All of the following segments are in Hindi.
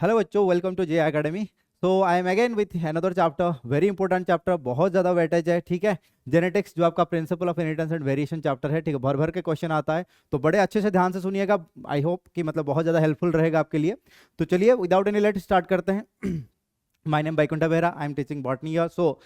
हेलो बच्चों, welcome to J Academy. So I am again with another chapter, very important chapter, बहुत ज्यादा वेटेज है। ठीक है, जेनेटिक्स जो आपका principle of inheritance and variation chapter है। ठीक है, भर भर के क्वेश्चन आता है, तो बड़े अच्छे से ध्यान से सुनिएगा। आई होप कि मतलब बहुत ज्यादा हेल्पफुल रहेगा आपके लिए। तो चलिए विदाउट एनी लेट स्टार्ट करते हैं। My name Vaikunta Behera, I am teaching botany here. So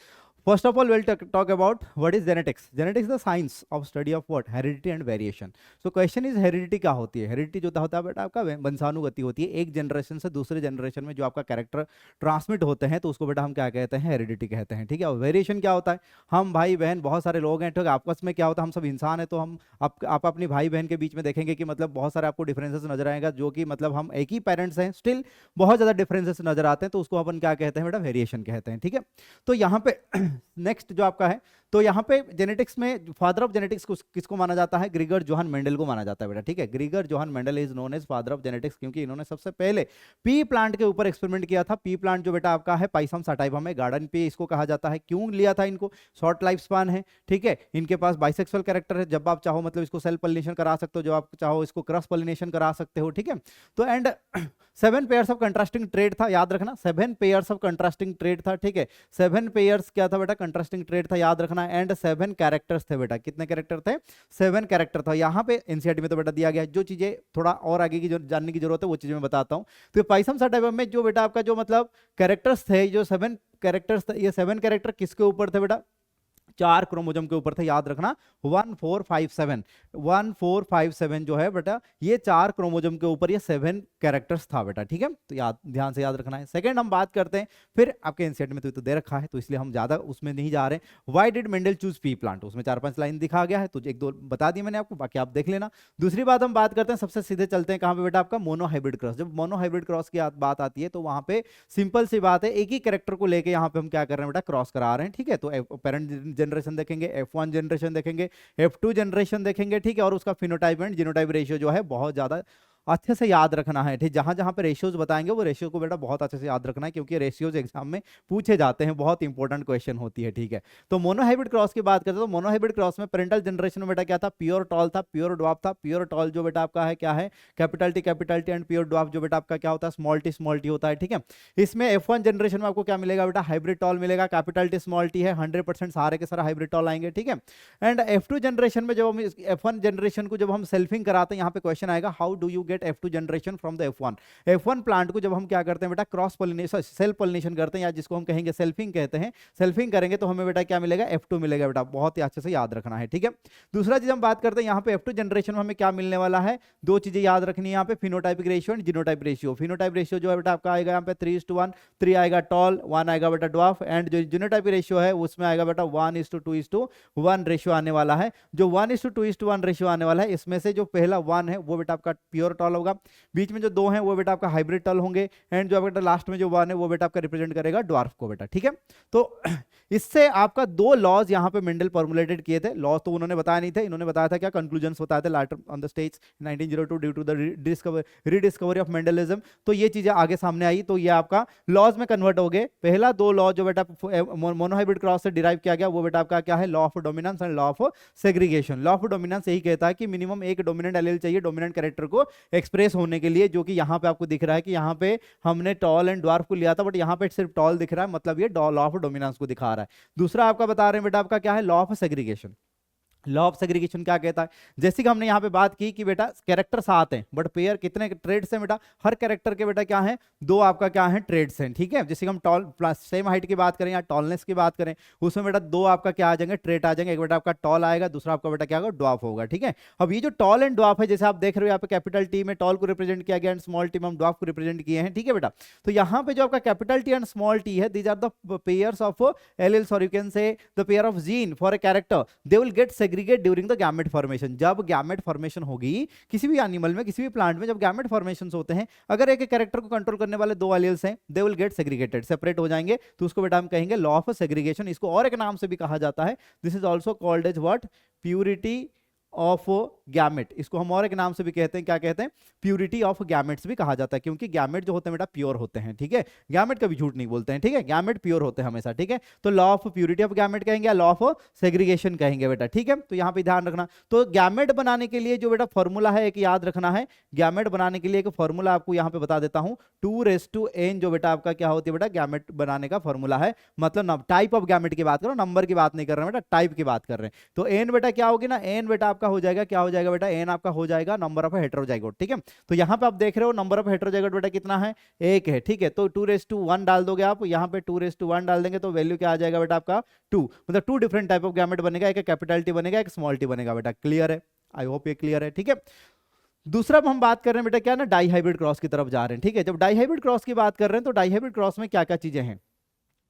first of all, we'll talk about what is genetics. Genetics is the science of study of what? Heredity and variation. So question is heredity क्या होती है? heredity जो होता है बेटा आपका वंशानुगति होती है। एक जनरेशन से दूसरे जनरेशन में जो आपका कैरेक्टर ट्रांसमिट होते हैं तो उसको बेटा हम क्या कहते हैं? हेरिडिटी कहते हैं। ठीक है, और वेरिएशन क्या होता है? हम भाई बहन बहुत सारे लोग हैं, ठीक है, आपस में क्या होता है, हम सब इंसान है, तो हम आप अपनी भाई बहन के बीच में देखेंगे कि मतलब बहुत सारे आपको डिफरेंसेस नजर आएगा, जो कि मतलब हम एक ही पेरेंट्स हैं, स्टिल बहुत ज्यादा डिफरेंसेस नजर आते हैं, तो उसको अपन क्या कहते हैं बेटा? वेरिएशन कहते हैं। ठीक है, तो यहाँ पे नेक्स्ट जो आपका है, तो यहाँ पे जेनेटिक्स में फादर ऑफ जेनेटिक्स किसको माना जाता है? ग्रीगर जोहान मेंडल को माना जाता है बेटा। ठीक है, Gregor Johann Mendel is known as father of genetics, क्योंकि इन्होंने सबसे पहले पी प्लांट के ऊपर एक्सपेरिमेंट किया था। पी प्लांट जो बेटा आपका है पाइसम सटाइवम है, गार्डन पे इसको कहा जाता है। क्यों लिया था इनको? शॉर्ट लाइफ स्पान है, ठीक है, इनके पास बाइसेक्सुअल कैरेक्टर है, जब आप चाहो मतलब इसको सेल्फ पॉलिनेशन करा सकते हो, जब आप चाहो इसको क्रॉस पॉलिनेशन करा सकते हो। ठीक है, तो and 7 pairs of contrasting trade था, याद रखना 7 पेयर्स ऑफ कंट्रास्टिंग ट्रेड था। ठीक है, 7 पेयर्स क्या था बेटा? कंट्रास्टिंग ट्रेड था, याद रखना। एंड 7 कैरेक्टर्स थे बेटा। कितने कैरेक्टर थे? 7 कैरेक्टर था। यहाँ पे एनसीईआरटी में तो बेटा दिया गया है, जो चीजें थोड़ा और आगे की जो जानने की जरूरत है वो चीजें मैं बताता हूँ। तो पाइसम सटाइवम में जो बेटा आपका जो मतलब कैरेक्टर्स थे, जो 7 कैरेक्टर्स थे, ये 7 कैरेक्टर किसके ऊपर थे बेटा? 4 क्रोमोजोम के ऊपर थे, याद रखना। 1457 जो है बेटा, ये 4 क्रोमोजोम के ऊपर ये 7 कैरेक्टर्स था बेटा। ठीक है, तो याद ध्यान से याद रखना है। सेकंड हम बात करते हैं, फिर आपके एनसीईआरटी में तो दे रखा है, तो इसलिए हम ज्यादा उसमें नहीं जा रहे हैं। Why did Mendel choose P plant? उसमें 4-5 लाइन दिखा गया है, तो एक दो बता दी मैंने आपको, बाकी आप देख लेना। दूसरी बात हम बात करते हैं, सबसे सीधे चलते हैं कहां पे बेटा? आपका मोनोहाइब्रिड क्रॉस। जब मोनोहाइब्रिड क्रॉस की बात आती है तो वहां पे सिंपल सी बात है, एक ही कैरेक्टर को लेके यहाँ पे हम क्या कर रहे हैं बेटा? क्रॉस करा रहे हैं। ठीक है, तो पेरेंट जनरेशन देखेंगे, F1 जनरेशन देखेंगे, F2 जनरेशन देखेंगे। ठीक है, और उसका फिनोटाइप एंड जीनोटाइप रेशियो जो है बहुत ज्यादा अच्छे से याद रखना है। ठीक, जहां जहां पे रेशियोज बताएंगे वो रेशियो को बेटा बहुत अच्छे से याद रखना है, क्योंकि रेशियोज एग्जाम में पूछे जाते हैं, बहुत इंपॉर्टेंट क्वेश्चन होती है। ठीक है, तो मोनोहाइब्रिड क्रॉस की बात करते हैं, तो मोनोहाइब्रिड क्रॉस में पेरेंटल जनरेशन में बेटा क्या था? प्योर टॉल था, प्योर ड्वार्फ था। प्योर टॉल जो बेटा आपका है क्या है? Capital T and pure dwarf जो बेटा आपका क्या होता है? स्मॉल टी होता है। ठीक है, इसमें F1 जनरेशन में आपको क्या मिलेगा बेटा? हाइब्रिड टॉल मिलेगा। कैपिटल टी स्मॉल टी है, 100% सारे के सारे हाइब्रिड टॉल आएंगे। ठीक है, एंड F2 जनरेशन में जब हम F1 जनरेशन को जब हम सेल्फिंग कराते हैं, यहाँ पे क्वेश्चन आएगा, how do you get F2 generation from the F1 plant को जब हम क्या करते हैं बेटा? क्रॉस पॉलिनेशन, सेल्फ पॉलिनेशन करते हैं, या जिसको हम कहेंगे सेल्फिंग कहते हैं। सेल्फिंग करेंगे तो हमें बेटा क्या मिलेगा? F2 मिलेगा बेटा। बहुत ही अच्छे से याद रखना है। ठीक है, दूसरा चीज हम बात करते हैं, यहाँ पे F2 जनरेशन में हमें क्या मिलने वाला है? दो चीजें याद रखनी है यहाँ पे, phenotypic ratio and genotype ratio. Phenotype ratio जो है बेटा आपका आएगा यहाँ पे 3:1, 3 आएगा टॉल, 1 आएगा बेटा ड्वार्फ, एंड जो जीनोटाइप रेशियो है उसमें आएगा बेटा 1:2:1 रेशियो आने वाला है। जो 1:2:1 रेशियो आने वाला है, इसमें से जो पहला 1 है वो बेटा आपका प्योर टॉल होगा, बीच में जो 2 हैं वो बेटा आपका हाइब्रिड टॉल होंगे, एंड जो बेटा लास्ट में जो 1 है वो बेटा आपका रिप्रेजेंट करेगा ड्वार्फ को बेटा। ठीक है, तो इससे आपका 2 लॉज यहाँ पे मेंडल फॉर्मुलेटेड किए थे। लॉज तो उन्होंने बताया नहीं थे, इन्होंने बताया था क्या? कंक्लूजन्स बताए थे later on the stage 1902 due to the rediscovery of Mendelism. तो ये चीजें आगे सामने आई, तो ये आपका लॉज में कन्वर्ट हो गए। पहला 2 लॉ जो बेटा मोनोहाइब्रिड क्रॉस से डिराइव किया गया वो बेटा आपका क्या है? Law of dominance and law of segregation. Law of dominance यही कहता है कि मिनिमम एक डोमिनेंट एलील चाहिए डोमिनेंट कैरेक्टर को एक्सप्रेस होने के लिए, जो कि यहाँ पे आपको दिख रहा है कि यहाँ पे हमने टॉल एंड ड्वार्फ को लिया था, बट यहाँ पे सिर्फ टॉल दिख रहा है, मतलब ये लॉ ऑफ डोमिनेंस को दिखा रहा है। दूसरा आपका बता रहे हैं बेटा आपका क्या है? Law of segregation. Law of segregation क्या कहता है? जैसे कि हमने यहाँ पे बात की कि बेटा कैरेक्टर 7 हैं, बट पेयर कितने ट्रेड्स हैं बेटा? हर कैरेक्टर के बेटा क्या है? 2 आपका क्या है? ट्रेड्स हैं। ठीक है, जैसे कि हम टॉल प्लस सेम हाइट की बात करें या टॉलनेस की बात करें, उसमें बेटा 2 आपका क्या आ जाएंगे? ट्रेड आ जाएंगे। एक बेटा आपका टॉल आएगा, दूसरा आपका बेटा क्या होगा? ड्वार्फ होगा। ठीक है, अब ये जो टॉल एंड ड्वार्फ है, जैसे आप देख रहे हो यहाँ पे कैपिटल टी में टॉल को रिप्रेजेंट किया गया एंड स्मॉल टी में हम ड्वार्फ को रिप्रेजेंट किए हैं। ठीक है बेटा, तो यहाँ पे जो आपका capital T and small T है, these are the pairs of alleles, और you can say the pair of gene for a character, they will get segregate during the gamete formation. जब गैमेट फॉर्मेशन होगी किसी भी एनिमल में, किसी भी प्लांट में, जब गैमेट फॉर्मेशन होते हैं, अगर एक कैरेक्टर को कंट्रोल करने वाले 2 एलील्स हैं, दे विल गेट सेग्रीगेटेड, सेपरेट हो जाएंगे, तो उसको बेटा हम कहेंगे लॉ ऑफ सेग्रीगेशन। इसको और एक नाम से भी कहा जाता है, this is also called as what? Purity of gamete, इसको हम और एक नाम से भी कहते हैं, क्या कहते हैं, प्यूरिटी ऑफ गैमेट्स भी कहा जाता है, क्योंकि गैमेट जो होते हैं बेटा प्योर होते हैं, ठीक है, गैमेट कभी झूठ नहीं बोलते हैं, ठीक है, गैमेट प्योर होते हैं हमेशा, ठीक है। तो law of purity of gamete कहेंगे या लॉ ऑफ सेग्रीगेशन कहेंगे बेटा, ठीक है। तो यहाँ पे ध्यान रखना, तो गैमेट बनाने के लिए जो बेटा फॉर्मूला है एक याद रखना है, गैमेट बनाने के लिए एक फॉर्मूला आपको यहाँ पे बता देता हूँ, 2n जो बेटा आपका क्या होती है बेटा गैमेट बनाने का फॉर्मूला है, मतलब टाइप ऑफ गैमेट की बात करो, नंबर की बात नहीं कर रहे हैं बेटा, टाइप की बात कर रहे हैं। तो n बेटा क्या होगी ना, n बेटा आपका हो जाएगा, क्या हो जाएगा बेटा, n आपका हो जाएगा नंबर ऑफ हेटेरोजाइगोट, ठीक है। तो यहाँ पे आप देख रहे हो नंबर ऑफ हेटेरोजाइगोट बेटा कितना है, 1 है, ठीक है। तो 2:1 डाल दोगे आप, यहाँ पे 2:1 डाल देंगे तो वैल्यू क्या आ जाएगा बेटा आपका 2, मतलब 2 डिफरेंट टाइप ऑफ गैमेट बनेगा, एक कैपिटल टी बनेगा, एक स्मॉल टी बनेगा बेटा, क्लियर है, आई होप ये क्लियर है, ठीक है। दूसरा हम बात कर रहे हैं बेटा क्या ना, डाई हाइब्रिड क्रॉस की तरफ जा रहे हैं, ठीक है। जब डाई हाइब्रिड क्रॉस की बात कर रहे हैं तो डाई हाइब्रिड क्रॉस में क्या क्या चीजें हैं,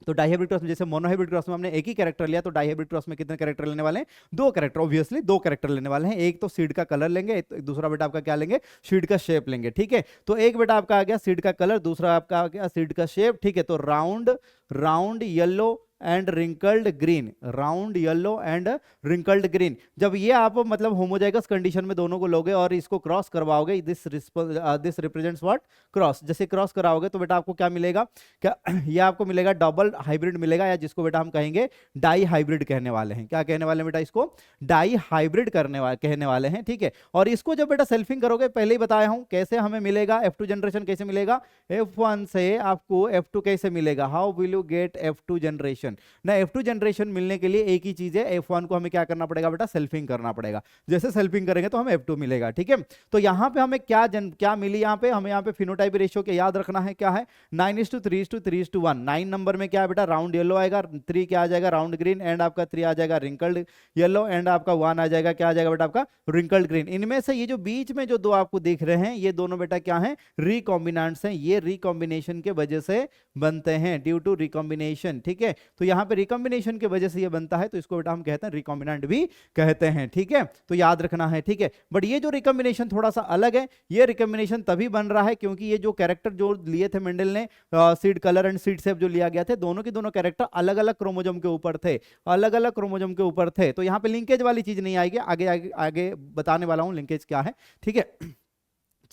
तो डाईहाइब्रिड क्रॉस में जैसे मोनोहाइब्रिड क्रॉस में हमने एक ही कैरेक्टर लिया, तो डाईहाइब्रिड क्रॉस में कितने कैरेक्टर लेने वाले हैं, 2 कैरेक्टर, ऑब्वियसली 2 कैरेक्टर लेने वाले हैं, एक तो सीड का कलर लेंगे, दूसरा बेटा आपका क्या लेंगे, सीड का शेप लेंगे, ठीक है। तो एक बेटा आपका आ गया सीड का कलर, दूसरा आपका आ गया सीड का शेप, ठीक है। तो round yellow and wrinkled green, round yellow and wrinkled green, जब ये आप मतलब होमोजाइगस कंडीशन में दोनों को लोगे और इसको क्रॉस करवाओगे, दिस रिप्रेजेंट्स व्हाट, क्रॉस, जैसे क्रॉस कराओगे तो बेटा आपको क्या मिलेगा, क्या ये आपको मिलेगा डबल हाइब्रिड मिलेगा, या जिसको बेटा हम कहेंगे डाई हाइब्रिड कहने वाले हैं, क्या कहने वाले हैं बेटा, इसको डाई हाइब्रिड कहने वाले हैं, ठीक है। और इसको जब बेटा सेल्फिंग करोगे, पहले ही बताया हूं कैसे हमें मिलेगा, F2 जनरेशन कैसे मिलेगा, F1 से आपको F2 कैसे मिलेगा, how will you get F2 generation ना, F2 जनरेशन मिलने के लिए एक ही चीज है, F1 को हमें क्या करना पड़ेगा बेटा, सेल्फिंग करना पड़ेगा, जैसे सेल्फिंग करेंगे तो हमें F2 मिलेगा, ठीक है। तो यहां पे हमें क्या मिली, यहाँ पे हमें यहाँ पे फिनोटाइप रेशियो के याद रखना है, क्या है 9:3:3:1, 9 नंबर में क्या है बेटा राउंड येलो आएगा, 3 क्या आ जाएगा राउंड ग्रीन, एंड आपका 3 आ जाएगा रिंकल्ड येलो, एंड आपका 1 आ जाएगा, क्या आ जाएगा बेटा आपका रिंकल्ड ग्रीन। इनमें से ये जो बीच में जो 2 आपको दिख रहे हैं, ये दोनों बेटा क्या है, रिकॉम्बिनेंट्स हैं, ये रिकॉम्बिनेशन के वजह से बनते हैं, ड्यू टू रिकॉम्बिनेशन, ठीक है। तो यहाँ पे रिकॉम्बिनेशन की वजह से ये बनता है, तो इसको बेटा हम कहते हैं रिकॉम्बिनेंट भी कहते हैं, ठीक है। तो याद रखना है, ठीक है। बट ये जो रिकॉम्बिनेशन थोड़ा सा अलग है, ये रिकॉम्बिनेशन तभी बन रहा है क्योंकि ये जो कैरेक्टर जो लिए थे मेंडल ने, seed colour and seed shape जो लिया गया थे, दोनों के दोनों कैरेक्टर अलग अलग क्रोमोजोम के ऊपर थे, अलग अलग क्रोमोजोम के ऊपर थे। तो यहाँ पे लिंकेज वाली चीज नहीं आएगी, आगे आगे आगे बताने वाला हूं लिंकेज क्या है, ठीक है।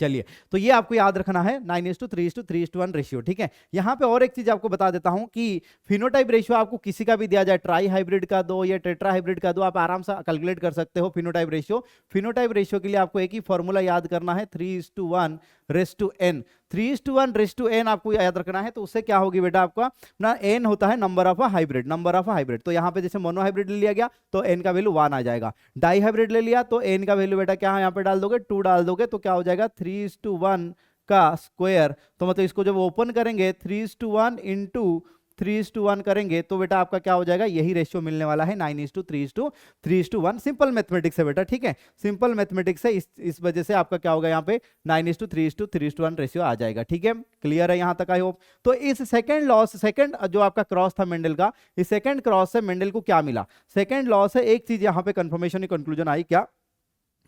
चलिए, तो ये आपको याद रखना है 9:3:3:1 रेशियो, ठीक है। यहां पे और एक चीज आपको बता देता हूं कि फिनोटाइप रेशियो आपको किसी का भी दिया जाए, ट्राई हाइब्रिड का दो या टेट्रा हाइब्रिड का दो, आप आराम से कैलकुलेट कर सकते हो फिनोटाइप रेशियो। फिनोटाइप रेशियो के लिए आपको एक ही फॉर्मूला याद करना है, 3:1:n, 3:1:n आपको याद रखना है। तो उससे क्या होगी बेटा, आपका ना n होता है number of hybrid, number of hybrid. तो यहाँ पे जैसे मोनो हाइब्रिड ले लिया गया तो n का वैल्यू 1 आ जाएगा, डाई हाइब्रिड ले लिया तो n का वैल्यू बेटा क्या है, यहाँ पे डाल दोगे 2 डाल दोगे, तो क्या हो जाएगा 3:1 का स्क्वायर। तो मतलब इसको जब ओपन करेंगे 3:1 इंटू 3:1 करेंगे तो बेटा आपका क्या हो जाएगा, यही रेशियो मिलने वाला है 9:3:3:1। सिंपल मैथमेटिक्स है बेटा, ठीक है, सिंपल मैथमेटिक्स है, इस वजह से आपका क्या होगा यहाँ पे 9:3:3:1 रेशियो आ जाएगा, ठीक है। क्लियर है यहाँ तक, आई होप। तो इस सेकंड लॉ से, सेकंड जो आपका क्रॉस था मेंडल का, इस सेकंड क्रॉस से मेंडल को क्या मिला, सेकंड लॉ से एक चीज यहाँ पे कंफर्मेशन कंक्लूजन आई, क्या,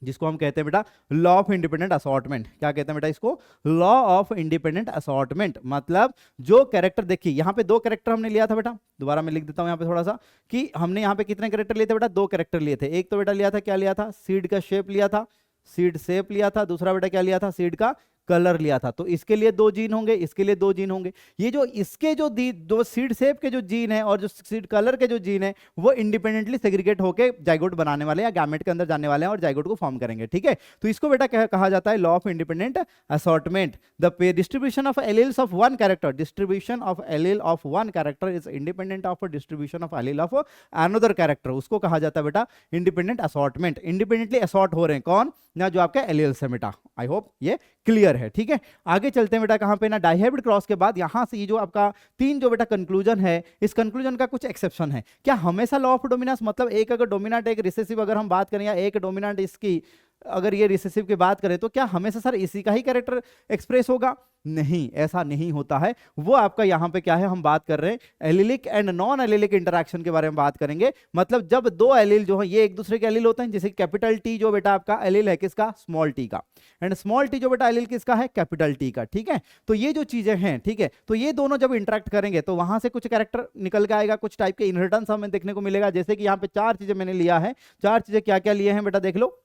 जिसको हम कहते हैं बेटा लॉ ऑफ इंडिपेंडेंट असॉर्टमेंट। क्या कहते हैं बेटा इसको, लॉ ऑफ इंडिपेंडेंट असॉर्टमेंट। मतलब जो कैरेक्टर, देखिए यहाँ पे 2 कैरेक्टर हमने लिया था बेटा, दोबारा मैं लिख देता हूं यहाँ पे थोड़ा सा, कि हमने यहाँ पे कितने कैरेक्टर लिए थे बेटा, 2 कैरेक्टर लिए थे। एक तो बेटा लिया था, क्या लिया था, सीड का शेप लिया था, सीड शेप लिया था। दूसरा बेटा क्या लिया था, सीड का कलर लिया था। तो इसके लिए 2 जीन होंगे, इसके लिए 2 जीन होंगे। ये जो इसके जो दो सीड शेप के जो जीन है और जो सीड कलर के जो जीन है, वो इंडिपेंडेंटली सेग्रीगेट होके जाइगोट बनाने वाले या गैमेट के अंदर जाने वाले हैं और जाइगोट को फॉर्म करेंगे, ठीक है। तो इसको बेटा कहा जाता है law of independent assortment. The distribution of alleles of one character, distribution of allele of one character is independent of distribution of allele of another character, उसको कहा जाता है बेटा इंडिपेंडेंट असॉर्टमेंट। इंडिपेंडेंटली असॉर्ट हो रहे हैं कौन ना, जो आपका एलील्स है बेटा। आई होप ये क्लियर है, ठीक है। आगे चलते हैं बेटा कहां पे ना, डाईहाइब्रिड क्रॉस के बाद यहां से ये जो आपका 3 जो बेटा कंक्लूजन है, इस कंक्लूजन का कुछ एक्सेप्शन है। क्या हमेशा लॉ ऑफ डोमिनेंस, मतलब एक अगर डोमिनेंट एक रिसेसिव अगर हम बात करें, या एक डोमिनेंट इसकी अगर ये रिसेसिव की बात करें, तो क्या हमेशा सर इसी का ही कैरेक्टर एक्सप्रेस होगा? नहीं, ऐसा नहीं होता है। वो आपका यहां पे क्या है, हम बात कर रहे हैं allylic and non allylic interaction के बारे में बात करेंगे। मतलब जब 2 एलिल जो है ये एक दूसरे के एलिल होते हैं, जैसे कैपिटल टी जो बेटा आपका एलिल है किसका, स्मॉल टी का, एंड स्मॉल टी जो बेटा एलिल किसका है, कैपिटल टी का, ठीक है। तो ये जो चीजें हैं, ठीक है, तो ये दोनों जब इंटरेक्ट करेंगे तो वहां से कुछ कैरेक्टर निकल के आएगा, कुछ टाइप के इनहेरिटेंस हमें देखने को मिलेगा। जैसे कि यहाँ पे 4 चीजें मैंने लिया है, 4 चीजें क्या क्या लिए हैं बेटा देख लो।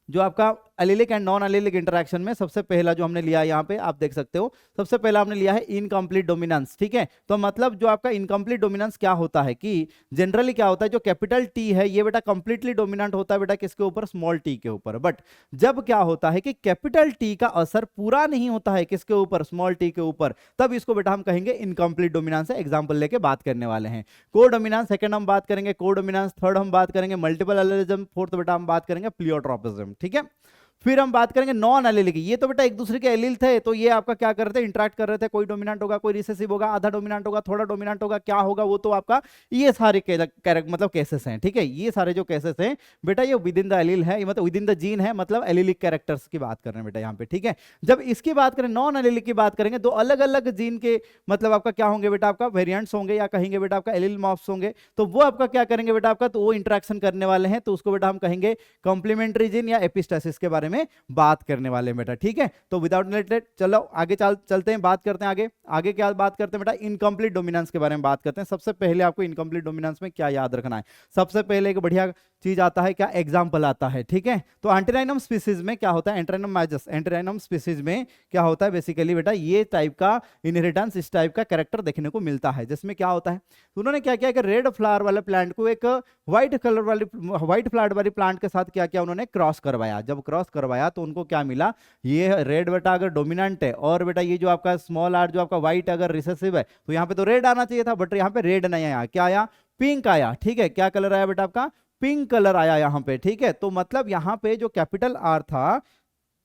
जो आपका allylic and non allylic interaction में सबसे पहला जो हमने लिया है यहाँ पे आप देख सकते हो, सबसे पहला हमने लिया है इनकम्प्लीट डोमिनेंस। ठीक है, तो मतलब जो आपका इनकम्प्लीट डोमिनेंस क्या होता है कि जनरली क्या होता है, जो कैपिटल टी है ये बेटा कंप्लीटली डोमिनेंट होता है बेटा किसके ऊपर, स्मॉल टी के ऊपर। बट जब क्या होता है कि कैपिटल टी का असर पूरा नहीं होता है किसके ऊपर, स्मॉल टी के ऊपर, तब इसको बेटा हम कहेंगे इनकम्प्लीट डोमिनेंस है। एग्जांपल लेके बात करने वाले हैं। को डोमिनेंस सेकंड हम बात करेंगे, को डोमिनेंस थर्ड हम बात करेंगे, मल्टीपल एलिलिज्म फोर्थ बेटा हम बात करेंगे प्लियोट्रोपिज्म। ठीक है, फिर हम बात करेंगे नॉन एलिलिक। ये तो बेटा एक दूसरे के एलिल थे, तो ये आपका क्या कर रहे थे, इंटरेक्ट कर रहे थे, कोई डोमिनेंट होगा, कोई रिसेसिव होगा, आधा डोमिनेंट होगा, थोड़ा डोमिनेंट होगा, क्या होगा वो तो आपका ये सारे मतलब केसेस हैं। ठीक है, ये सारे जो केसेस हैं बेटा ये विद इन द एलिल है, ये मतलब विद इन द जीन है, मतलब एलिलिक कैरेक्टर्स की बात कर रहे हैं बेटा यहाँ पे। ठीक है, जब इसकी बात करें नॉन एलिलिक की बात करेंगे तो अलग अलग जीन के मतलब आपका क्या होंगे बेटा, आपका वेरिएंट्स होंगे या कहेंगे बेटा आपका एलिल मॉर्फ्स होंगे। तो वो आपका क्या करेंगे बेटा आपका, तो वो इंटरेक्शन करने वाले हैं, तो उसको बेटा हम कहेंगे कॉम्प्लीमेंट्री जीन या एपिस्टासिस के बारे में बात करने वाले हैं बेटा। ठीक है, तो विदाउट रिलेटेड चलो आगे चलते हैं, बात करते हैं आगे। आगे क्या बात करते हैं बेटा, इनकम्प्लीट डोमिनेंस के बारे में बात करते हैं। सबसे पहले आपको इनकम्प्लीट डोमिनेंस में क्या याद रखना है, सबसे पहले एक बढ़िया चीज आता है क्या, एग्जाम्पल आता है। ठीक है, तो एंटेराइनम स्पीसीज में क्या होता है, एंटेराइनम मैजस, एंटेराइनम स्पीसीज में क्या होता है बेसिकली बेटा, ये टाइप का इनहेरिटेंस, इस टाइप का कैरेक्टर देखने को मिलता है, जिसमें क्या होता है, तो उन्होंने क्या किया कि रेड फ्लावर वाले प्लांट को एक व्हाइट कलर वाली, व्हाइट फ्लावर वाली प्लांट के साथ क्या किया उन्होंने, क्रॉस करवाया। जब क्रॉस करवाया तो उनको क्या मिला, ये रेड बेटा अगर डोमिनेंट है और बेटा ये जो आपका स्मॉल आर जो आपका व्हाइट अगर रिसेसिव है, तो यहाँ पे तो रेड आना चाहिए था, बट यहाँ पे रेड नहीं आया, क्या आया, पिंक आया। ठीक है, क्या कलर आया बेटा आपका, पिंक कलर आया यहाँ पे। ठीक है, तो मतलब यहाँ पे जो कैपिटल आर था,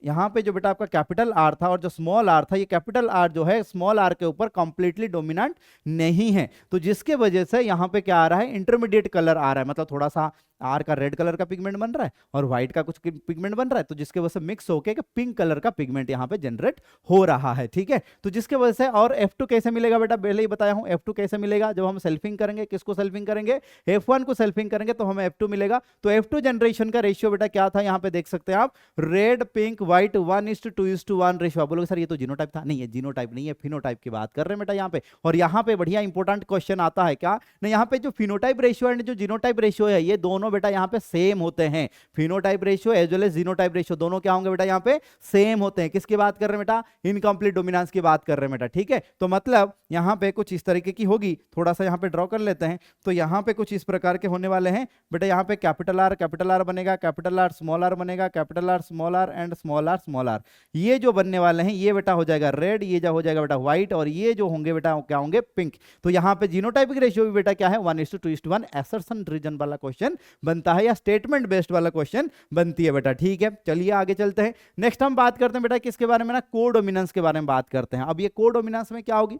यहाँ पे जो बेटा आपका कैपिटल आर था और जो स्मॉल आर था, ये कैपिटल आर जो है स्मॉल आर के ऊपर कंप्लीटली डोमिनेंट नहीं है, तो जिसके वजह से यहाँ पे क्या आ रहा है, इंटरमीडिएट कलर आ रहा है, मतलब थोड़ा सा आर का रेड कलर का पिगमेंट बन रहा है और व्हाइट का कुछ पिगमेंट बन रहा है, तो जिसके वजह से मिक्स होकर पिंक कलर का पिगमेंट यहाँ पे जनरेट हो रहा है। ठीक है, तो जिसके वजह से, और F2 कैसे मिलेगा बेटा, पहले ही बताया हूं F2 कैसे मिलेगा, जब हम सेल्फिंग करेंगे, किसको सेल्फिंग करेंगे, F1 को सेल्फिंग करेंगे तो हमें F2 मिलेगा। तो F2 जनरेशन का रेशियो बेटा क्या था, यहाँ पे देख सकते हैं आप, रेड पिंक व्हाइट 1:2:1 रेशियो। आप बोलोगे सर ये तो जीनोटाइप था, नहीं है जीनोटाइप नहीं है, फिनोटाइप की बात कर रहे हैं बेटा यहाँ पे। और यहाँ पे बढ़िया इंपॉर्टेंट क्वेश्चन आता है क्या, नहीं यहाँ पे जो फिनोटाइप रेशियो एंड जो जीनोटाइप रेशियो है, ये दोनों बेटा यहाँ पे सेम होते हैं। Phenotype ratio as well as genotype ratio दोनों क्या होंगे बेटा यहाँ पे, सेम होते हैं। किसकी बात कर रहे हैं बेटा, इनकम्प्लीट डोमिनेंस की बात कर रहे हैं बेटा। ठीक है, तो मतलब यहाँ पे कुछ इस तरीके की होगी, थोड़ा सा यहाँ पे ड्रॉ कर लेते हैं, तो यहाँ पे कुछ इस प्रकार के होने वाले हैं बेटा। यहाँ पे कैपिटल आर बनेगा, कैपिटल आर स्मॉल आर बनेगा, capital R small R and small R, ये जो बनने वाले हैं ये बेटा हो जाएगा रेड, ये जो हो जाएगा बेटा व्हाइट, और ये जो होंगे बेटा क्या होंगे, पिंक। तो यहाँ पे जीनोटाइपिक रेशियो भी बेटा क्या है, 1:2:1 असर्शन रीजन वाला क्वेश्चन बनता है या स्टेटमेंट बेस्ड वाला क्वेश्चन बनती है बेटा। ठीक है, चलिए आगे चलते हैं। नेक्स्ट हम बात करते हैं बेटा किसके बारे में ना, कोडोमिनेंस के बारे में बात करते हैं। अब ये कोडोमिनेंस में क्या होगी,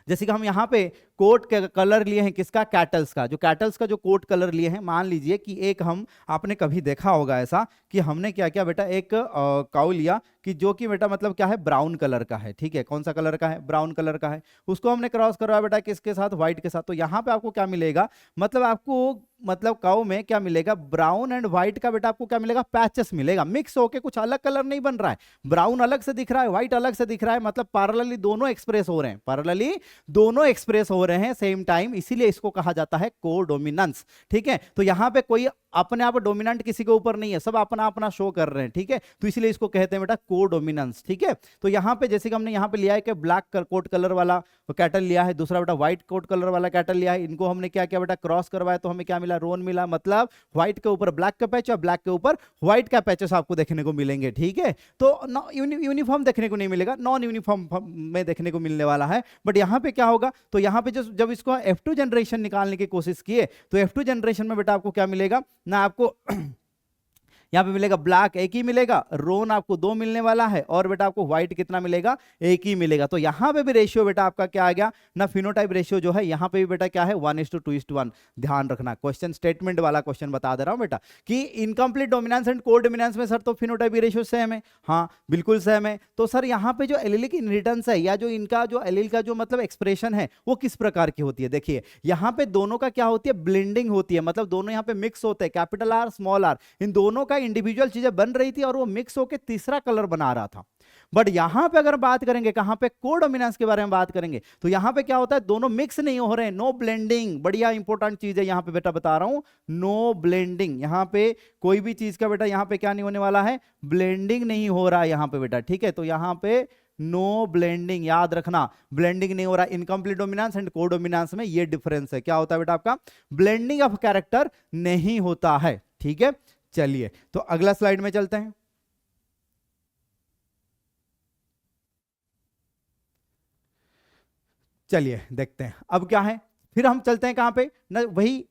जैसे कि हम यहाँ पे कोट के कलर लिए हैं किसका, कैटल्स का, जो कैटल्स का जो कोट कलर लिए हैं, मान लीजिए कि एक हम, आपने कभी देखा होगा ऐसा कि हमने क्या किया बेटा, एक काऊ लिया कि जो कि बेटा मतलब क्या है, ब्राउन कलर का है। ठीक है, कौन सा कलर का है, ब्राउन कलर का है, उसको हमने क्रॉस करवाया बेटा किसके साथ, व्हाइट के साथ। तो यहाँ पे आपको क्या मिलेगा, मतलब आपको मतलब काऊ में क्या मिलेगा, ब्राउन एंड व्हाइट का बेटा आपको क्या मिलेगा, पैचेस मिलेगा, मिक्स होके कुछ अलग कलर नहीं बन रहा है, ब्राउन अलग से दिख रहा है, व्हाइट अलग से दिख रहा है, मतलब पैरेलली दोनों एक्सप्रेस हो रहे हैं, पैरेलली दोनों एक्सप्रेस हो रहे हैं सेम टाइम, इसीलिए इसको कहा जाता है कोडोमिनेंस। ठीक है, तो यहां पे कोई अपने आप डोमिनेंट किसी के ऊपर नहीं है, सब अपना अपना शो कर रहे हैं। ठीक है, तो इसलिए इसको कहते हैं बेटा कोडोमिनेंस। ठीक है, तो यहां पे जैसे कि हमने यहां पे लिया है कि ब्लैक कोट कलर वाला कैटल लिया है, दूसरा बेटा व्हाइट कोट कलर वाला कैटल लिया है, इनको हमने क्या किया बेटा, क्रॉस करवाया, तो हमें क्या मिला, रोन मिला, मतलब व्हाइट के ऊपर ब्लैक का पैच और ब्लैक के ऊपर व्हाइट का पैचेस आपको देखने को मिलेंगे। ठीक है, तो यूनिफॉर्म देखने को नहीं मिलेगा, नॉन यूनिफॉर्म में देखने को मिलने वाला है। बट यहां पे क्या होगा, तो यहां पे जब इसको F2 जनरेशन निकालने की कोशिश किए, तो F2 जनरेशन में बेटा आपको क्या मिलेगा ना, आपको यहाँ पे मिलेगा ब्लैक एक ही मिलेगा, रोन आपको 2 मिलने वाला है, और बेटा आपको व्हाइट कितना मिलेगा, एक ही मिलेगा। तो यहाँ पे भी रेशियो बेटा आपका क्या आ गया ना, फिनोटाइप रेशियो जो है यहाँ पे भी बेटा क्या है, 1:2:1। ध्यान रखना, क्वेश्चन स्टेटमेंट वाला क्वेश्चन बता दे रहा हूँ बेटा कि इनकम्प्लीट डोमिनेंस एंड कोडोमिनेंस में सर तो फिनोटाइप रेशियो सेम है, हाँ बिल्कुल सेम है। तो सर यहाँ पे जो एलीलिक इनहेरिटेंस है या जो इनका जो एलील का जो मतलब एक्सप्रेशन है वो किस प्रकार की होती है, देखिए यहाँ पे दोनों का क्या होती है, ब्लेंडिंग होती है, मतलब दोनों यहाँ पे मिक्स होते हैं, कैपिटल आर स्मॉल आर, इन दोनों का इंडिविजुअल चीजें बन रही थी और वो मिक्स होकर तीसरा कलर बना रहा था। बट यहां पे अगर बात करेंगे कहां पे, कोडोमिनेंस के बारे में बात करेंगे, तो यहां पे क्या होता है, दोनों मिक्स नहीं हो रहे हैं, नो ब्लेंडिंग। बढ़िया इंपॉर्टेंट चीज है यहां पे बेटा, बता रहा हूं, नो ब्लेंडिंग। यहां पे कोई भी चीज का बेटा यहां पे क्या नहीं होने वाला है, ब्लेंडिंग नहीं हो रहा है यहां पे बेटा, ठीक है। तो यहां पे नो ब्लेंडिंग, याद रखना, ब्लेंडिंग नहीं हो रहा। इनकम्प्लीट डोमिनेंस एंड कोडोमिनेंस में ये डिफरेंस है, क्या होता है बेटा आपका, ब्लेंडिंग ऑफ कैरेक्टर नहीं होता है, ठीक है। चलिए तो अगला स्लाइड में चलते हैं। चलिए देखते हैं अब क्या है, फिर हम चलते हैं कहां पे ना, वही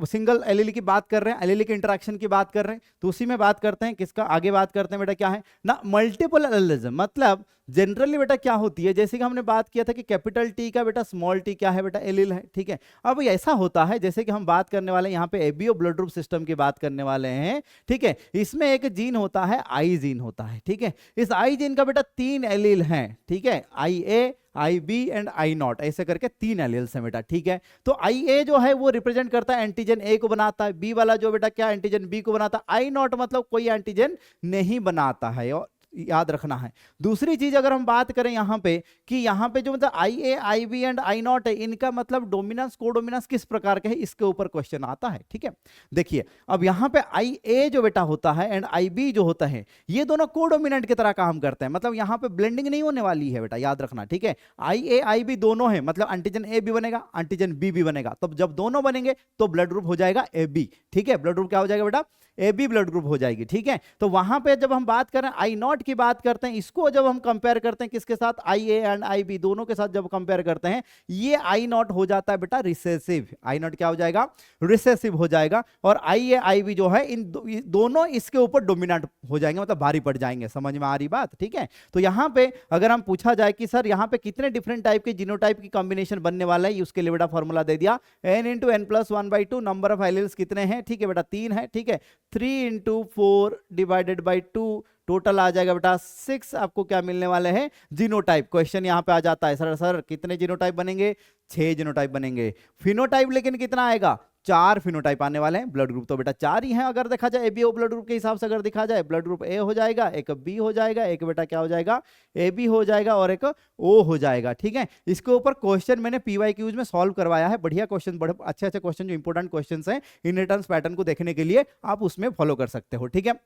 सिंगल एलईडी की बात कर रहे हैं, एलईडी के इंटरेक्शन की बात कर रहे हैं, तो उसी में बात करते हैं, किसका आगे बात करते हैं बेटा, क्या है ना, मल्टीपल एलिलिज्म। मतलब जनरली बेटा क्या होती है, जैसे कि हमने बात किया था कि कैपिटल टी का बेटा स्मॉल टी क्या है बेटा, एलील है, ठीक है। अब ऐसा होता है जैसे कि हम बात करने वाले यहाँ पे एबीओ ब्लड ग्रुप सिस्टम की बात करने वाले हैं, ठीक है। इसमें एक जीन होता है, आई जीन होता है, ठीक है। इस आई जीन का बेटा 3 एलील हैं, ठीक है, आई ए, आई बी एंड आई नॉट, ऐसे करके 3 एलील्स हैं बेटा, ठीक है। तो आई ए जो है वो रिप्रेजेंट करता है एंटीजन ए को बनाता है, बी वाला जो बेटा क्या एंटीजन बी को बनाता है, आई नॉट मतलब कोई एंटीजन नहीं बनाता है, और याद रखना है। दूसरी चीज अगर हम बात करें यहां पे कि यहां पे जो मतलब आई ए, आई बी एंड आई नॉट है, इनका मतलब डोमिनेंस कोडोमिनेंस किस प्रकार के है, इसके ऊपर क्वेश्चन आता है, ठीक है। देखिए अब यहां पे आई ए जो बेटा होता है एंड आई बी जो होता है, ये दोनों कोडोमिनेंट की तरह काम करते हैं, मतलब यहां पे ब्लेंडिंग नहीं होने वाली है बेटा, याद रखना, ठीक है। आई ए आई बी दोनों है, मतलब एंटीजन ए भी बनेगा, एंटीजन बी भी बनेगा, तो जब दोनों बनेंगे तो ब्लड ग्रुप हो जाएगा ए बी, ठीक है। ब्लड ग्रुप क्या हो जाएगा बेटा, ए बी ब्लड ग्रुप हो जाएगी, ठीक है। तो वहां पे जब हम बात करें आई नॉट की बात करते हैं, इसको जब हम कंपेयर करते हैं किसके साथ, आई ए एंड आई बी दोनों के साथ जब कंपेयर करते हैं, ये आई नॉट हो जाता है बेटा रिसेसिव, आई नॉट क्या हो जाएगा, रिसेसिव हो जाएगा। और आई ए आई बी जो है दोनों इसके ऊपर डोमिनेंट हो जाएंगे, मतलब भारी पड़ जाएंगे, समझ में आ रही बात, ठीक है। तो यहां पे अगर हम पूछा जाए कि सर यहां पे कितने डिफरेंट टाइप के जीनोटाइप की कॉम्बिनेशन बनने वाला है, उसके लिए बेटा फॉर्मूला दे दिया, n into N plus 1/2, number of alleles कितने हैं, ठीक है बेटा 3 है, ठीक है। 3 इंटू 4 डिवाइडेड बाई 2, टोटल आ जाएगा बेटा 6, आपको क्या मिलने वाले हैं, जीनोटाइप। क्वेश्चन यहां पे आ जाता है, सर कितने जीनोटाइप बनेंगे, 6 जीनोटाइप बनेंगे। फिनोटाइप लेकिन कितना आएगा, 4 फिनोटाइप आने वाले हैं। ब्लड ग्रुप तो बेटा 4 ही हैं, अगर देखा जाए एबीओ ब्लड ग्रुप के हिसाब से अगर देखा जाए, ब्लड ग्रुप ए हो जाएगा, एक बी हो जाएगा, एक बेटा क्या हो जाएगा, ए बी हो जाएगा, और एक ओ हो जाएगा, ठीक है। इसके ऊपर क्वेश्चन मैंने पीवाईक्यूज में सॉल्व करवाया है, बढ़िया क्वेश्चन, बड़े अच्छे अच्छे क्वेश्चन जो इंपॉर्टेंट क्वेश्चन हैं इनहेरिटेंस पैटर्न को देखने के लिए आप उसमें फॉलो कर सकते हो, ठीक है।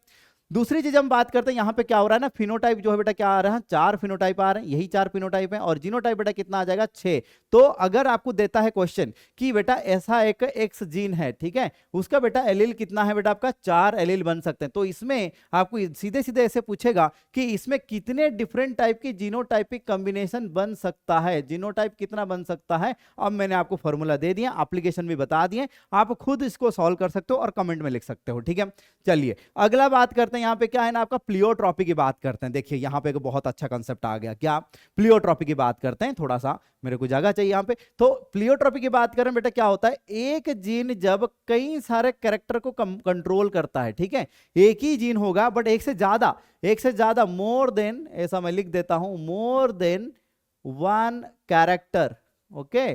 दूसरी चीज हम बात करते हैं, यहां पे क्या हो रहा है ना, फिनोटाइप जो है बेटा क्या आ रहा है, 4 फिनोटाइप आ रहे हैं, यही 4 फिनोटाइप हैं, और जीनोटाइप बेटा कितना आ जाएगा, 6। तो अगर आपको देता है क्वेश्चन कि बेटा ऐसा एक एक्स जीन है, ठीक है, उसका बेटा एलील कितना है बेटा, आपका 4 एलील बन सकते हैं, तो इसमें आपको सीधे सीधे ऐसे पूछेगा कि इसमें कितने डिफरेंट टाइप की जीनोटाइपिक कॉम्बिनेशन बन सकता है, जीनोटाइप कितना बन सकता है। अब मैंने आपको फॉर्मूला दे दिया, एप्लीकेशन भी बता दिए, आप खुद इसको सॉल्व कर सकते हो और कमेंट में लिख सकते हो, ठीक है। चलिए अगला बात करते हैं, यहां पे क्या है ना, आपका प्लियोट्रॉपी की बात करते हैं। देखिए यहां पे एक बहुत अच्छा कंसेप्ट आ गया, क्या, प्लियोट्रॉपी की बात करते हैं, थोड़ा सा मेरे को जगह चाहिए यहां पे। तो प्लियोट्रॉपी की बात करें बेटा, क्या होता है, एक जीन जब कई सारे कैरेक्टर को कंट्रोल करता है, ठीक है, एक ही जीन होगा बट एक से ज्यादा, मोर देन, ऐसा मैं लिख देता हूं, more than 1 character, okay.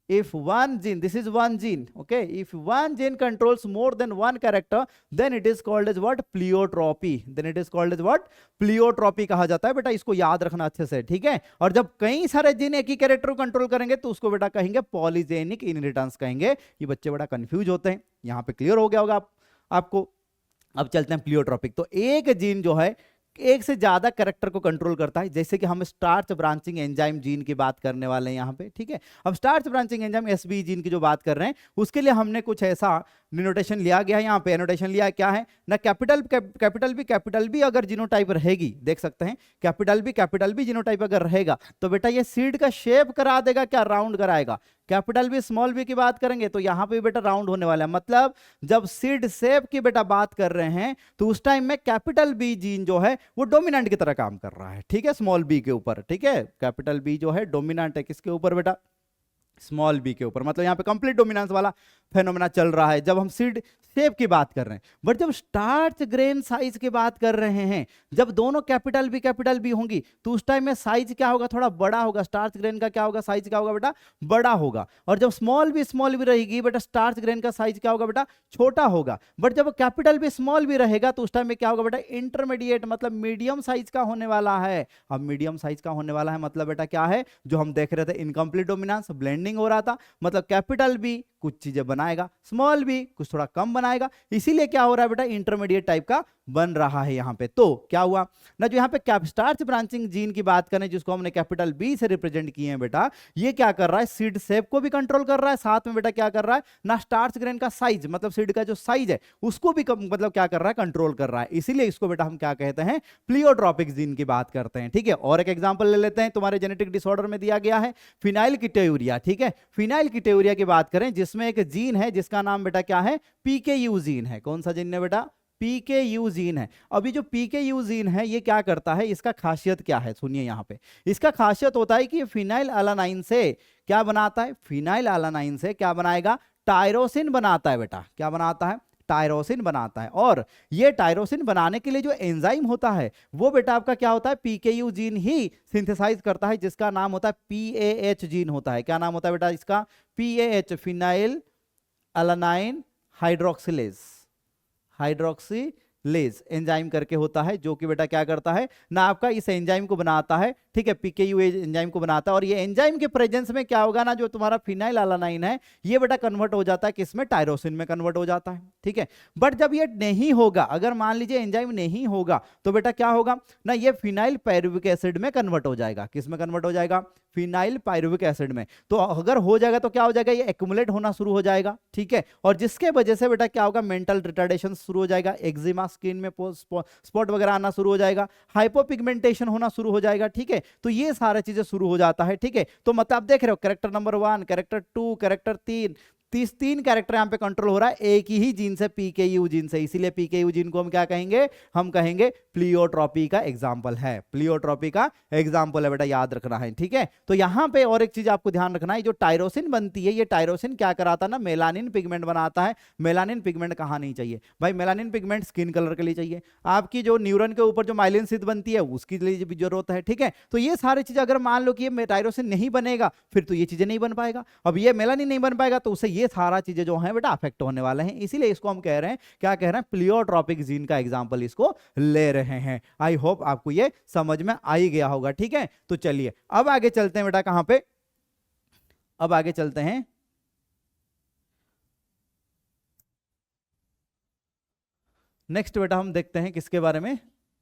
If one gene, this is one gene, okay, if one gene controls more than 1 character, then it is called as what, pleiotropy, then it is called as what, pleiotropy कहा जाता है बेटा, इसको याद रखना अच्छे से, ठीक है। और जब कई सारे जीन एक ही कैरेक्टर को कंट्रोल करेंगे तो उसको बेटा कहेंगे पॉलीजेनिक इनहेरिटेंस कहेंगे। ये बच्चे बड़ा कंफ्यूज होते हैं, यहां पे क्लियर हो गया होगा आपको। अब चलते हैं प्लियोट्रोपिक। तो एक जीन जो है एक से ज्यादा कैरेक्टर को कंट्रोल करता है, जैसे कि हम स्टार्च ब्रांचिंग एंजाइम जीन की बात करने वाले हैं यहाँ पे, ठीक है। अब starch branching enzyme SB gene की जो बात कर रहे हैं, उसके लिए हमने कुछ ऐसा डिनोटेशन लिया गया है, यहाँ पे एनोटेशन लिया क्या है ना, कैपिटल बी अगर जीनोटाइप रहेगी, देख सकते हैं कैपिटल बी जीनोटाइप अगर रहेगा तो बेटा ये सीड का शेप करा देगा, क्या, राउंड कराएगा। कैपिटल बी स्मॉल बी की बात करेंगे तो यहां पे बेटा राउंड होने वाला है, मतलब जब सीड शेप की बेटा बात कर रहे हैं तो उस टाइम में कैपिटल बी जीन जो है वो डोमिनेंट की तरह काम कर रहा है, ठीक है, स्मॉल बी के ऊपर, ठीक है। कैपिटल बी जो है डोमिनेंट है किसके ऊपर बेटा, स्मॉल बी के ऊपर, मतलब यहाँ पे कंप्लीट डोमिनेंस वाला फेनोमेना चल रहा है जब हम सीड शेप की बात कर रहे हैं। बट जब स्टार्च ग्रेन साइज की बात कर रहे हैं, जब दोनों कैपिटल बी होंगी, तो उस टाइम में साइज क्या होगा, थोड़ा बड़ा होगा। स्टार्च ग्रेन का क्या होगा, साइज क्या होगा बेटा, बड़ा होगा। और जब स्मॉल बी रहेगी बेटा, स्टार्च ग्रेन का साइज क्या होगा बेटा, छोटा होगा। बट जब कैपिटल बी स्मॉल बी रहेगा तो उस टाइम में क्या होगा बेटा, इंटरमीडिएट, मतलब मीडियम साइज का होने वाला है। अब मीडियम साइज का होने वाला है मतलब बेटा क्या है, जो हम देख रहे थे इनकम्प्लीट डोमिनेंस, ब्लेंडिंग हो रहा था, मतलब कैपिटल बी कुछ चीजें बनाएगा, स्मॉल बी कुछ थोड़ा कम बनाएगा, इसीलिए क्या हो रहा है बेटा, इंटरमीडिएट टाइप का बन रहा है यहां पे। तो क्या हुआ ना, जो यहां पे स्टार्च ब्रांचिंग जीन की बात करें, जिसको हमने कैपिटल बी से रिप्रेजेंट किए हैं बेटा, ये क्या कर रहा है, सीड शेप को भी कंट्रोल कर रहा है, साथ में बेटा क्या कर रहा है ना, स्टार्च ग्रेन का साइज, मतलब सीड का जो साइज है उसको भी मतलब क्या कर रहा है, कंट्रोल कर रहा है। इसीलिए इसको बेटा हम क्या कहते हैं, प्लियोट्रॉपिक जीन की बात करते हैं। ठीक है, और एक एग्जांपल ले लेते हैं, तुम्हारे जेनेटिक डिसऑर्डर में दिया गया है फिनाइलकीटोयूरिया। ठीक है, फिनाइलकीटोयूरिया की बात करें, जिसमें एक जीन है जिसका नाम बेटा क्या है, पीकेयू जीन है। कौन सा जीन है बेटा, पीकेयू जीन है। अभी जो पीकेयू जीन है ये क्या करता है, इसका खासियत क्या है, सुनिए यहां पे। इसका खासियत होता है कि ये फिनाइल अलानाइन से क्या बनाता है, फिनाइल अलानाइन से क्या बनाएगा, टायरोसिन बनाता है बेटा। क्या बनाता है, टायरोसिन बनाता है। और ये टायरोसिन बनाने के लिए जो एंजाइम होता है वो बेटा आपका क्या होता है, पीकेयू जीन ही सिंथेसाइज करता है, जिसका नाम होता है पीएएच जीन होता है। क्या नाम होता है बेटा इसका, PAH, phenyl alanine hydroxylase enzyme करके होता है, जो कि बेटा क्या करता है ना, आपका इस एंजाइम को बनाता है। ठीक है, पीकेयू एंजाइम को बनाता है। और ये एंजाइम के प्रेजेंस में क्या होगा ना, जो तुम्हारा फिनाइल अलानाइन है ये बेटा कन्वर्ट हो जाता है किसमें, टायरोसिन में कन्वर्ट हो जाता है। ठीक है, बट जब ये नहीं होगा, अगर मान लीजिए एंजाइम नहीं होगा, तो बेटा क्या होगा ना, ये फिनाइल पायरुविक एसिड में कन्वर्ट हो जाएगा। किस में कन्वर्ट हो जाएगा, फिनाइल पायरुविक एसिड में। तो अगर हो जाएगा तो क्या हो जाएगा, ये एक्युमुलेट होना शुरू हो जाएगा। ठीक है, और जिसके वजह से बेटा क्या होगा, मेंटल रिटार्डेशन शुरू हो जाएगा, एक्जिमा, स्किन में स्पॉट वगैरह आना शुरू हो जाएगा, हाइपोपिगमेंटेशन होना शुरू हो जाएगा। ठीक है, तो ये सारी चीजें शुरू हो जाता है। ठीक है, तो मतलब आप देख रहे हो कैरेक्टर नंबर 1, कैरेक्टर 2, कैरेक्टर 3, तीन कैरेक्टर यहां पे कंट्रोल हो रहा है एक ही जीन से, पीकेयू जीन से। इसीलिए पीकेयू जीन को हम क्या कहेंगे, हम कहेंगे प्लियोट्रॉपी का एग्जांपल है, प्लियोट्रॉपी का एग्जांपल है बेटा, याद रखना है। ठीक है, तो यहां पे और एक चीज आपको ध्यान रखना है, जो टायरोसिन बनती है, ये टायरोसिन क्या कराता है ना, मेलानिन पिगमेंट बनाता है। मेलानिन पिगमेंट कहां नहीं चाहिए भाई, मेलानिन पिगमेंट स्किन कलर के लिए चाहिए। आपकी जो न्यूरॉन के ऊपर जो माइलिन शीथ बनती है उसके लिए भी जरूरत है। ठीक है, तो ये सारी चीजें अगर मान लो कि ये टायरोसिन नहीं बनेगा, फिर तो ये चीजें नहीं बन पाएगा। अब ये मेलानिन नहीं बन पाएगा तो उससे ये सारा चीजें जो हैं बेटा अफेक्ट होने वाले हैं। इसीलिए इसको हम कह रहे हैं, क्या कह रहे हैं, प्लियोट्रॉपिक जीन का एग्जांपल इसको ले रहे हैं। आई होप आपको ये समझ में आ ही गया होगा। ठीक है, तो चलिए अब आगे चलते हैं बेटा, कहां पे, अब आगे चलते हैं नेक्स्ट बेटा, हम देखते हैं किसके बारे में,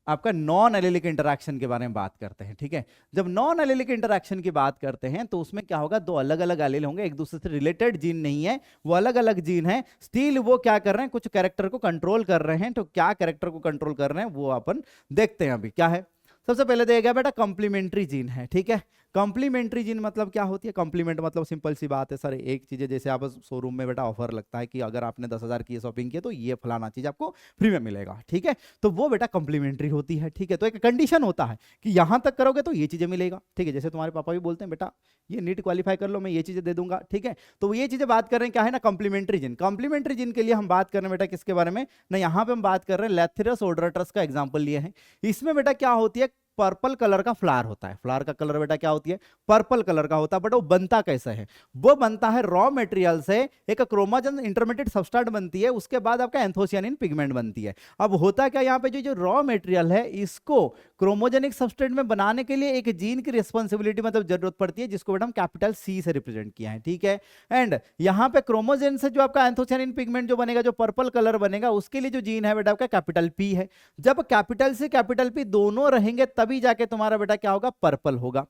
आपका नॉन एलिलिक इंटरैक्शन के बारे में बात करते हैं। ठीक है, जब नॉन एलिलिक इंटरैक्शन की बात करते हैं तो उसमें क्या होगा, दो अलग अलग एलील होंगे, एक दूसरे से रिलेटेड जीन नहीं है, वो अलग अलग जीन है, स्टिल वो क्या कर रहे हैं, कुछ कैरेक्टर को कंट्रोल कर रहे हैं। तो क्या कैरेक्टर को कंट्रोल कर रहे हैं वो अपन देखते हैं अभी। क्या है, सबसे पहले देखा बेटा कंप्लीमेंट्री जीन है। ठीक है, कंप्लीमेंट्री जीन मतलब क्या होती है, कंप्लीमेंट मतलब सिंपल सी बात है सर, एक चीज है, जैसे आप शोरूम में बेटा ऑफर लगता है कि अगर आपने 10,000 की शॉपिंग की तो ये फलाना चीज आपको फ्री में मिलेगा। ठीक है, तो वो बेटा कंप्लीमेंट्री होती है। ठीक है, तो एक कंडीशन होता है कि यहां तक करोगे तो ये चीजें मिलेगा। ठीक है, जैसे तुम्हारे पापा भी बोलते हैं बेटा ये नीट क्वालिफाई कर लो, मैं ये चीजें दे दूंगा। ठीक है, तो ये चीजें बात कर रहे हैं क्या है ना, कंप्लीमेंट्री जीन। कंप्लीमेंट्री जीन के लिए हम बात कर रहे हैं बेटा किसके बारे में ना, यहाँ पे हम बात कर रहे हैं लेथेरस ओडोरटस का एग्जाम्पल लिए हैं। इसमें बेटा क्या होती है, पर्पल कलर का फ्लावर होता है। फ्लावर का कलर बेटा क्या होती है, पर्पल कलर का होता है। बट वो बनता कैसे है, वो बनता है रॉ मटेरियल से, एक क्रोमोजन इंटरमीडिएट सबस्ट्रेट बनती है, उसके बाद आपका एंथोसियानिन पिगमेंट बनती है। अब होता क्या, यहाँ पे जो रॉ मटेरियल है इसको क्रोमोजेनिक सबस्ट्रेट में बनाने के लिए एक जीन की रिस्पॉन्सिबिलिटी मतलब जरूरत पड़ती है, जिसको बेटा हम कैपिटल सी से रिप्रेजेंट किया है। ठीक है, एंड यहाँ पे क्रोमोजेन से जो आपका एंथोसियानिन पिगमेंट जो बनेगा, जो पर्पल कलर बनेगा, उसके लिए जो जीन है बेटा आपका कैपिटल पी है। जब कैपिटल सी कैपिटल पी दोनों रहेंगे तभी जाके तुम्हारा बेटा क्या होगा, पर्पल होगा।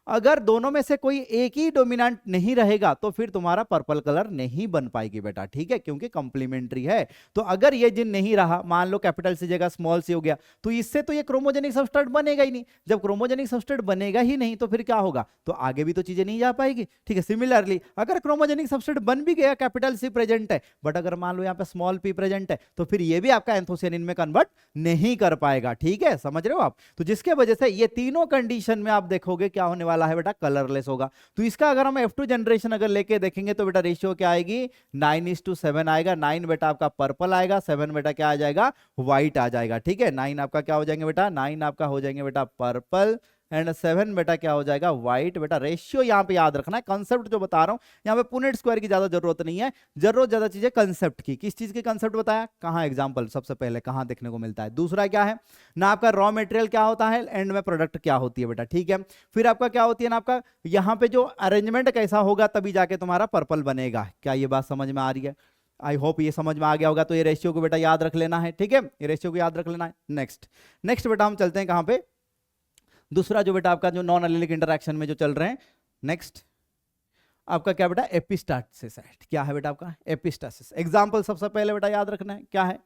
अगर दोनों में से कोई एक ही डोमिनेंट नहीं रहेगा तो फिर तुम्हारा पर्पल कलर नहीं बन पाएगी बेटा। ठीक है, क्योंकि कंप्लीमेंट्री है। तो अगर ये जिन नहीं रहा, मान लो कैपिटल सी जगह स्मॉल सी हो गया, तो इससे तो ये क्रोमोजेनिक सबस्ट्रेट बनेगा ही नहीं। जब क्रोमोजेनिक सबस्ट्रेट बनेगा ही नहीं तो फिर क्या होगा, तो आगे भी तो चीजें नहीं जा पाएगी। ठीक है, सिमिलरली अगर क्रोमोजेनिक सबस्ट्रेट बन भी गया, कैपिटल सी प्रेजेंट है, बट अगर मान लो यहाँ पे स्मॉल पी प्रेजेंट है, तो फिर ये भी आपका एंथोसियानिन में कन्वर्ट नहीं कर पाएगा। ठीक है, समझ रहे हो आप। तो जिसके वजह से ये तीनों कंडीशन में आप देखोगे क्या होने वाला वाला है बेटा, कलरलेस होगा। तो इसका अगर हम F2 जनरेशन अगर लेके देखेंगे तो बेटा रेशियो क्या आएगी, 9:7 आएगा। 9 बेटा आपका पर्पल आएगा, 7 बेटा क्या आ जाएगा, व्हाइट आ जाएगा। ठीक है, 9 आपका क्या हो जाएंगे बेटा, 9 आपका हो जाएंगे बेटा पर्पल एंड 7 बेटा क्या हो जाएगा, व्हाइट। बेटा रेशियो यहाँ पे याद रखना है, कंसेप्ट जो बता रहा हूं यहाँ पे पुनेट स्क्वायर की ज्यादा जरूरत नहीं है, जरूरत ज्यादा चीजें कंसेप्ट की। किस चीज की कंसेप्ट बताया, कहाँ एग्जांपल सबसे पहले कहाँ देखने को मिलता है, दूसरा क्या है ना आपका रॉ मटेरियल क्या होता है, एंड में प्रोडक्ट क्या होती है बेटा। ठीक है, फिर आपका क्या होती है ना आपका यहाँ पे जो अरेंजमेंट कैसा होगा तभी जाके तुम्हारा पर्पल बनेगा। क्या ये बात समझ में आ रही है, आई होप ये समझ में आ गया होगा। तो ये रेशियो को बेटा याद रख लेना है। ठीक है, ये रेशियो को याद रख लेना है। नेक्स्ट बेटा हम चलते हैं कहां पे, दूसरा जो बेटा आपका जो नॉन एलिलिक इंटरैक्शन में जो चल रहे हैं। नेक्स्ट आपका क्या बेटा, एपिस्टासिस है। क्या है बेटा आपका, एपिस्टासिस। एग्जांपल सबसे पहले बेटा याद रखना है, क्या है,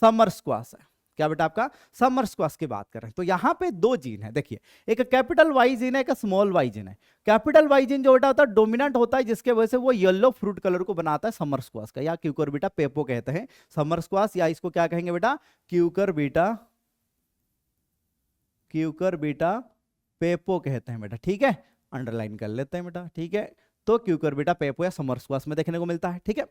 समर स्क्वाश है। क्या बेटा आपका, समर स्क्वाश की बात कर रहे हैं। तो यहां पे दो जीन है, देखिए एक कैपिटल वाई जीन है, एक स्मॉल वाई जीन है। कैपिटल वाई जीन जो बेटा होता है डोमिनेंट होता है, जिसके वजह से वो येलो फ्रूट कलर को बनाता है समर स्क्वाश का, या क्यूकर बीटा पेपो कहते हैं समर स्क्वाश, या इसको क्या कहेंगे बेटा, क्यूकर बीटा पेपो कहते हैं बेटा। ठीक है, अंडरलाइन कर लेते हैं बेटा। ठीक है, तो क्यूकर बीटा पेपो या समर स्क्वाश में देखने को मिलता है। ठीक है,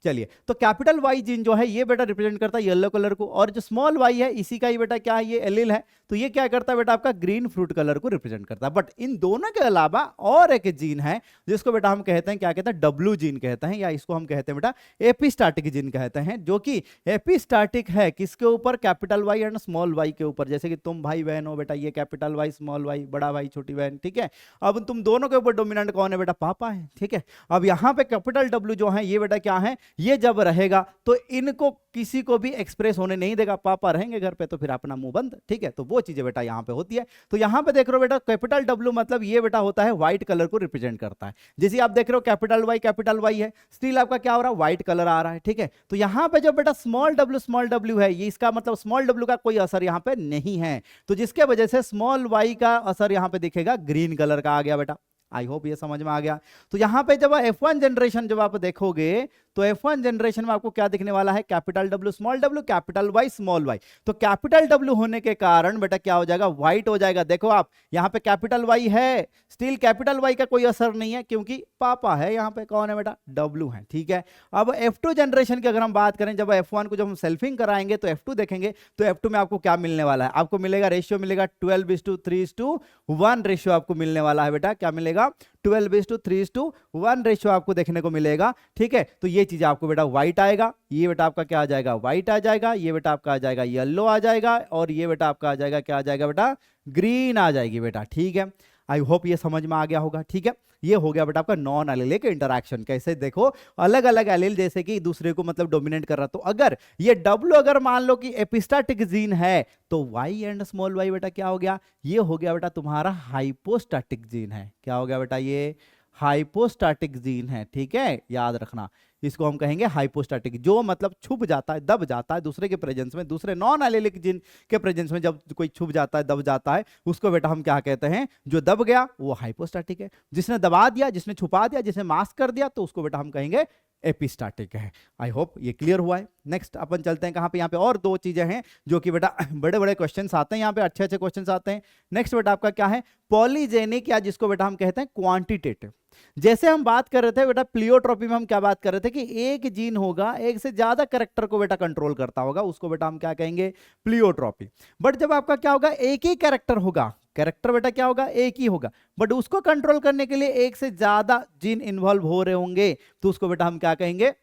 चलिए तो कैपिटल वाई जीन जो है ये बेटा रिप्रेजेंट करता है येलो कलर को, और जो स्मॉल वाई है इसी का ही बेटा क्या है, ये एलील है, तो ये क्या करता है बेटा आपका ग्रीन फ्रूट कलर को रिप्रेजेंट करता है। बट इन दोनों के अलावा और एक जीन है जिसको बेटा हम कहते हैं, क्या कहते हैं, डब्ल्यू जीन कहते हैं, या इसको हम कहते हैं बेटा एपिस्टाटिक जीन कहते हैं, जो कि एपिस्टाटिक है किसके ऊपर, capital Y and small Y के ऊपर। जैसे कि तुम भाई बहन हो बेटा, ये कैपिटल वाई स्मॉल वाई, बड़ा भाई छोटी बहन। ठीक है, अब तुम दोनों के ऊपर डोमिनेंट कौन है बेटा, पापा है। ठीक है, अब यहाँ पे कैपिटल डब्ल्यू जो है ये बेटा क्या है, ये जब रहेगा तो इनको किसी को भी एक्सप्रेस होने नहीं देगा, पापा रहेंगे घर पे तो फिर अपना मुंह बंद। ठीक है, तो वो चीजें बेटा यहाँ पे होती है। तो यहाँ पे देख रहे हो बेटा कैपिटल डब्ल्यू मतलब ये बेटा होता है व्हाइट कलर को रिप्रेजेंट करता है। जैसे आप देख रहे हो कैपिटल वाई है, स्टिल आपका क्या हो रहा है, व्हाइट कलर आ रहा है। ठीक है, तो यहाँ पे जो बेटा स्मॉल डब्ल्यू है, ये इसका मतलब स्मॉल डब्ल्यू का कोई असर यहाँ पे नहीं है, तो जिसके वजह से स्मॉल वाई का असर यहाँ पे दिखेगा ग्रीन कलर का आ गया बेटा। आई होप ये समझ में आ गया। तो यहां पे जब F1 जनरेशन जब आप देखोगे तो F1 जनरेशन में आपको क्या दिखने वाला है, capital W small W, capital Y small Y. तो कैपिटल डब्ल्यू होने के कारण बेटा क्या हो जाएगा, व्हाइट हो जाएगा। देखो आप यहां पे कैपिटल वाई है, स्टिल कैपिटल वाई का कोई असर नहीं है क्योंकि पापा है, यहां पे कौन है बेटा, डब्ल्यू है। ठीक है, अब F2 जनरेशन की अगर हम बात करें, जब F1 को जब हम सेल्फिंग कराएंगे तो F2 देखेंगे, तो F2 में आपको क्या मिलने वाला है, आपको मिलेगा रेशियो मिलेगा 12:3:1 रेशियो आपको मिलने वाला है बेटा। क्या मिलेगा, 12:3:1 रेशियो आपको देखने को मिलेगा। ठीक है, तो ये चीज आपको बेटा व्हाइट आएगा, ये बेटा आपका क्या आ जाएगा, व्हाइट आ जाएगा, ये बेटा आपका आ जाएगा येलो आ जाएगा, और ये बेटा आपका आ जाएगा क्या आ जाएगा बेटा, ग्रीन आ जाएगी बेटा। ठीक है, आई होप ये समझ में आ गया होगा। ठीक है, ये हो गया बेटा आपका नॉन एलिलिक इंटरैक्शन। कैसे देखो अलग अलग एलिल जैसे कि दूसरे को मतलब डोमिनेट कर रहा, तो अगर ये डब्ल्यू अगर मान लो कि एपिस्टाटिक जीन है तो वाई एंड स्मॉल वाई बेटा क्या हो गया, ये हो गया बेटा तुम्हारा हाइपोस्टैटिक जीन है। क्या हो गया बेटा, ये हाइपोस्टैटिक जीन है। ठीक है, याद रखना इसको हम कहेंगे हाइपोस्टैटिक, जो मतलब छुप जाता है, दब जाता है दूसरे के प्रेजेंस में, दूसरे नॉन एलिलिक जीन के प्रेजेंस में जब कोई छुप जाता है, दब जाता है, उसको बेटा हम क्या कहते हैं, जो दब गया वो हाइपोस्टैटिक है, जिसने दबा दिया, जिसने छुपा दिया, जिसने मास्क कर दिया, तो उसको बेटा हम कहेंगे एपिस्टैटिक है। आई होप ये क्लियर हुआ है। नेक्स्ट अपन चलते हैं कहां पे, यहाँ पे और दो चीजें हैं जो कि बेटा बड़े बड़े क्वेश्चंस आते हैं, यहाँ पे अच्छे अच्छे क्वेश्चंस आते हैं। नेक्स्ट बेटा आपका क्या है, पॉलीजेनिक, या जिसको बेटा हम कहते हैं क्वांटिटेटिव। जैसे हम बात कर रहे थे बेटा प्लियोट्रोपी में, हम क्या बात कर रहे थे कि एक जीन होगा, एक से ज्यादा कैरेक्टर को बेटा कंट्रोल करता होगा, उसको बेटा हम क्या कहेंगे, प्लियोट्रोपी। बट जब आपका क्या होगा, एक ही कैरेक्टर होगा, कैरेक्टर बेटा क्या होगा, एक ही होगा, बट उसको कंट्रोल करने के लिए एक से ज्यादा जीन इन्वॉल्व हो रहे होंगे, तो उसको बेटा हम क्या कहेंगे,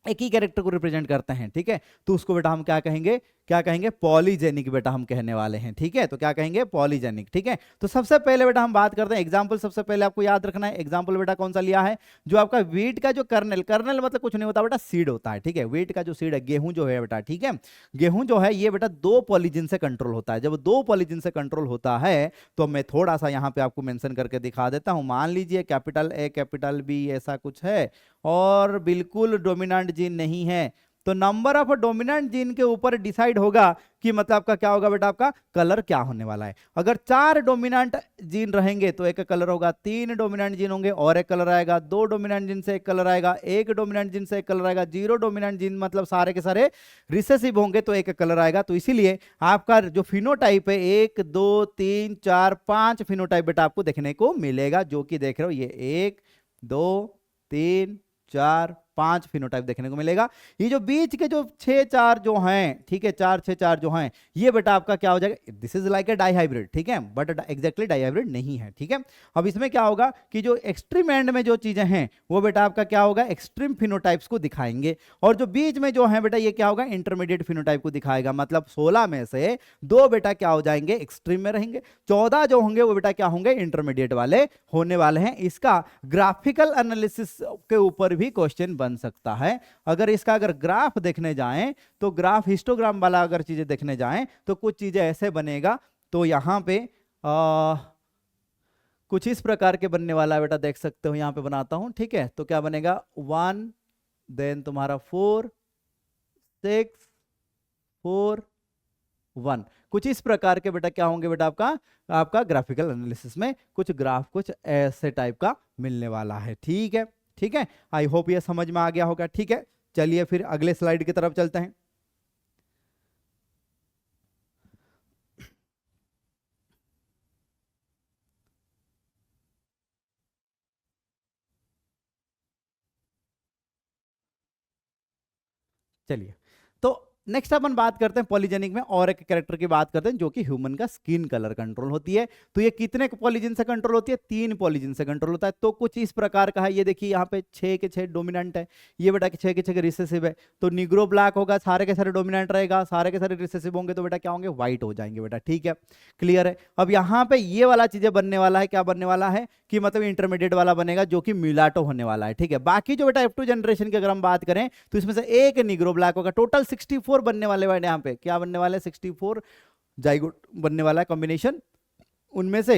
एक ही कैरेक्टर को रिप्रेजेंट करते हैं। ठीक है, तो उसको बेटा हम क्या कहेंगे, क्या कहेंगे, पॉलीजेनिक बेटा हम कहने वाले हैं। ठीक है, तो क्या कहेंगे, पॉलीजेनिक। ठीक है, तो सबसे पहले बेटा हम बात करते हैं एग्जांपल, सबसे पहले आपको याद रखना है एग्जांपल बेटा कौन सा लिया है, जो आपका वीट का जो कर्नल, कर्नल मतलब कुछ नहीं होता बेटा, सीड होता है। ठीक है, वीट का जो सीड है, गेहूं जो है बेटा, ठीक है, गेहूं जो है ये बेटा दो पॉलीजिन से कंट्रोल होता है। जब दो पॉलीजिन से कंट्रोल होता है तो मैं थोड़ा सा यहाँ पे आपको मेंशन करके दिखा देता हूं। मान लीजिए कैपिटल ए कैपिटल बी ऐसा कुछ है और बिल्कुल डोमिनेंट जीन नहीं है, तो नंबर ऑफ डोमिनेंट जीन के ऊपर डिसाइड होगा कि मतलब आपका क्या होगा बेटा, आपका कलर क्या होने वाला है। अगर 4 डोमिनेंट जीन रहेंगे तो एक कलर होगा, 3 डोमिनेंट जीन होंगे और एक कलर आएगा, 2 डोमिनेंट जीन से एक कलर आएगा, 1 डोमिनेंट जीन से एक कलर आएगा, 0 डोमिनेंट जीन मतलब सारे के सारे रिसेसिव होंगे तो एक कलर आएगा। तो इसीलिए आपका जो फिनोटाइप है 1 2 3 4 5 फिनोटाइप बेटा आपको देखने को मिलेगा, जो कि देख रहे हो ये 1 2 3 4 5 फिनोटाइप देखने को मिलेगा। ये जो बीच के जो 6 4 जो हैं, ठीक है, 4 6 4 जो हैं, ये बेटा आपका क्या हो जाएगा, this is like a dihybrid, ठीक है, बट एग्जैक्टली डाइहाइब्रिड नहीं है, ठीक है। अब इसमें क्या होगा कि जो एक्सट्रीम एंड में जो चीजें हैं वो बेटा आपका क्या होगा, एक्सट्रीम फिनोटाइप्स को दिखाएंगे, और जो बीच में जो है बेटा ये क्या होगा, इंटरमीडिएट फिनोटाइप को दिखाएगा। मतलब 16 में से 2 बेटा क्या हो जाएंगे, एक्सट्रीम में रहेंगे, 14 जो होंगे वो बेटा क्या होंगे, इंटरमीडिएट वाले होने वाले हैं। इसका ग्राफिकल एनालिसिस के ऊपर भी क्वेश्चन बन सकता है। अगर इसका अगर ग्राफ देखने जाएं तो ग्राफ हिस्टोग्राम वाला अगर चीजें देखने जाएं तो कुछ चीजें ऐसे बनेगा। तो यहां पे कुछ इस प्रकार के बनने वाला है बेटा, देख सकते हो, यहां पे बनाता हूं, ठीक है। तो क्या बनेगा 1 देन तुम्हारा 4 6 4 1, कुछ इस प्रकार के बेटा क्या होंगे बेटा, आपका ग्राफिकल एनालिसिस में कुछ ग्राफ कुछ ऐसे टाइप का मिलने वाला है, ठीक है, ठीक है। आई होप ये समझ में आ गया होगा, ठीक है। चलिए फिर अगले स्लाइड की तरफ चलते हैं। चलिए, तो नेक्स्ट अपन बात करते हैं पॉलीजेनिक में और एक कैरेक्टर की बात करते हैं जो कि ह्यूमन का स्किन कलर कंट्रोल होती है। तो ये कितने पॉलीजन से कंट्रोल होती है, 3 पॉलीजन से कंट्रोल होता है। तो कुछ इस प्रकार का है, ये देखिए यहाँ पे 6 के 6 डोमिनेंट है, ये बेटा 6 के 6 रिसेसिव है। तो निग्रो ब्लैक होगा, सारे के सारे डोमिनेंट रहेगा, सारे के सारे रिसेसिव होंगे तो बेटा क्या होंगे, व्हाइट हो जाएंगे बेटा, ठीक है, क्लियर है। अब यहाँ पे ये वाला चीजें बनने वाला है, क्या बनने वाला है कि मतलब इंटरमीडिएट वाला बनेगा जो कि म्यूलाटो होने वाला है, ठीक है। बाकी जो बेटा F2 जनरेशन की अगर हम बात करें तो इसमें से एक निग्रो ब्लैक होगा, टोटल 64 बनने वाले हैं यहाँ पे, क्या बनने वाले 64 जाइगोट बनने वाला है कॉम्बिनेशन। उनमें से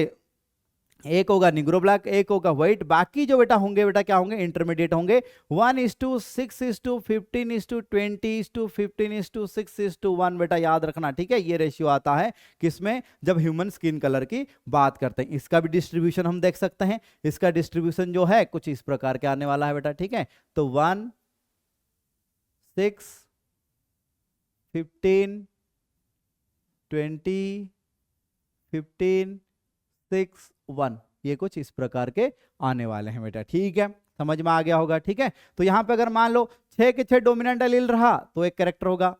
एक होगा निग्रो ब्लैक, एक होगा व्हाइट, बाकी जो बेटा होंगे बेटा क्या होंगे, इंटरमीडिएट होंगे। 1:6:15:15:6:1 बेटा याद रखना, ठीक है। ये रेशियो आता है किसमें, जब ह्यूमन स्किन कलर की बात करते हैं। इसका भी डिस्ट्रीब्यूशन हम देख सकते हैं, इसका डिस्ट्रीब्यूशन जो है कुछ इस प्रकार के आने वाला है बेटा, ठीक है। तो 1 6 15 20 15 6 1, ये कुछ इस प्रकार के आने वाले हैं बेटा, ठीक है, समझ में आ गया होगा, ठीक है। तो यहां पे अगर मान लो 6 के 6 डोमिनेंट एलील रहा तो एक कैरेक्टर होगा,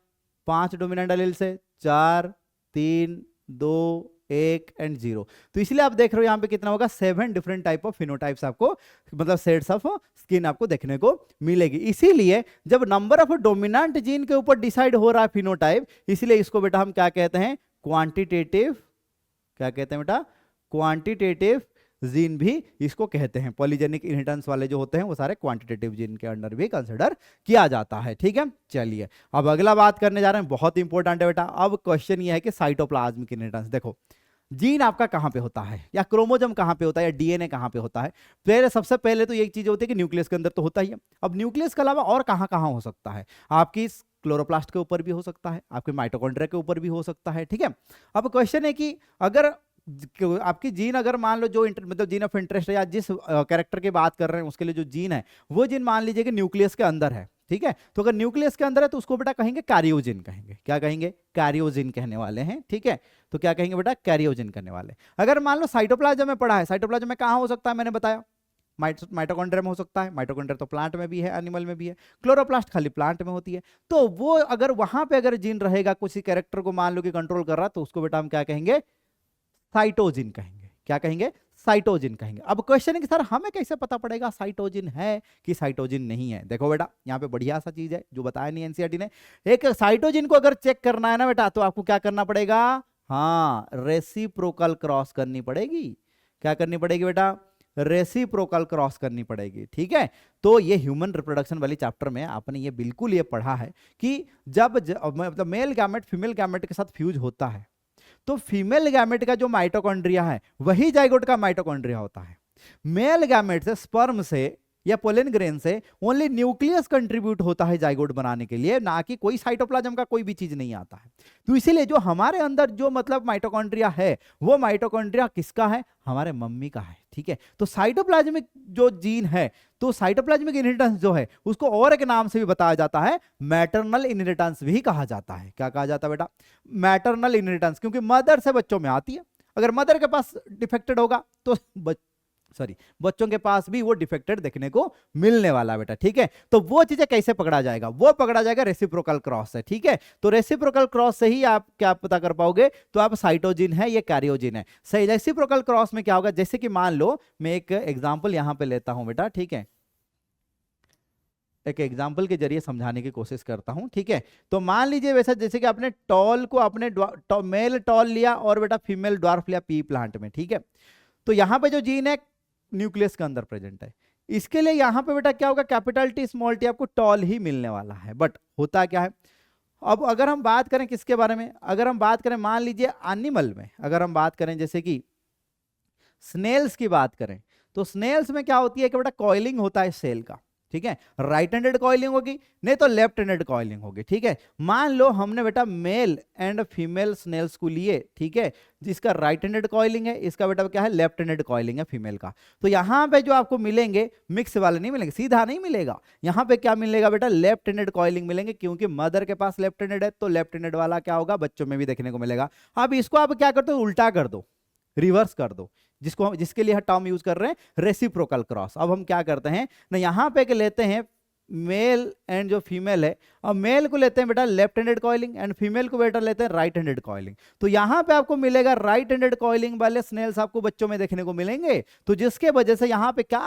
5 डोमिनेंट एलील से 4 3 2 1 एंड 0। तो इसलिए आप देख रहे हो यहाँ पे कितना होगा, 7 डिफरेंट टाइप ऑफ फिनोटाइप्स आपको, मतलब सेट्स ऑफ स्किन आपको देखने को मिलेगी। इसीलिए जब नंबर ऑफ डोमिनेंट जीन के ऊपर डिसाइड हो रहा है फिनोटाइप, इसलिए इसको बेटा हम क्या कहते हैं, क्वांटिटेटिव, क्या कहते हैं बेटा, क्वांटिटेटिव जीन भी इसको कहते हैं। पॉलीजेनिक इनहेरिटेंस वाले जो होते हैं वो सारे क्वांटिटेटिव जीन के अंडर भी कंसिडर किया जाता है, ठीक है। चलिए अब अगला बात करने जा रहे हैं, बहुत इंपॉर्टेंट है बेटा। अब क्वेश्चन ये है कि साइटोप्लाज्मिक इनहेरिटेंस, देखो जीन आपका कहां पे होता है, या क्रोमोजोम कहां पे होता है, या डीएनए कहां पे होता है। सबसे पहले तो एक चीज होती है कि न्यूक्लियस के अंदर तो होता ही है। अब न्यूक्लियस के अलावा और कहां कहां हो सकता है, आपकी क्लोरोप्लास्ट के ऊपर भी हो सकता है, आपके माइटोकॉन्ड्रिया के ऊपर भी हो सकता है, ठीक है। अब क्वेश्चन है कि अगर आपकी जीन अगर मान लो जो मतलब जीन ऑफ इंटरेस्ट है या जिस कैरेक्टर की बात कर रहे हैं उसके लिए जो जीन है वो जीन मान लीजिए कि न्यूक्लियस के अंदर है, ठीक है। तो अगर न्यूक्लियस के अंदर है तो उसको बेटा कहेंगे कैरियोजिन कहेंगे, क्या कहेंगे, कैरियोजिन कहने वाले हैं, ठीक है। तो क्या कहेंगे बेटा, कैरियोजिन करने वाले। अगर मान लो साइटोप्लाज्म में पढ़ा है, साइटोप्लाज्म में कहां हो सकता है, मैंने बताया माइटोकॉन्ड्रिया में हो सकता है, माइटोकॉन्ड्रिया तो प्लांट में भी है, एनिमल में भी है, क्लोरोप्लास्ट खाली प्लांट में होती है। तो वो अगर वहां पे अगर जीन रहेगा किसी कैरेक्टर को मान लो कि कंट्रोल कर रहा, तो उसको बेटा हम क्या कहेंगे, साइटोजिन कहेंगे, क्या कहेंगे, साइटोजिन कहेंगे। अब क्वेश्चन है कि सर हमें कैसे पता पड़ेगा साइटोजिन है कि साइटोजिन नहीं है। देखो बेटा यहाँ पे बढ़िया सा चीज है जो बताया नहीं एनसीईआरटी ने, एक साइटोजिन को अगर चेक करना है ना बेटा तो आपको क्या करना पड़ेगा, हाँ रेसिप्रोकल क्रॉस करनी पड़ेगी। क्या करनी पड़ेगी बेटा, रेसिप्रोकल क्रॉस करनी पड़ेगी, ठीक है। तो ये ह्यूमन रिप्रोडक्शन वाली चैप्टर में आपने ये बिल्कुल ये पढ़ा है कि जब मतलब मेल गैमेट फीमेल गैमेट के साथ फ्यूज होता है तो फीमेल गैमेट का जो माइटोकॉन्ड्रिया है वही जाइगोट का माइटोकॉन्ड्रिया होता है। मेल गैमेट से स्पर्म से या पोलन ग्रेन से ओनली न्यूक्लियस कंट्रीब्यूट होता है जाइगोट बनाने के लिए, ना कि कोई साइटोप्लाज्म का कोई भी चीज नहीं आता है। तो इसीलिए जो हमारे अंदर जो मतलब माइटोकॉन्ड्रिया है, वो माइटोकॉन्ड्रिया किसका है? हमारे मम्मी का है, ठीक है। तो साइटोप्लाज्मिक जो जीन है, तो साइटोप्लाज्मिक इनहेरिटेंस जो है उसको और एक नाम से भी बताया जाता है, मैटरनल इनहेरिटेंस भी कहा जाता है। क्या कहा जाता है बेटा? मैटरनल इनहेरिटेंस, क्योंकि मदर से बच्चों में आती है। अगर मदर के पास डिफेक्टेड होगा तो बच्चों के पास भी वो डिफेक्टेड देखने को मिलने वाला बेटा, ठीक है। तो वो चीजें कैसे पकड़ा जाएगा? वो पकड़ा जाएगा रेसिप्रोकल क्रॉस से, ठीक है। तो रेसिप्रोकल क्रॉस से ही आप क्या पता कर पाओगे? तो आप साइटोजिन है या कैरियोजिन है। सही, रेसिप्रोकल क्रॉस में क्या होगा? जैसे कि मान लो मैं एक एग्जाम्पल यहां पे लेता हूं बेटा, ठीक है, एक एग्जाम्पल के जरिए समझाने की कोशिश करता हूं, ठीक है। तो मान लीजिए वैसा जैसे कि आपने टॉल को आपने मेल टॉल लिया और बेटा फीमेल ड्वार्फ लिया पी प्लांट में, ठीक है। तो यहां पे जो जीन है न्यूक्लियस के अंदर प्रेजेंट है, इसके लिए यहां पे बेटा क्या होगा? कैपिटल टी स्मॉल टी, आपको टॉल ही मिलने वाला है। बट होता क्या है, अब अगर हम बात करें किसके बारे में, अगर हम बात करें मान लीजिए एनिमल में, अगर हम बात करें जैसे कि स्नेल्स की बात करें, तो स्नेल्स में क्या होती है कि बेटा कॉइलिंग होता है सेल का, ठीक है। राइट हैंडेड कॉइलिंग होगी, नहीं तो लेफ्ट हैंडेड कॉइलिंग होगी, ठीक है। मान लो हमने बेटा मेल एंड फीमेल स्नेल्स को लिए, ठीक है, जिसका राइट हैंडेड कॉइलिंग है, इसका बेटा क्या है? लेफ्ट हैंडेड कॉइलिंग है फीमेल का। तो यहां पे जो आपको मिलेंगे मिक्स वाले नहीं मिलेंगे, सीधा नहीं मिलेगा। यहां पे क्या मिलेगा बेटा? लेफ्ट हैंडेड कॉइलिंग मिलेंगे, क्योंकि मदर के पास लेफ्ट हैंडेड है, तो लेफ्ट हैंडेड वाला क्या होगा? बच्चों में भी देखने को मिलेगा। अब इसको आप क्या करते हो? उल्टा कर दो, रिवर्स कर दो, जिसको हम जिसके लिए टर्म यूज कर रहे हैं रेसिप्रोकल क्रॉस। अब हम क्या करते हैं ना, यहां पे लेते हैं मेल एंड जो फीमेल है, अब मेल को लेते हैं बेटा left handed coiling and female को बेटा लेते हैं राइट हैंडेड कॉइलिंग। तो यहां पे आपको मिलेगा राइट हैंडेड कॉइलिंग वाले स्नेल्स आपको बच्चों में देखने को मिलेंगे। तो जिसके वजह से यहां पे क्या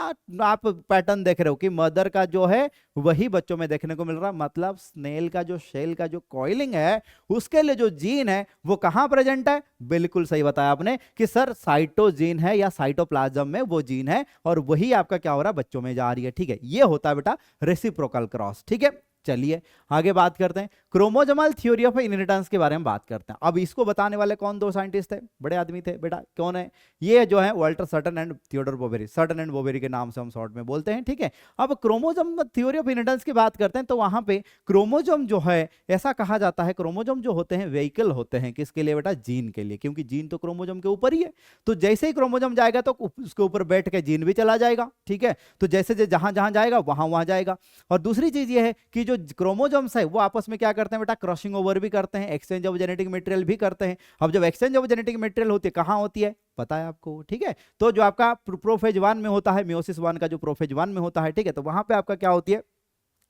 आप पैटर्न देख रहे हो कि मदर का जो है वही बच्चों में देखने को मिल रहा है। मतलब स्नेल का जो शेल का जो कॉइलिंग है, उसके लिए जो जीन है वो कहां प्रेजेंट है? बिल्कुल सही बताया आपने कि सर साइटोजीन है या साइटोप्लाज्म में वो जीन है, और वही आपका क्या हो रहा है? बच्चों में जा रही है, ठीक है। ये होता है बेटा रेसिप्रोकल क्रॉस, ठीक है। चलिए आगे बात करते हैं, क्रोमोजोमल थ्योरी ऑफ इनहेरिटेंस के बारे में बात करते हैं। अब इसको बताने वाले कौन? दो साइंटिस्ट थे, बड़े आदमी थे बेटा। कौन है? ये जो है Walter Sutton and Theodore Boveri, Sutton and Boveri के नाम से हम शॉर्ट में बोलते हैं, ठीक है। अब क्रोमोजोम थ्योरी ऑफ इनहेरिटेंस की बात करते हैं, तो वहां पे क्रोमोजोम जो है, ऐसा कहा जाता है क्रोमोजोम जो होते हैं व्हीकल होते हैं किसके लिए बेटा? जीन के लिए, क्योंकि जीन तो क्रोमोजोम के ऊपर ही है। तो जैसे ही क्रोमोजोम जाएगा तो उसके ऊपर बैठ के जीन भी चला जाएगा, ठीक है। तो जैसे जहां जहां जाएगा वहां वहां जाएगा। और दूसरी चीज ये है कि जो क्रोमोजोम्स है वो आपस में क्या करते हैं बेटा? क्रॉसिंग ओवर भी करते हैं, एक्सचेंज ऑफ जेनेटिक मटेरियल भी करते हैं। अब जब एक्सचेंज ऑफ जेनेटिक मटेरियल होती है, कहां होती है? पता है आपको, ठीक है। तो जो आपका प्रोफेज 1 में होता है, मियोसिस 1 का जो प्रोफेज 1 में होता है, ठीक है, तो वहां पे आपका क्या होती है?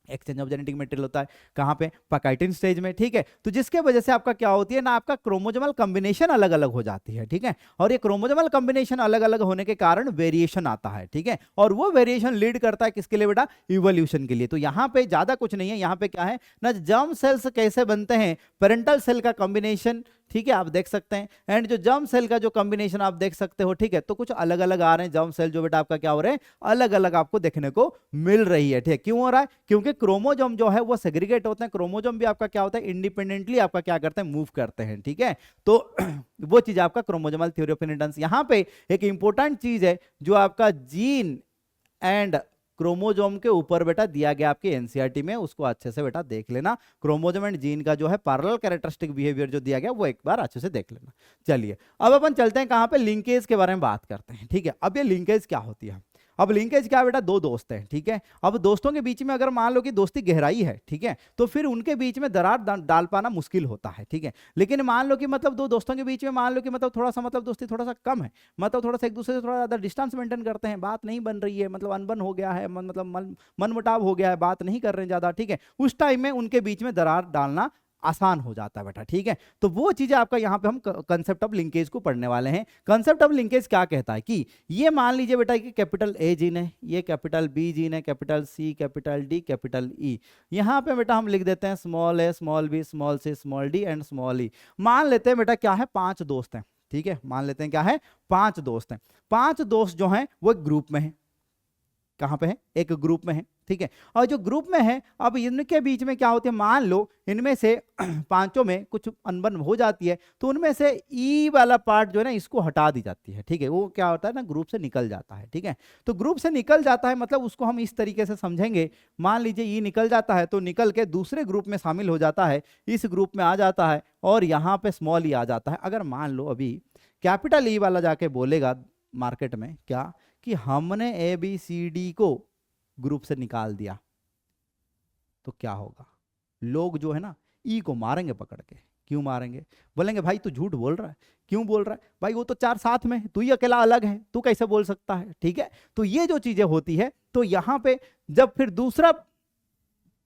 एक्सचेंज ऑफ जेनेटिक मटेरियल होता है। कहां पे? पैकाइटिन स्टेज में, ठीक है। तो जिसके वजह से आपका क्या होती है ना, आपका क्रोमोजोमल कॉम्बिनेशन अलग अलग हो जाती है, ठीक है। और ये क्रोमोजोमल कॉम्बिनेशन अलग अलग होने के कारण वेरिएशन आता है, ठीक है। और वो वेरिएशन लीड करता है किसके लिए बेटा? इवोल्यूशन के लिए। तो यहाँ पे ज्यादा कुछ नहीं है, यहाँ पे क्या है ना, जर्म सेल्स कैसे बनते हैं, पेरेंटल सेल का कॉम्बिनेशन, ठीक है, आप देख सकते हैं। एंड जो जर्म सेल का जो कॉम्बिनेशन आप देख सकते हो, ठीक है। तो कुछ अलग अलग आ रहे हैं जर्म सेल जो बेटा आपका क्या हो रहे हैं? अलग अलग आपको देखने को मिल रही है, ठीक है। क्यों हो रहा है? क्योंकि क्रोमोजोम जो है वो सेग्रीगेट होते हैं। क्रोमोजोम भी आपका क्या होता है? इंडिपेंडेंटली आपका क्या करते हैं? मूव करते हैं, ठीक है। तो वो चीज आपका क्रोमोजोमल थ्योरी ऑफ इनहेरिटेंस। यहां पे एक इंपॉर्टेंट चीज है जो आपका जीन एंड क्रोमोजोम के ऊपर बेटा दिया गया आपके एनसीईआरटी में, उसको अच्छे से बेटा देख लेना। क्रोमोजोम एंड जीन का जो है पैरेलल कैरेक्टरिस्टिक बिहेवियर जो दिया गया वो एक बार अच्छे से देख लेना। चलिए अब अपन चलते हैं कहां पे? लिंकेज के बारे में बात करते हैं, ठीक है। अब ये लिंकेज क्या होती है? अब लिंकेज क्या है बेटा? दो दोस्त हैं, ठीक है। अब दोस्तों के बीच में अगर मान लो कि दोस्ती गहराई है, ठीक है, तो फिर उनके बीच में दरार डाल पाना मुश्किल होता है, ठीक है। लेकिन मान लो कि मतलब दो दोस्तों के बीच में मान लो कि मतलब थोड़ा सा मतलब दोस्ती थोड़ा सा कम है, मतलब थोड़ा सा एक दूसरे से थोड़ा ज्यादा डिस्टेंस मेंटेन करते हैं, बात नहीं बन रही है, मतलब अनबन हो गया है, मतलब मन मुटाव हो गया है, बात नहीं कर रहे हैं ज्यादा, ठीक है। उस टाइम में उनके बीच में दरार डालना आसान हो जाता है बेटा, ठीक है। तो वो चीजें आपका यहां पे हम कंसेप्ट ऑफ लिंकेज को पढ़ने वाले हैं। कंसेप्ट ऑफ लिंकेज क्या कहता है कि ये मान लीजिए बेटा कि कैपिटल ए जीन है, ये कैपिटल बी जीन है, capital C, capital D, capital E. यहां पे बेटा हम लिख देते हैं small A, small B, small C, small D and small E. मान लेते हैं बेटा क्या है? 5 दोस्त हैं, ठीक है। मान लेते हैं क्या है? 5 दोस्त हैं। 5 दोस्त जो हैं वो एक ग्रुप में है, कहाँ पे है, एक ग्रुप में है, ठीक है। और जो ग्रुप में है, अब इनके बीच में क्या होती है, मान लो इनमें से पांचों में कुछ अनबन हो जाती है, तो उनमें से ई वाला पार्ट जो है ना, इसको हटा दी जाती है, ठीक है। वो क्या होता है ना, ग्रुप से निकल जाता है, ठीक है। तो ग्रुप से निकल जाता है मतलब उसको हम इस तरीके से समझेंगे, मान लीजिए ई निकल जाता है तो निकल के दूसरे ग्रुप में शामिल हो जाता है, इस ग्रुप में आ जाता है, और यहाँ पे स्मॉल ई आ जाता है। अगर मान लो अभी कैपिटल ई वाला जाके बोलेगा मार्केट में क्या, कि हमने ए बी सी डी को ग्रुप से निकाल दिया, तो क्या होगा, लोग जो है ना ई को मारेंगे पकड़ के। क्यों मारेंगे, बोलेंगे भाई तू झूठ बोल रहा है। क्यों बोल रहा है भाई, वो तो चार साथ में है, तू ही अकेला अलग है, तू कैसे बोल सकता है, ठीक है। तो ये जो चीजें होती है, तो यहां पे जब फिर दूसरा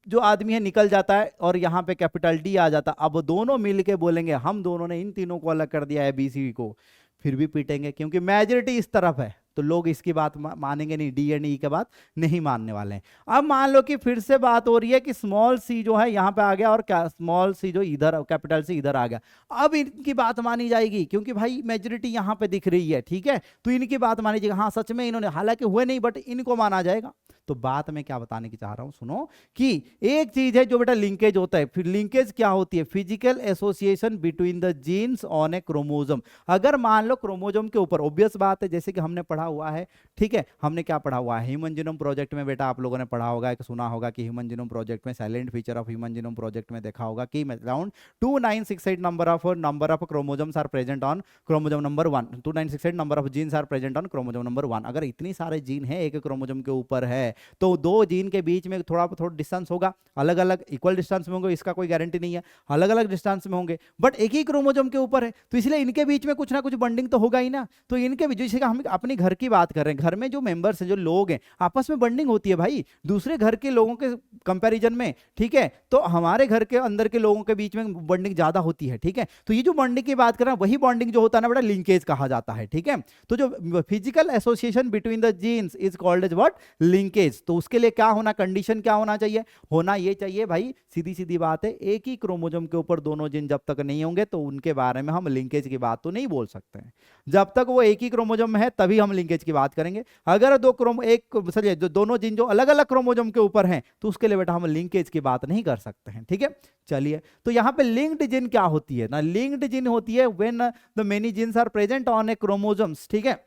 जो आदमी है निकल जाता है और यहाँ पे कैपिटल डी आ जाता, अब दोनों मिलके बोलेंगे हम दोनों ने इन तीनों को अलग कर दिया है बी सी को, फिर भी पीटेंगे क्योंकि मेजॉरिटी इस तरफ है, तो लोग इसकी बात मानेंगे नहीं, डी एंड ई की बात नहीं मानने वाले हैं। अब मान लो कि फिर से बात हो रही है कि स्मॉल सी जो है यहाँ पे आ गया और स्मॉल सी जो इधर कैपिटल सी इधर आ गया, अब इनकी बात मानी जाएगी क्योंकि भाई मेजॉरिटी यहाँ पे दिख रही है, ठीक है। तो इनकी बात मानी जाएगी, हाँ सच में इन्होंने, हालांकि हुए नहीं बट इनको माना जाएगा। तो बात मैं क्या बताने की चाह रहा हूं, सुनो कि एक चीज है जो बेटा लिंकेज होता है, फिर लिंकेज क्या होती है, physical association between the genes on a chromosome. अगर मान लो क्रोमोसोम के ऊपर, ऑब्वियस बात है जैसे कि हमने पढ़ा हुआ है, ठीक है, हमने क्या पढ़ा हुआ है ह्यूमन जीनोम प्रोजेक्ट में, बेटा आप लोगों ने पढ़ा होगा, सुना होगा कि ह्यूमन जीनोम प्रोजेक्ट में silent feature of human genome project में देखा होगा कि around 2968 number of chromosomes are present on chromosome number 1, 2968 number of genes are present on chromosome number 1। अगर इतनी सारे जीन है एक क्रोमोसोम के ऊपर है, तो दो जीन के बीच में थोड़ा डिस्टेंस होगा, अलग अलग इक्वल डिस्टेंस में होंगे, इसका कोई गारंटी नहीं है, अलग अलग डिस्टेंस में होंगे, बट एक ही क्रोमोसोम के ऊपर है, तो इसलिए इनके बीच में कुछ ना कुछ बॉन्डिंग तो होगा ही ना। तो इनके बीच, जैसे हम अपने घर की बात कर रहे हैं, घर में जो मेंबर्स हैं, जो लोग हैं, आपस में बॉन्डिंग होती है भाई दूसरे घर के लोगों के कंपैरिजन में, ठीक है। तो हमारे घर के अंदर के लोगों के बीच में बॉन्डिंग ज्यादा होती है, ठीक है। तो ये जो बॉन्डिंग की बात कर रहे हैं, वही बॉन्डिंग जो होता है ना बेटा, लिंकेज कहा जाता है, ठीक है। तो जो physical association between the genes is called as what, linkage. तो उसके लिए क्या होना, कंडीशन क्या होना चाहिए, होना ये चाहिए भाई, सीधी सीधी बात है, एक ही क्रोमोसोम के ऊपर दोनों जीन जब तक नहीं होंगे तो उनके बारे में हम लिंकेज की बात तो नहीं बोल सकते हैं। जब तक वो एक ही क्रोमोसोम में है तभी हम लिंकेज की बात करेंगे। अगर जो दोनों जीन जो अलग अलग क्रोमोसोम के ऊपर हैं, तो उसके लिए बेटा हम लिंकेज की बात नहीं कर सकते हैं, ठीक है। चलिए, तो यहां पे लिंक्ड जीन क्या होती है ना, लिंक्ड जीन होती है when the many genes are present on a chromosomes, ठीक है।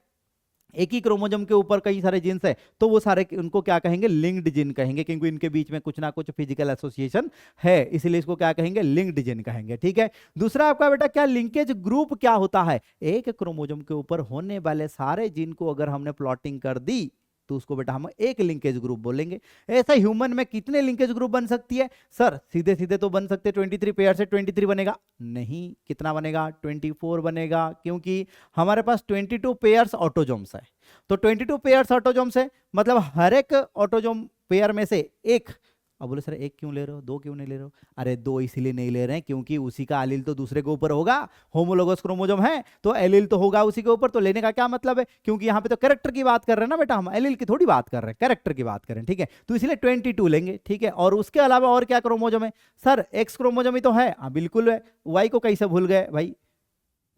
एक ही क्रोमोसोम के ऊपर कई सारे जीन्स है, तो वो सारे उनको क्या कहेंगे, लिंक्ड जीन कहेंगे, क्योंकि इनके बीच में कुछ ना कुछ फिजिकल एसोसिएशन है, इसलिए इसको क्या कहेंगे, लिंक्ड जीन कहेंगे, ठीक है। दूसरा आपका बेटा क्या, लिंकेज ग्रुप क्या होता है, एक क्रोमोसोम के ऊपर होने वाले सारे जीन को अगर हमने प्लॉटिंग कर दी तो उसको बेटा हम एक लिंकेज ग्रुप बोलेंगे। ऐसा ह्यूमन में कितने लिंकेज ग्रुप बन सकती है सर, सीधे सीधे तो बन सकते 23 पेयर से 23 बनेगा नहीं, कितना बनेगा, 24 बनेगा, क्योंकि हमारे पास 22 पेयर्स ऑटोजोम्स है। तो 22 पेयर्स ऑटोजोम्स है, मतलब हर एक ऑटोजोम पेयर में से एक। अब बोले सर एक क्यों ले रहे हो, दो क्यों नहीं ले रहे हो, अरे दो इसलिए नहीं ले रहे हैं क्योंकि उसी का एलील तो दूसरे के ऊपर होगा, होमोलोगस क्रोमोसोम है तो एलील तो होगा उसी के ऊपर, तो लेने का क्या मतलब है, क्योंकि यहाँ पे तो कैरेक्टर की बात कर रहे हैं ना बेटा, हम एलील की थोड़ी बात कर रहे हैं, कैरेक्टर की बात कर रहे हैं, ठीक है। तो इसलिए 22 लेंगे, ठीक है। और उसके अलावा और क्या क्रोमोसोम है सर, एक्स क्रोमोसोम ही तो है, हाँ बिल्कुल है, वाई को कैसे भूल गए भाई,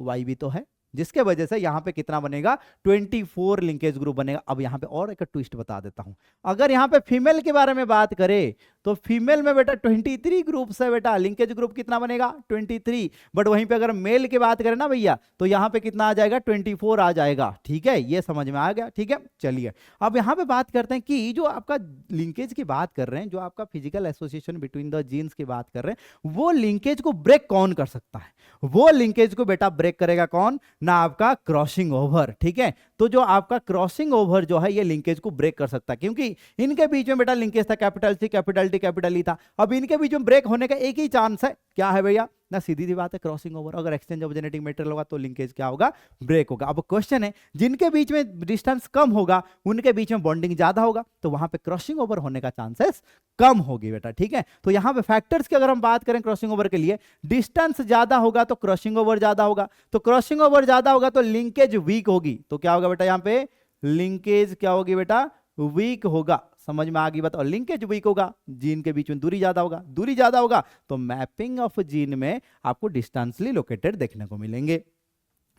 वाई भी तो है, जिसके वजह से यहां पे कितना बनेगा, 24 लिंकेज ग्रुप बनेगा। अब यहां पे और एक ट्विस्ट बता देता हूं, अगर यहां पे फीमेल के बारे में बात करें तो फीमेल में बेटा 23 ग्रुप है बेटा, लिंकेज ग्रुप कितना बनेगा 23, बट वहीं पे अगर मेल की बात करें ना भैया तो यहां पे कितना आ जाएगा 24 आ जाएगा, ठीक है। ये समझ में आ गया, ठीक है। चलिए अब यहां पे बात करते हैं कि जो आपका लिंकेज की बात कर रहे हैं, जो आपका physical association between the genes की बात कर रहे हैं, वो लिंकेज को ब्रेक कौन कर सकता है, वो लिंकेज को बेटा ब्रेक करेगा कौन ना, आपका क्रॉसिंग ओवर, ठीक है। तो जो आपका क्रॉसिंग ओवर जो है ये लिंकेज को ब्रेक कर सकता है, क्योंकि इनके बीच में बेटा लिंकेज था capital C capital T capital E था, अब इनके बीच में ब्रेक होने का एक ही चांस है, क्या है भैया ना, सीधी सी बात है क्रॉसिंग ओवर। अगर एक्सचेंज ऑफ जेनेटिक मटेरियल होगा तो लिंकेज क्या होगा, ब्रेक होगा। अब क्वेश्चन है जिनके बीच में डिस्टेंस कम होगा उनके बीच में बॉन्डिंग ज्यादा होगा, तो वहां पे क्रॉसिंग ओवर होने का चांसेस कम होगी बेटा, ठीक है। तो यहां पे फैक्टर्स की अगर हम बात करें क्रॉसिंग ओवर के लिए, डिस्टेंस ज्यादा होगा तो क्रॉसिंग ओवर ज्यादा होगा, तो क्रॉसिंग ओवर ज्यादा होगा तो लिंकेज वीक होगी, तो क्या होगा बेटा, यहां पे लिंकेज क्या होगी बेटा, वीक होगा। समझ में आ गई बात। और लिंकेज वीक होगा, जीन के बीच में दूरी ज्यादा होगा, दूरी ज्यादा होगा तो मैपिंग ऑफ जीन में आपको डिस्टेंसली लोकेटेड देखने को मिलेंगे।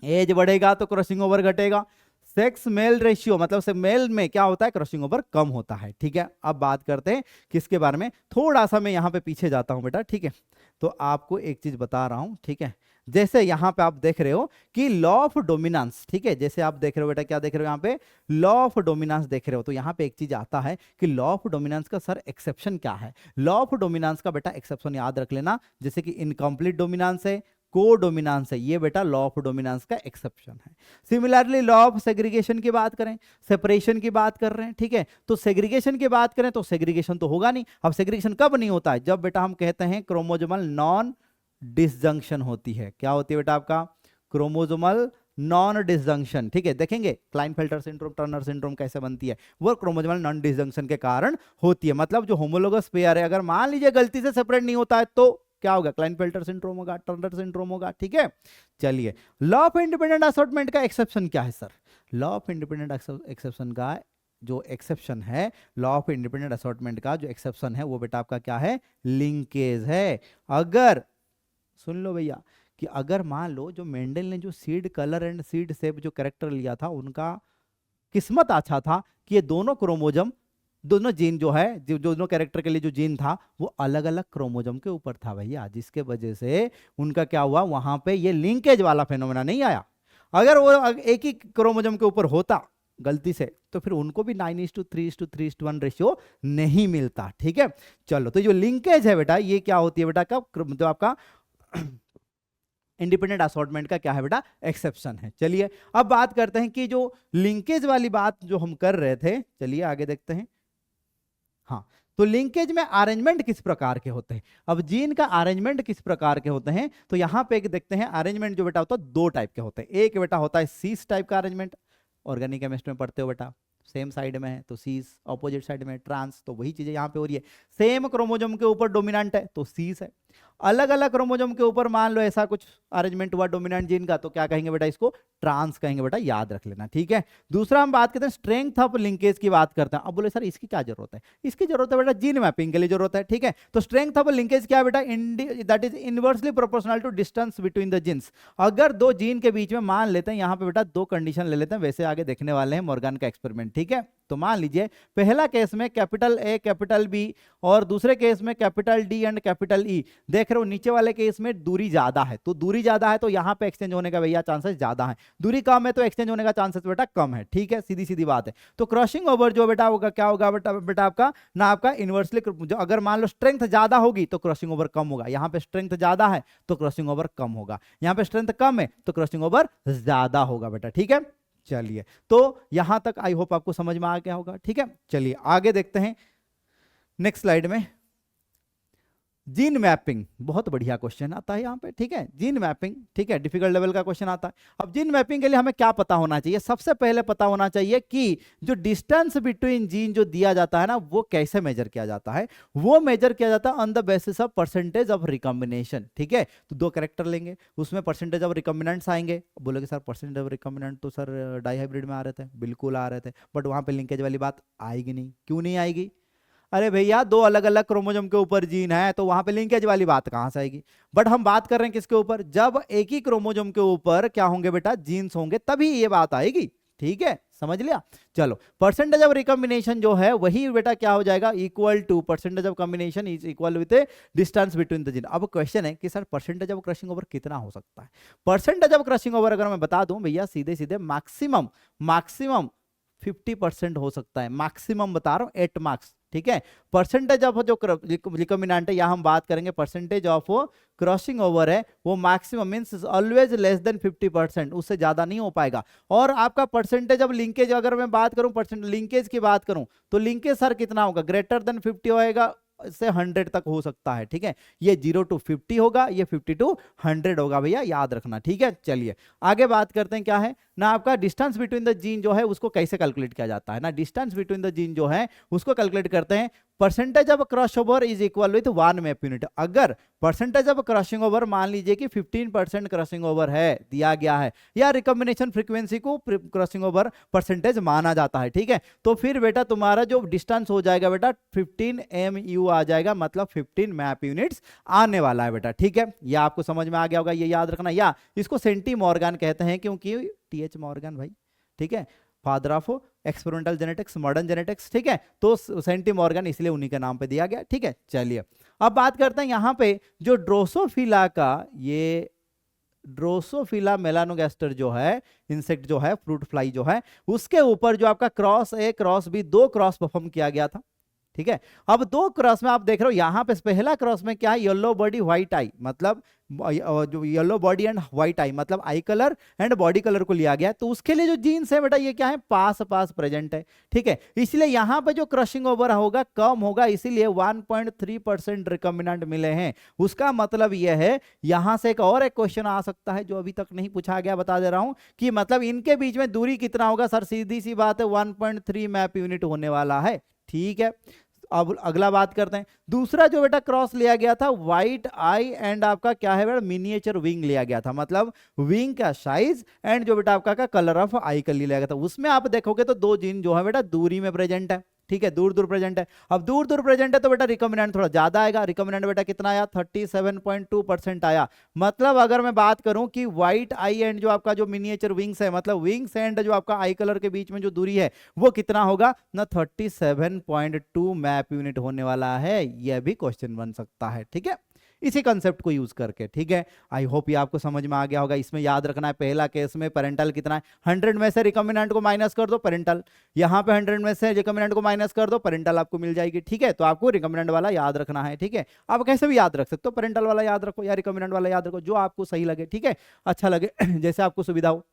एज बढ़ेगा तो क्रॉसिंग ओवर घटेगा, सेक्स मेल रेशियो मतलब से मेल में क्या होता है, क्रॉसिंग ओवर कम होता है। ठीक है, अब बात करते हैं किसके बारे में, थोड़ा सा मैं यहां पे पीछे जाता हूं बेटा। ठीक है, तो आपको एक चीज बता रहा हूं। ठीक है, जैसे यहां पे आप देख रहे हो कि लॉ ऑफ डोमिनेंस, ठीक है, जैसे आप देख रहे हो बेटा, क्या देख रहे हो यहां पे, लॉ ऑफ डोमिनेंस देख रहे हो, तो यहां पे एक चीज आता है कि लॉ ऑफ डोमिनेंस का सर एक्सेप्शन क्या है। लॉ ऑफ डोमिनेंस का बेटा एक्सेप्शन याद रख लेना, जैसे कि इनकम्प्लीट डोमिनेंस है, को डोमिनेंस है, ये बेटा लॉ ऑफ डोमिनेंस का एक्सेप्शन है। सिमिलरली लॉ ऑफ सेग्रीगेशन की बात करें, सेपरेशन की बात कर रहे हैं। ठीक है, तो सेग्रीगेशन की बात करें तो सेग्रीगेशन तो होगा नहीं। अब सेग्रीगेशन कब नहीं होता है, जब बेटा हम कहते हैं क्रोमोजोमल नॉन डिसजंक्शन होती है। क्या होती है बेटा आपका, क्रोमोजोमल नॉन डिसजंक्शन। ठीक है, देखेंगे क्लाइनफेल्टर सिंड्रोम, टर्नर सिंड्रोम कैसे बनती है, वो क्रोमोजोमल नॉन डिसजंक्शन के कारण होती है। मतलब जो होमोलोगस पेयर है, अगर मान लीजिए गलती से सेपरेट नहीं होता है तो क्या होगा, क्लाइनफेल्टर सिंड्रोम होगा, टर्नर सिंड्रोम होगा। ठीक है, चलिए लॉ ऑफ इंडिपेंडेंट असॉर्टमेंट का एक्सेप्शन क्या है sir, law of independent exception का जो एक्सेप्शन है, लॉ ऑफ इंडिपेंडेंट असॉर्टमेंट का जो एक्सेप्शन है वो बेटा आपका क्या है, लिंकेज है। अगर सुन लो भैया कि अगर मान लो जो मेंडल ने जो seed colour and seed shape जो कैरेक्टर लिया था, उनका किस्मत अच्छा था कि ये दोनों क्रोमोजम, दोनों जीन जो है, जो दोनों कैरेक्टर के लिए जो जीन था वो अलग अलग क्रोमोजम के ऊपर था भैया, जिसके वजह से उनका क्या हुआ, वहां पे ये लिंकेज वाला फेनोमेना नहीं आया। अगर वो एक ही क्रोमोजम के ऊपर होता गलती से, तो फिर उनको भी 9:3:3:1 रेशियो नहीं मिलता। ठीक है, चलो तो जो लिंकेज है बेटा, ये क्या होती है बेटा, कब जो आपका इंडिपेंडेंट असॉर्टमेंट का क्या है बेटा, एक्सेप्शन है। चलिए अब बात करते हैं कि जो लिंकेज वाली बात जो हम कर रहे थे, चलिए आगे देखते हैं। हाँ, तो लिंकेज में अरेंजमेंट किस प्रकार के होते हैं, अब जीन का अरेंजमेंट किस प्रकार के होते हैं, तो यहां पे एक देखते हैं अरेंजमेंट जो बेटा होता है दो टाइप के होते हैं। एक बेटा होता है सीस टाइप का अरेंजमेंट, ऑर्गेनिक केमिस्ट्री में पढ़ते हो बेटा, सेम साइड में है तो सीस, ऑपोजिट साइड में ट्रांस, तो वही चीजें यहां पे हो रही है। सेम क्रोमोजोम के ऊपर डोमिनेंट है तो सीस है, अलग अलग क्रोमोजोम के ऊपर मान लो ऐसा कुछ अरेंजमेंट हुआ डोमिनेंट जीन का, तो क्या कहेंगे बेटा, इसको ट्रांस कहेंगे बेटा, याद रख लेना। ठीक है, दूसरा हम बात करते हैं स्ट्रेंथ ऑफ लिंकेज की बात करते हैं। अब बोले सर इसकी क्या जरूरत है, इसकी जरूरत है बेटा जीन मैपिंग के लिए जरूरत है। ठीक है, तो स्ट्रेंथ ऑफ लिंकेज क्या है बेटा, that is inversely proportional to distance between the genes. अगर दो जीन के बीच में मान लेते हैं, यहां पे बेटा दो कंडीशन ले लेते हैं, वैसे आगे देखने वाले हैं मॉर्गन का एक्सपेरिमेंट। ठीक है, तो मान लीजिए पहला केस में कैपिटल ए कैपिटल बी और दूसरे केस में capital D and capital E, देख रहे हो नीचे वाले केस में दूरी ज्यादा है, तो दूरी ज्यादा है तो यहां पे एक्सचेंज होने का भैया चांसेस ज्यादा है, दूरी कम है तो एक्सचेंज होने का चांसेस बेटा कम है। ठीक है, सीधी सीधी बात है। तो क्रॉसिंग ओवर जो बेटा होगा, क्या होगा बेटा आपका ना, आपका इनवर्सली, अगर मान लो स्ट्रेंथ ज्यादा होगी तो क्रॉसिंग ओवर कम होगा, यहां पे स्ट्रेंथ ज्यादा है तो क्रॉसिंग ओवर कम होगा, यहां पे स्ट्रेंथ कम है तो क्रॉसिंग ओवर ज्यादा होगा बेटा। ठीक है, चलिए तो यहां तक आई होप आपको समझ में आ गया होगा। ठीक है, चलिए आगे देखते हैं नेक्स्ट स्लाइड में। जीन मैपिंग बहुत बढ़िया क्वेश्चन आता है यहाँ पे। ठीक है, जीन मैपिंग, ठीक है, डिफिकल्ट लेवल का क्वेश्चन आता है। अब जीन मैपिंग के लिए हमें क्या पता होना चाहिए, सबसे पहले पता होना चाहिए कि जो डिस्टेंस बिटवीन जीन जो दिया जाता है ना, वो कैसे मेजर किया जाता है, वो मेजर किया जाता है on the basis of percentage of recombination. ठीक है, तो दो कैरेक्टर लेंगे, उसमें परसेंटेज ऑफ रिकॉम्बिनेंट्स आएंगे, बोलोगे सर परसेंटेज ऑफ रिकॉम्बिनेंट तो सर डाइहाइब्रिड में आ रहे थे, बिल्कुल आ रहे थे, बट वहां पे लिंकेज वाली बात आएगी नहीं। क्यों नहीं आएगी, अरे भैया दो अलग अलग क्रोमोसोम के ऊपर जीन है तो वहां पे लिंकेज वाली बात कहां से आएगी। बट हम बात कर रहे हैं किसके ऊपर, जब एक ही क्रोमोसोम के ऊपर क्या होंगे बेटा, जीन्स होंगे, तभी ये बात आएगी। ठीक है, समझ लिया। चलो परसेंटेज ऑफ रिकॉम्बिनेशन जो है वही बेटा क्या हो जाएगा, equal to percentage of combination is equal with distance between the gene. अब क्वेश्चन है कि sir percentage of crossing over कितना हो सकता है। परसेंटेज ऑफ क्रशिंग ओवर अगर मैं बता दूं भैया सीधे सीधे, मैक्सिमम 50% हो सकता है, मैक्सिमम बता रहा हूं 8 मार्क्स। ठीक है, परसेंटेज ऑफ जो रिकॉम्बिनेंट है, यहां हम बात करेंगे परसेंटेज ऑफ क्रॉसिंग ओवर है, वो maximum means always less than 50%, उससे ज्यादा नहीं हो पाएगा। और आपका परसेंटेज ऑफ लिंकेज अगर मैं बात करूं, परसेंट लिंकेज की बात करूं, तो लिंकेज सर कितना होगा, ग्रेटर देन 50 होएगा, से 100 तक हो सकता है। ठीक है, ये 0 to 50 होगा, ये 50 to 100 होगा भैया, याद रखना। ठीक है, चलिए आगे बात करते हैं क्या है ना, आपका डिस्टेंस बिटवीन द जीन जो है उसको कैसे कैलकुलेट किया जाता है ना, डिस्टेंस बिटवीन द जीन जो है उसको कैलकुलेट करते हैं, percentage of cross over is equal with 1 map unit. अगर परसेंटेज ऑफ क्रॉसिंग ओवर मान लीजिए कि 15% क्रॉसिंग ओवर है दिया गया है, या रिकॉम्बिनेशन फ्रीक्वेंसी को क्रॉसिंग ओवर परसेंटेज माना जाता है, ठीक है, तो फिर बेटा तुम्हारा जो डिस्टेंस हो जाएगा बेटा 15 MU आ जाएगा, मतलब 15 मैप यूनिट्स आने वाला है बेटा। ठीक है, यह आपको समझ में आ गया होगा, ये याद रखना, या इसको सेंटी मॉर्गन कहते हैं, क्योंकि TH मॉर्गन भाई, ठीक है, father of experimental genetics, modern genetics, ठीक है। तो सेंटिमॉर्गन इसलिए उन्हीं के नाम पे दिया गया, ठीक है। चलिए अब बात करते हैं यहाँ पे जो ड्रोसोफिला का, ये ड्रोसोफिला मेलानोगास्टर जो है इंसेक्ट जो है, फ्रूट फ्लाई जो है, उसके ऊपर जो आपका cross A cross B, 2 cross perform किया गया था, ठीक है। अब 2 क्रॉस में आप देख रहे हो यहाँ पे पहला क्रॉस में क्या है, येलो बॉडी व्हाइट आई, मतलब जो येलो बॉडी एंड व्हाइट आई, मतलब आई कलर एंड बॉडी कलर को लिया गया। तो उसके लिए जो जीन्स है बेटा ये क्या है, पास पास प्रेजेंट है, ठीक है। इसलिए यहाँ पे जो क्रशिंग ओवर होगा कम होगा, इसीलिए 1.3% रिकॉम्बिनेंट मिले हैं। उसका मतलब यह है, यहां से एक क्वेश्चन आ सकता है जो अभी तक नहीं पूछा गया, बता दे रहा हूं कि मतलब इनके बीच में दूरी कितना होगा सर, सीधी सी बात है 1.3 मैप यूनिट होने वाला है, ठीक है। अब अगला बात करते हैं, दूसरा जो बेटा क्रॉस लिया गया था व्हाइट आई एंड आपका क्या है बेटा, मिनिएचर विंग लिया गया था, मतलब विंग का साइज एंड जो बेटा आपका का कलर ऑफ आई का लिया गया था। उसमें आप देखोगे तो 2 जीन जो है बेटा दूरी में प्रेजेंट है, ठीक है, दूर दूर प्रेजेंट है। अब दूर दूर प्रेजेंट है तो बेटा रिकॉम्बिनेंट थोड़ा ज्यादा आएगा। रिकॉम्बिनेंट बेटा कितना आया, 37.2% आया। मतलब अगर मैं बात करूं कि व्हाइट आई एंड जो आपका जो मिनिएचर विंग्स है, मतलब विंग्स एंड जो आपका आई कलर के बीच में जो दूरी है वो कितना होगा ना, 37.2 मैप यूनिट होने वाला है। यह भी क्वेश्चन बन सकता है, ठीक है, इसी कंसेप्ट को यूज करके, ठीक है। आई होप ये आपको समझ में आ गया होगा। इसमें याद रखना है पहला केस में पेरेंटल कितना है, 100 में से रिकॉम्बिनेंट को माइनस कर दो पेरेंटल, यहां पे 100 में से रिकॉम्बिनेंट को माइनस कर दो, पेरेंटल आपको मिल जाएगी, ठीक है। तो आपको रिकॉम्बिनेंट वाला याद रखना है, ठीक है। आप कैसे भी याद रख सकते हो, पेरेंटल वाला याद रखो या रिकॉम्बिनेंट वाला याद रखो, जो आपको सही लगे, ठीक है, अच्छा लगे जैसे आपको सुविधा हो।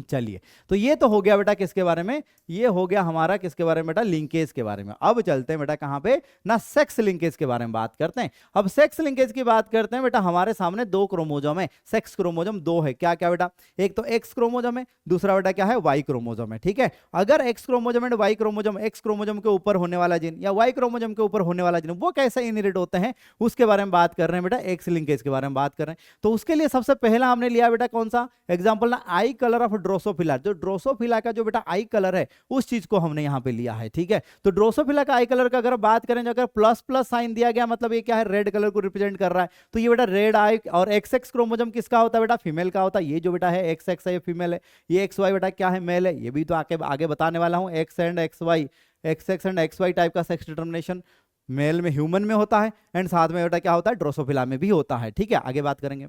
चलिए तो ये तो हो गया बेटा किसके बारे में, ये हो गया हमारा किसके बारे में बेटा, लिंकेज के बारे में। अब चलते हैं बेटा कहां पे ना, सेक्स लिंकेज के बारे में बात करते हैं। अब सेक्स लिंकेज की बात करते हैं बेटा, हमारे सामने 2 क्रोमोजोम है, सेक्स क्रोमोजोम 2 है, क्या क्या बेटा, एक तो एक्स क्रोमोजोम है, दूसरा बेटा क्या है वाई क्रोमोजोम है, ठीक है। अगर X chromosome and Y chromosome, X chromosome के ऊपर होने वाला जीन या वाई क्रोमोजोम के ऊपर होने वाला जीन वो कैसे इनहेरिट होते हैं, उसके बारे में बात कर रहे हैं बेटा, एक्स लिंकेज के बारे में बात कर रहे हैं। तो उसके लिए सबसे पहला हमने लिया बेटा कौन सा एग्जाम्पल ना, आई कलर ऑफ ड्रोसोफिला। जो ड्रोसोफिला का जो बेटा आई कलर है उस चीज को हमने यहां पे लिया है, ठीक है। तो ड्रोसोफिला का आई कलर का अगर बात करें, अगर प्लस प्लस साइन दिया गया मतलब ये क्या है, रेड कलर को रिप्रेजेंट कर रहा है। तो ये बेटा रेड आई, और एक्स एक्स क्रोमोजोम किसका होता है बेटा, फीमेल का होता है। ये जो बेटा है एक्स एक्स है ये फीमेल है, ये एक्स वाई बेटा क्या है, मेल है। ये भी तो आगे बताने वाला हूं, X and X Y, X X and X Y type का सेक्स डिटर्मिनेशन मेल में ह्यूमन में होता है, एंड साथ में बेटा क्या होता है, ड्रोसोफिला में भी होता है, ठीक है। आगे बात करेंगे।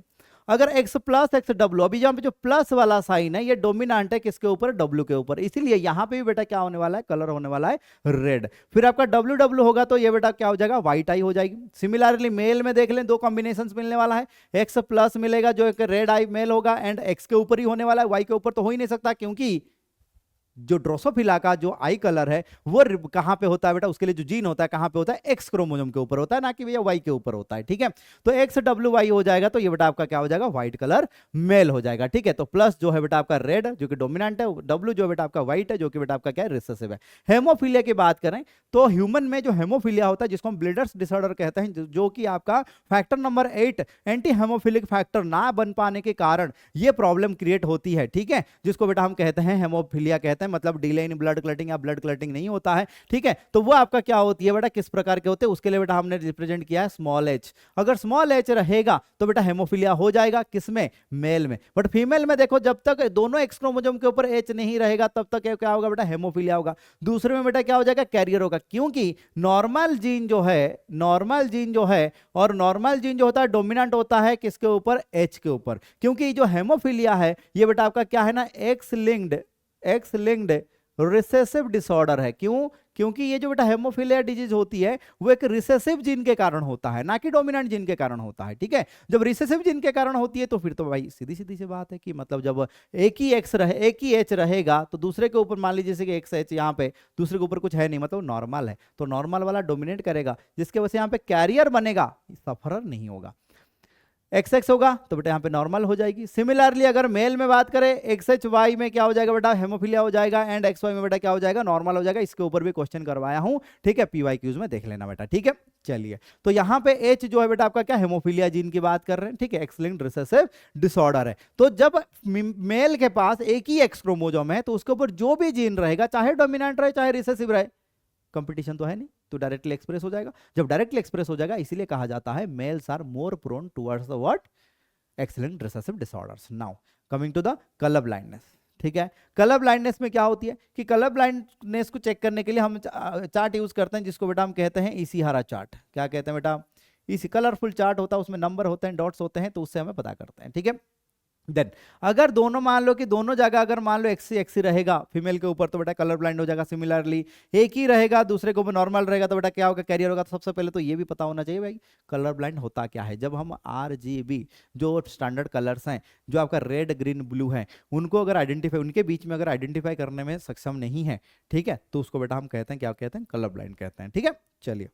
अगर x प्लस एक्स डब्ल्यू, अभी जहां पे जो प्लस वाला साइन है ये डोमिनेंट है किसके ऊपर, w के ऊपर, इसीलिए यहां पे भी बेटा क्या होने वाला है, कलर होने वाला है रेड। फिर आपका डब्ल्यू डब्ल्यू होगा तो ये बेटा क्या हो जाएगा, व्हाइट आई हो जाएगी। सिमिलरली मेल में देख लें 2 कॉम्बिनेशन मिलने वाला है, एक्स प्लस मिलेगा जो एक रेड आई मेल होगा एंड एक्स के ऊपर ही होने वाला है, वाई के ऊपर तो हो ही नहीं सकता, क्योंकि जो ड्रोसोफिला का जो आई कलर है वो कहां पे होता है बेटा, उसके लिए जो जीन होता है कहां पे होता है, एक्स क्रोमोसोम के ऊपर होता है, ना कि भैया वाई के ऊपर होता है, ठीक है। तो एक्स डब्ल्यू वाई हो जाएगा तो ये बेटा आपका क्या हो जाएगा, व्हाइट कलर मेल हो जाएगा, ठीक है। तो प्लस जो है बेटा आपका रेड जो कि डोमिनेंट है, डब्ल्यू जो बेटा आपका व्हाइट है जो कि बेटा आपका क्या है, रिसेसिव है। हेमोफीलिया की बात करें तो ह्यूमन में जो हेमोफीलिया होता है जिसको हम ब्लीडर्स डिसऑर्डर कहते हैं, जो कि आपका factor number 8 anti haemophilic factor ना बन पाने के कारण ये प्रॉब्लम क्रिएट होती है, ठीक है, जिसको बेटा हम कहते हैं हेमोफीलिया कहते हैं, मतलब डिले इन ब्लड क्लटिंग या ब्लड क्लटिंग नहीं होता है, ठीक है। तो वो आपका क्या होती है बेटा, किस प्रकार के होते हैं, उसके लिए बेटा हमने रिप्रेजेंट किया है स्मॉल एच। अगर स्मॉल एच रहेगा तो बेटा हेमोफीलिया हो जाएगा, किसमें, मेल में। बट फीमेल में देखो जब तक दोनों एक्स क्रोमोसोम के ऊपर एच नहीं रहेगा तब तक क्या होगा बेटा, हेमोफीलिया होगा। दूसरे में बेटा क्या हो जाएगा, कैरियर होगा, क्योंकि नॉर्मल जीन जो है, नॉर्मल जीन जो है, और नॉर्मल जीन जो होता है डोमिनेंट होता है किसके ऊपर, एच के ऊपर। क्योंकि जो हेमोफीलिया है ये बेटा आपका क्या है ना, एक्स लिंक्ड रिसेसिव डिसऑर्डर है। क्यों, क्योंकि ये जो बेटा हेमोफीलिया डिजीज होती है वो एक रिसेसिव जीन के कारण होता है, ना कि डोमिनेंट जीन के कारण होता है, ठीक है। जब रिसेसिव जीन के कारण होती है तो फिर तो भाई सीधी सीधी सी बात है कि मतलब जब एक ही एच रहेगा तो दूसरे के ऊपर मान लीजिए जैसे कि एक्स एच यहाँ पे दूसरे के ऊपर कुछ है नहीं, मतलब नॉर्मल है, तो नॉर्मल वाला डोमिनेट करेगा, जिसके वजह से यहाँ पे कैरियर बनेगा, सफरर नहीं होगा। एक्स एक्स होगा तो बेटा यहाँ पे नॉर्मल हो जाएगी। सिमिलरली अगर मेल में बात करें एक्स एच वाई में क्या हो जाएगा बेटा, हेमोफीलिया हो जाएगा, एंड एक्स वाई में बेटा क्या हो जाएगा, नॉर्मल हो जाएगा। इसके ऊपर भी क्वेश्चन करवाया हूं, ठीक है, पीवाई क्यूज में देख लेना बेटा, ठीक है। चलिए तो यहाँ पे एच जो है बेटा आपका क्या, हेमोफीलिया जीन की बात कर रहे हैं, ठीक है, एक्स लिंक्ड रिसेसिव डिसऑर्डर है। तो जब मेल के पास एक ही एक्स क्रोमोसोम है तो उसके ऊपर जो भी जीन रहेगा, चाहे डोमिनेंट रहे चाहे रिसेसिव रहे, कंपटीशन तो है नहीं, तो डायरेक्टली एक्सप्रेस हो जाएगा। जब डायरेक्टली एक्सप्रेस हो जाएगा इसीलिए कहा जाता है males are more prone towards the what, X linked recessive disorders. Now coming to the colour blindness. ठीक है। कलर ब्लाइंडनेस में क्या होती है कि कलर ब्लाइंडनेस को चेक करने के लिए हम चार्ट यूज करते हैं, जिसको बेटा हम कहते हैं इशिहारा चार्ट। क्या कहते हैं बेटा? इसी कलरफुल चार्ट होता है, उसमें नंबर होते हैं, डॉट्स होते हैं, तो उससे हमें पता करते हैं। ठीक है। देन अगर दोनों मान लो कि दोनों जगह अगर मान लो एक्सी एक्सी रहेगा फीमेल के ऊपर, तो बेटा कलर ब्लाइंड हो जाएगा। सिमिलरली एक ही रहेगा दूसरे के ऊपर नॉर्मल रहेगा, तो बेटा क्या होगा? कैरियर होगा। तो सबसे पहले तो ये भी पता होना चाहिए भाई कलर ब्लाइंड होता क्या है। जब हम RGB जो स्टैंडर्ड कलर्स हैं, जो आपका रेड ग्रीन ब्लू है, उनको अगर आइडेंटिफाई, उनके बीच में अगर आइडेंटिफाई करने में सक्षम नहीं है, ठीक है, तो उसको बेटा हम कहते हैं, क्या कहते हैं? कलर ब्लाइंड कहते हैं। ठीक है। चलिए,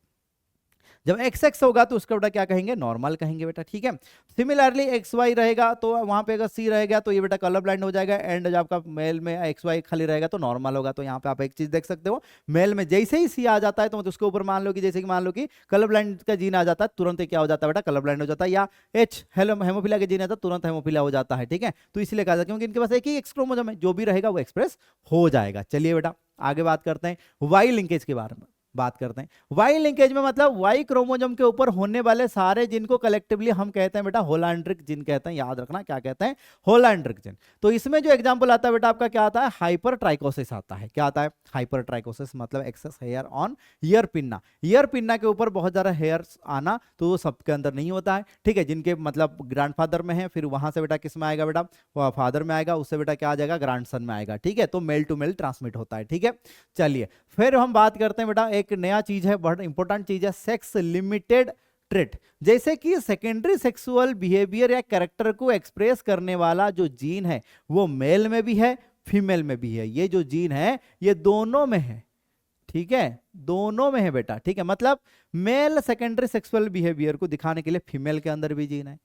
जब XX होगा तो उसका बेटा क्या कहेंगे? नॉर्मल कहेंगे बेटा। ठीक है। सिमिलरली XY रहेगा तो वहां पे अगर C रहेगा तो ये बेटा कलर ब्लाइंड हो जाएगा। एंड जब आपका मेल में XY खाली रहेगा तो नॉर्मल होगा। तो यहाँ पे आप एक चीज देख सकते हो, मेल में जैसे ही C आ जाता है तो उसके ऊपर मान लो कि जैसे कि मान लो कि कलर ब्लाइंड का जीन आ जाता है, तुरंत ही क्या हो जाता है बेटा? कलर ब्लाइंड हो जाता है। या H हेमोफिलिया का जीन आता है, तुरंत हेमोफिलिया हो जाता है। ठीक है। तो इसलिए कहा जाता है क्योंकि इनके पास एक ही X क्रोमोसोम है, जो भी रहेगा वो एक्सप्रेस हो जाएगा। चलिए बेटा आगे बात करते हैं वाई लिंकेज के बारे में। बात करते हैं वाई लिंकेज में, मतलब वाई क्रोमोसोम के ऊपर होने वाले सारे जिन को कलेक्टिवली हम कहते हैं बेटा होलांड्रिक जिन कहते हैं। याद रखना क्या कहते हैं? होलांड्रिक जिन। तो इसमें जो एग्जांपल आता है बेटा आपका क्या आता है? हाइपर ट्राइकोसिस आता है। क्या आता है? हाइपर ट्राइकोसिस मतलब excess hair on ear pinna. Ear pinna के ऊपर बहुत ज्यादा हेयर आना, तो वो सबके अंदर नहीं होता है। ठीक है। जिनके मतलब ग्रैंडफादर में है, फिर वहां से बेटा किस में आएगा बेटा? फादर में आएगा, उससे बेटा क्या आ जाएगा? ग्रैंडसन में आएगा। ठीक है। तो मेल टू मेल ट्रांसमिट होता है। ठीक है। चलिए फिर हम बात करते हैं बेटा, एक नया चीज है, बहुत इंपॉर्टेंट चीज है, सेक्स लिमिटेड ट्रेट। जैसे कि सेकेंडरी सेक्सुअल बिहेवियर या कैरेक्टर को एक्सप्रेस करने वाला जो जीन है वो मेल में भी है, फीमेल में भी है। ये जो जीन है ये दोनों में है। ठीक है। दोनों में है बेटा। ठीक है। मतलब मेल सेकेंडरी सेक्सुअल बिहेवियर को दिखाने के लिए फीमेल के अंदर भी जीन है,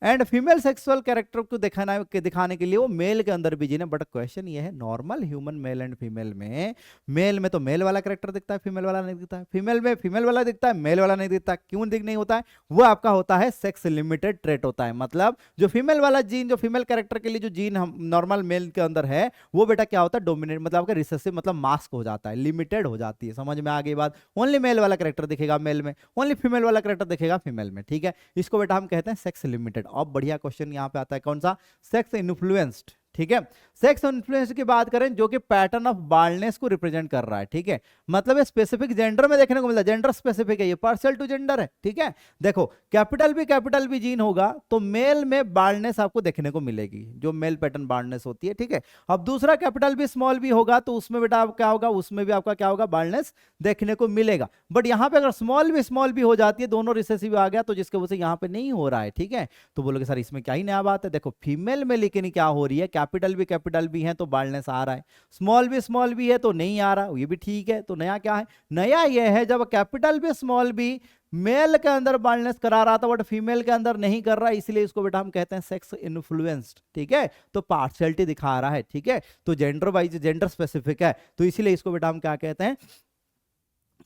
एंड फीमेल सेक्सुअल कैरेक्टर को दिखाने के लिए वो मेल के अंदर भी जीन है। बट क्वेश्चन ये है, normal human male and female में, मेल में तो मेल वाला कैरेक्टर दिखता है, फीमेल वाला नहीं दिखता है। फीमेल में फीमेल वाला दिखता है, मेल वाला नहीं दिखता। क्यों दिख नहीं होता है? वो आपका होता है सेक्स लिमिटेड ट्रेट होता है। मतलब जो फीमेल वाला जीन, जो फीमेल कैरेक्टर के लिए जो जीन हम नॉर्मल मेल के अंदर है, वो बेटा क्या होता है? डोमिनेट, मतलब आपका रिसेसिव, मतलब मास्क हो जाता है, लिमिटेड हो जाती है। समझ में आ गई बात? ओनली मेल वाला कैरेक्टर दिखेगा मेल में, ओनली फीमेल वाला कैरेक्टर दिखेगा फीमेल में। ठीक है। इसको बेटा हम कहते हैं सेक्स लिमिटेड। अब बढ़िया क्वेश्चन यहां पे आता है, कौन सा? Sex influenced. ठीक है। सेक्स इन्फ्लुएंस की बात करें, जो कि पैटर्न ऑफ बाल्डनेस को रिप्रेजेंट कर रहा है। ठीक है। मतलब ये स्पेसिफिक जेंडर में देखने को मिलता है, जेंडर स्पेसिफिक है, ये पार्शियल टू जेंडर है। ठीक है। देखो कैपिटल बी जीन होगा तो मेल में बाल्डनेस आपको देखने को मिलेगी, जो मेल पैटर्न बाल्डनेस होती है। ठीक है। अब दूसरा कैपिटल बी स्मॉल बी होगा तो उसमें बेटा आप क्या होगा? उसमें भी आपका क्या होगा? बाल्डनेस देखने को मिलेगा। बट यहां पे अगर स्मॉल बी हो जाती है, दोनों रिसेसिव आ गया, तो जिसके वजह से यहां पे नहीं हो रहा है। ठीक है। तो बोलोगे सर इसमें क्या ही नया बात है? देखो फीमेल में लेकिन क्या हो रही है, कैपिटल बी है तो बाल्डनेस आ रहा है, स्मॉल बी है तो नहीं आ रहा, ये भी ठीक है। तो नया क्या है? नया ये है, जब capital B small B male के अंदर बाल्डनेस करा रहा था बट फीमेल के अंदर नहीं कर रहा, इसलिए इसको बेटा हम कहते हैं सेक्स इन्फ्लुएंस्ड। ठीक है। तो पार्शियलिटी दिखा रहा है। ठीक है। तो जेंडर वाइज, जेंडर स्पेसिफिक है, तो इसीलिए इसको बेटा हम क्या कहते हैं?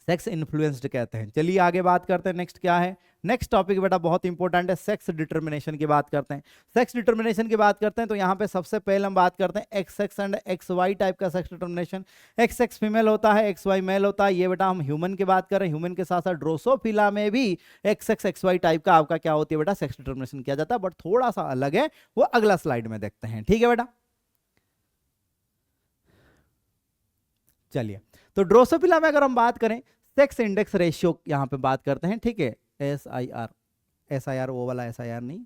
सेक्स इन्फ्लुएंस्ड कहते हैं। चलिए आगे बात करते हैं, नेक्स्ट क्या है? नेक्स्ट टॉपिक बेटा बहुत इंपॉर्टेंट है, सेक्स डिटर्मिनेशन की बात करते हैं। सेक्स डिटर्मिनेशन की बात करते हैं तो यहां पे सबसे पहले हम बात करते हैं XX एंड XY टाइप का सेक्स डिटर्मिनेशन। XX फीमेल होता है, XY मेल होता है। ये बेटा हम ह्यूमन की बात कर रहे हैं। ह्यूमन के साथ साथ ड्रोसोफिला में भी XX XY टाइप का आपका क्या होती है बेटा? सेक्स डिटर्मिनेशन किया जाता है, बट थोड़ा सा अलग है, वो अगला स्लाइड में देखते हैं। ठीक है बेटा। चलिए तो ड्रोसोफिला में अगर हम बात करें, सेक्स इंडेक्स रेशियो यहां पे बात करते हैं। ठीक है। SIR वो वाला SIR नहीं,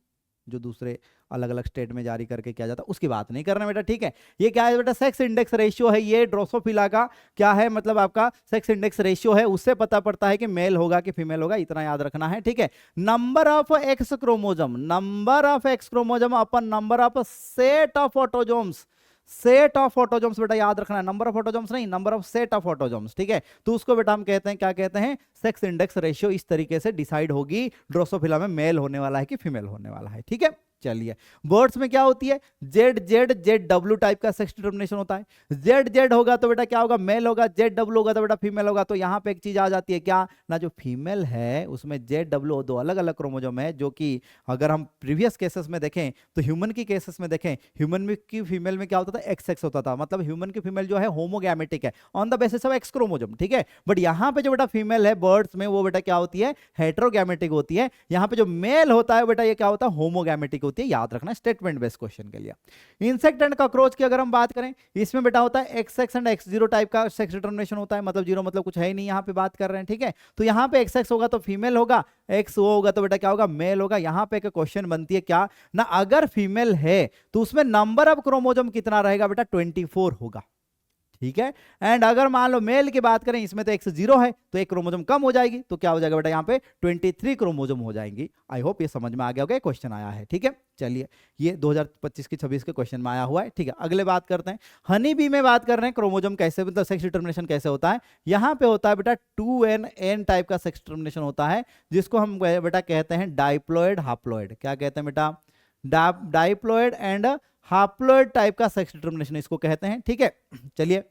जो दूसरे अलग अलग स्टेट में जारी करके किया जाता है, उसकी बात नहीं करना बेटा। ठीक है। ये क्या है बेटा? सेक्स इंडेक्स रेशियो है। ये ड्रोसोफिला का क्या है? मतलब आपका सेक्स इंडेक्स रेशियो है, उससे पता पड़ता है कि मेल होगा कि फीमेल होगा, इतना याद रखना है। ठीक है। Number of x chromosome, number of x chromosome upon number of set of autosomes, set of autosomes बेटा याद रखना है, नंबर ऑफ ऑटोजोम्स नहीं, number of set of autosomes. ठीक है। तो उसको बेटा हम कहते हैं, क्या कहते हैं? Sex index ratio. इस तरीके से डिसाइड होगी ड्रोसोफिला में मेल होने वाला है कि फीमेल होने वाला है। ठीक है। चलिए बर्ड्स में क्या होती है? ZW टाइप का सेक्स डिटर्मिनेशन होता है। Z होगा तो बेटा क्या होगा? मेल होगा, ZW होगा तो बेटा फीमेल होगा। तो यहां पे एक चीज आ जाती है क्या ना, जो फीमेल है उसमें ZW दो अलग अलग क्रोमोसोम है, जो कि अगर हम प्रीवियस केसेस में देखें तो ह्यूमन की केसेस में देखें, ह्यूमन में की फीमेल में क्या होता था? XX होता था। मतलब ह्यूमन की फीमेल जो है होमोगैमेटिक है on the basis of x chromosome. ठीक है। बट यहां पे जो बेटा फीमेल है बर्ड्स में, वो बेटा क्या होती है? हेटेरोगैमेटिक होती है। यहां पे जो मेल होता है बेटा ये क्या होता है? होमोगैमेटिक होती है। होती है, याद रखना स्टेटमेंट बेस्ड क्वेश्चन के लिए। इंसेक्ट एंड कॉकरोच की अगर हम बात करें, इसमें बेटा होता है XX एंड X0 टाइप का सेक्स डिटर्मिनेशन होता है, मतलब जीरो मतलब कुछ है ही नहीं, यहाँ पे बात कर रहे हैं, ठीक है। तो यहाँ पे XX होगा तो फीमेल होगा, X वो होगा तो बेटा क्या होगा, मेल होगा। यहाँ पे एक क्वेश्चन बनती है क्या ना, अगर फीमेल है तो उसमें नंबर ऑफ क्रोमोजोम कितना रहेगा बेटा, 24 होगा, ठीक है। एंड अगर मान लो मेल की बात करें, इसमें तो X0 है तो एक क्रोमोजोम कम हो जाएगी, तो क्या हो जाएगा बेटा यहाँ पे 23 क्रोमोजोम हो जाएंगी। आई होप ये समझ में आ गया होगा, क्वेश्चन आया है, ठीक है। चलिए ये 2025 की 26 के क्वेश्चन में आया हुआ है, ठीक है। अगले बात करते हैं, हनी बी में बात कर रहे हैं क्रोमोजोम कैसे, मतलब सेक्स डिटर्मिनेशन कैसे होता है। यहाँ पे होता है बेटा 2n टाइप का सेक्स डिटर्मिनेशन होता है, जिसको हम बेटा कहते हैं डाइप्लॉइड हाप्लॉइड। क्या कहते हैं बेटा, डाइप्लॉइड एंड हाप्लॉइड टाइप का सेक्स डिटर्मिनेशन इसको कहते हैं, ठीक है। चलिए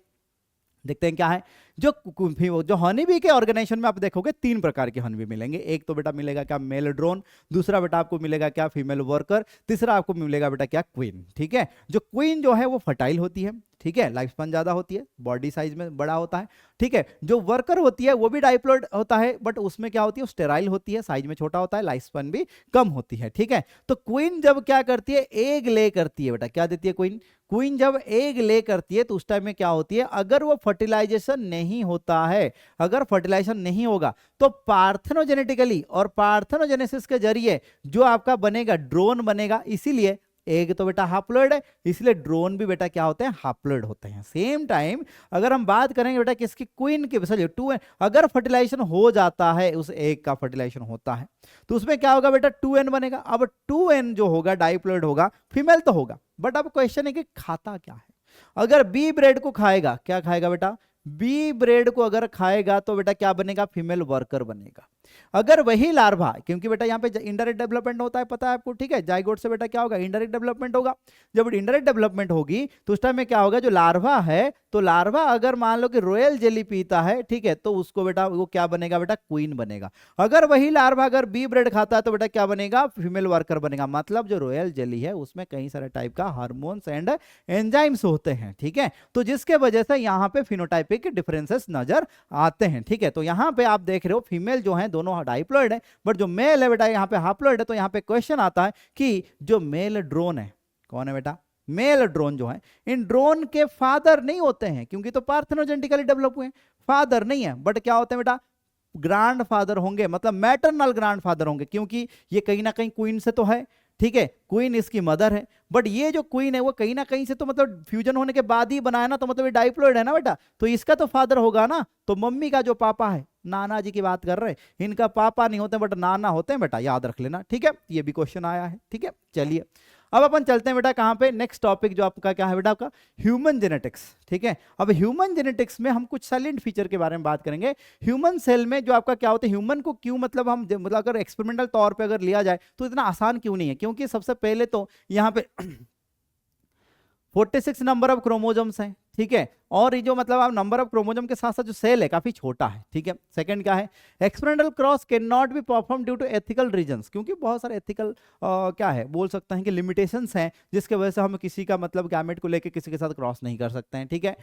देखते हैं क्या है। जो हनी बी के ऑर्गेनाइजेशन में आप देखोगे 3 प्रकार के हनी बी मिलेंगे। एक तो बेटा मिलेगा क्या, मेल ड्रोन, दूसरा बेटा आपको मिलेगा क्या, फीमेल वर्कर, तीसरा आपको मिलेगा बेटा क्या, क्वीन, ठीक है। जो क्वीन जो है वो फर्टाइल होती है, ठीक है, लाइफ स्पैन ज्यादा होती है, बॉडी साइज में बड़ा होता है, ठीक है। जो वर्कर होती है वो भी डाइप्लॉइड होता है, बट उसमें क्या होती है, स्टेराइल होती है, साइज में छोटा होता है, लाइफ स्पैन भी कम होती है, ठीक है। तो क्वीन जब क्या करती है, एग ले करती है बेटा, क्या देती है क्वीन, क्वीन जब एग ले करती है तो उस टाइम में क्या होती है, अगर वो फर्टिलाइजेशन नहीं होता है, अगर फर्टिलाइजेशन नहीं होगा तो पार्थेनोजेनेटिकली और पार्थेनोजेनेसिस के जरिए जो आपका बनेगा ड्रोन बनेगा। इसीलिए एग तो बेटा हाप्लॉइड है, इसलिए ड्रोन भी बेटा क्या होते हैं, हाप्लॉइड होते हैं। सेम टाइम अगर हम बात करेंगे बेटा किसकी, क्वीन की, चलिए 2n, अगर फर्टिलाइजेशन हो जाता है, उस एग का फर्टिलाइजेशन होता है तो उसमें क्या होगा बेटा, 2n बनेगा। अब 2n जो होगा डाइप्लॉइड होगा, फीमेल तो होगा, बट अब क्वेश्चन है कि खाता क्या है। अगर बी ब्रेड को खाएगा, क्या खाएगा बेटा, बी ब्रेड को अगर खाएगा तो बेटा क्या बनेगा, फीमेल वर्कर बनेगा। अगर वही लार्वा, क्योंकि बेटा यहाँ पे इनडायरेक्ट डेवलपमेंट होता है, पता है आपको, ठीक है। जाइगोट से बेटा क्या होगा, इनडायरेक्ट डेवलपमेंट होगा। जब इनडायरेक्ट डेवलपमेंट होगी तो उस टाइम में क्या होगा, जो लार्वा है, तो लार्वा अगर मान लो कि रॉयल जेली पीता है, ठीक है, तो उसको बेटा वो क्या बनेगा बेटा, क्वीन बनेगा। अगर वही लार्वा अगर बी ब्रेड खाता है तो बेटा क्या बनेगा, फीमेल वर्कर बनेगा। मतलब जो रॉयल जेली है उसमें कई सारे टाइप का हार्मोन्स एंड एंजाइम्स होते हैं, ठीक है। तो जिसके वजह से यहाँ पे फिनोटाइपिक डिफरेंसेस नजर आते हैं, ठीक है। तो यहाँ पे आप देख रहे हो फीमेल जो है दोनों डाइप्लॉइड है, बट जो मेल है बेटा यहाँ पे हाप्लॉइड है। तो यहाँ पे क्वेश्चन आता है कि जो मेल ड्रोन है, कौन है बेटा, मेल ड्रोन जो है, इन ड्रोन के फादर नहीं होते हैं, क्योंकि तो पार्थेनोजेनेटिकली डेवलप हुए हैं, फादर नहीं है, बट क्या होते हैं बेटा, ग्रैंड फादर होंगे, मतलब मैटरनल ग्रैंड फादर होंगे, क्योंकि ये कहीं ना कहीं क्वीन से तो है, ठीक है, क्वीन इसकी मदर है, बट ये जो क्वीन है वो कहीं ना कहीं से तो मतलब फ्यूजन होने के बाद ही बनाया ना, तो मतलब ये डाइप्लॉइड है ना बेटा, तो इसका तो फादर होगा ना। तो मम्मी का जो पापा है, नाना जी की बात कर रहे हैं, इनका पापा नहीं होते बट नाना होते हैं बेटा, याद रख लेना, ठीक है। ये भी क्वेश्चन आया है, ठीक है। चलिए अब अपन चलते हैं बेटा कहां पे, नेक्स्ट टॉपिक जो आपका क्या है बेटा, आपका ह्यूमन जेनेटिक्स, ठीक है। अब ह्यूमन जेनेटिक्स में हम कुछ साइलेंट फीचर के बारे में बात करेंगे। ह्यूमन सेल में जो आपका क्या होता है, ह्यूमन को क्यों मतलब हम मतलब अगर एक्सपेरिमेंटल तौर पे अगर लिया जाए तो इतना आसान क्यों नहीं है, क्योंकि सबसे पहले तो यहाँ पे 46 नंबर ऑफ क्रोमोजोम्स हैं, ठीक है, और ये जो मतलब आप नंबर ऑफ क्रोमोजोम के साथ साथ जो सेल है काफी छोटा है, ठीक है। सेकंड क्या है, experimental cross can not be perform due to ethical reasons, क्योंकि बहुत सारे एथिकल क्या है बोल सकते हैं कि लिमिटेशंस हैं, जिसके वजह से हम किसी का मतलब गैमेट को लेकर किसी के साथ क्रॉस नहीं कर सकते हैं, ठीक है।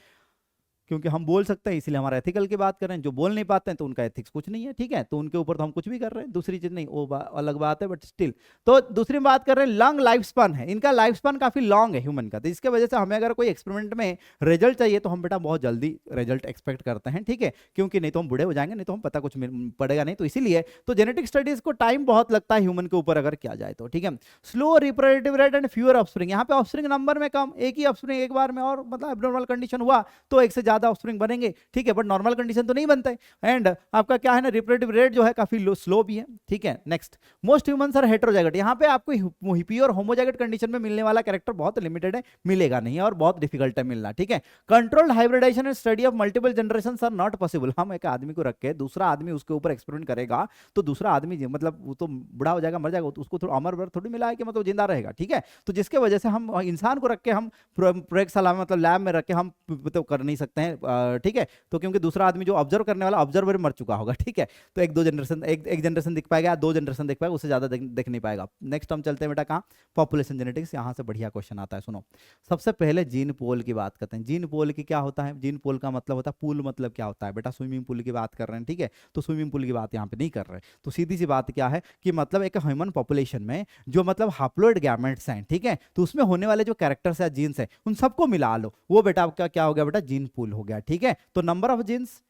क्योंकि हम बोल सकते हैं इसलिए हमारा एथिकल की बात कर रहे हैं, जो बोल नहीं पाते हैं तो उनका एथिक्स कुछ नहीं है, ठीक है, तो उनके ऊपर तो हम कुछ भी कर रहे हैं, दूसरी चीज नहीं, वो अलग बात है, बट स्टिल। तो दूसरी बात कर रहे हैं, लॉन्ग लाइफ स्पैन है, इनका लाइफ स्पैन काफी लॉन्ग है ह्यूमन का, तो इसके वजह से हमें अगर कोई एक्सपेरिमेंट में रिजल्ट चाहिए तो हम बेटा बहुत जल्दी रिजल्ट एक्सपेक्ट करते हैं, ठीक है, क्योंकि नहीं तो हम बूढ़े हो जाएंगे, नहीं तो हम पता कुछ पड़ेगा नहीं, तो इसीलिए तो जेनेटिक स्टडीज को टाइम बहुत लगता है ह्यूमन के ऊपर अगर किया जाए तो, ठीक है। Slow reproductive rate and fewer offspring, यहाँ पे ऑफस्प्रिंग नंबर में कम, एक ही ऑफस्प्रिंग एक बार में, और मतलब एब्नॉर्मल कंडीशन हुआ तो एक से ज्यादा ऑफस्प्रिंग बनेंगे, ठीक है, बट नॉर्मल कंडीशन तो नहीं बनता है। एंड आपका क्या है ना, रिप्रोडक्टिव रेट जो है काफी स्लो भी है, ठीक है। नेक्स्ट, मोस्ट ह्यूमंस आर हेटेरोजाइगोट, यहाँ पे आपको प्योर होमोजाइगोट कंडीशन में मिलने वाला कैरेक्टर बहुत लिमिटेड है, मिलेगा नहीं और बहुत डिफिकल्ट है मिलना, ठीक है। Controlled hybridisation and study of multiple generations are not possible, हम एक आदमी को रख के दूसरा आदमी उसके ऊपर एक्सपेरिमेंट करेगा तो दूसरा आदमी मतलब वो तो बुढ़ा हो जाएगा, मर जाएगा, तो उसको थोड़ा अमर वर्ग थोड़ी मिला है कि मतलब जिंदा रहेगा, ठीक है। तो जिसके वजह से हम इंसान को रख के हम प्रयोगशाला में मतलब लैब में रख के हम तो कर नहीं सकते हैं, हैं, ठीक है। तो क्योंकि दूसरा आदमी जो ऑब्जर्व करने वाला ऑब्जर्वर मर चुका होगा, ठीक है। तो एक जनरेशन दिख पाएगा, 2 जनरेशन दिख पाएगा, उससे ज्यादा दिख नहीं पाएगा। नेक्स्ट हम चलते हैं बेटा कहाँ, पॉपुलेशन जेनेटिक्स। यहाँ से बढ़िया क्वेश्चन आता है, सुनो। सबसे पहले जीन पोल की बात करते हैं। जीन पोल की क्या होता है, जीन पोल का मतलब होता है, पूल मतलब क्या होता है बेटा, स्विमिंग पूल की बात कर रहे हैं, ठीक है। तो स्विमिंग पूल की बात यहाँ पे नहीं कर रहे, तो सीधी सी बात क्या है कि मतलब एक ह्यूमन पॉपुलेशन में जो मतलब हैप्लॉइड गैमेट्स हैं, ठीक है, तो उसमें होने वाले जो कैरेक्टर्स है, जीन्स है, उन सबको मिला लो, वो बेटा आपका क्या हो गया बेटा, जीन पूल हो गया, ठीक है। तो number of genes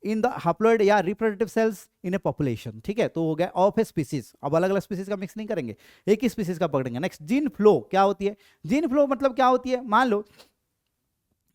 in the haploid या reproductive cells in a population, ठीक है, तो हो गया ऑफ ए स्पीसीज। अब अलग अलग स्पीसीज का मिक्स नहीं करेंगे, एक ही स्पीसीज का पकड़ेंगे। नेक्स्ट, जीन फ्लो क्या होती है, जीन फ्लो मतलब क्या होती है, मान लो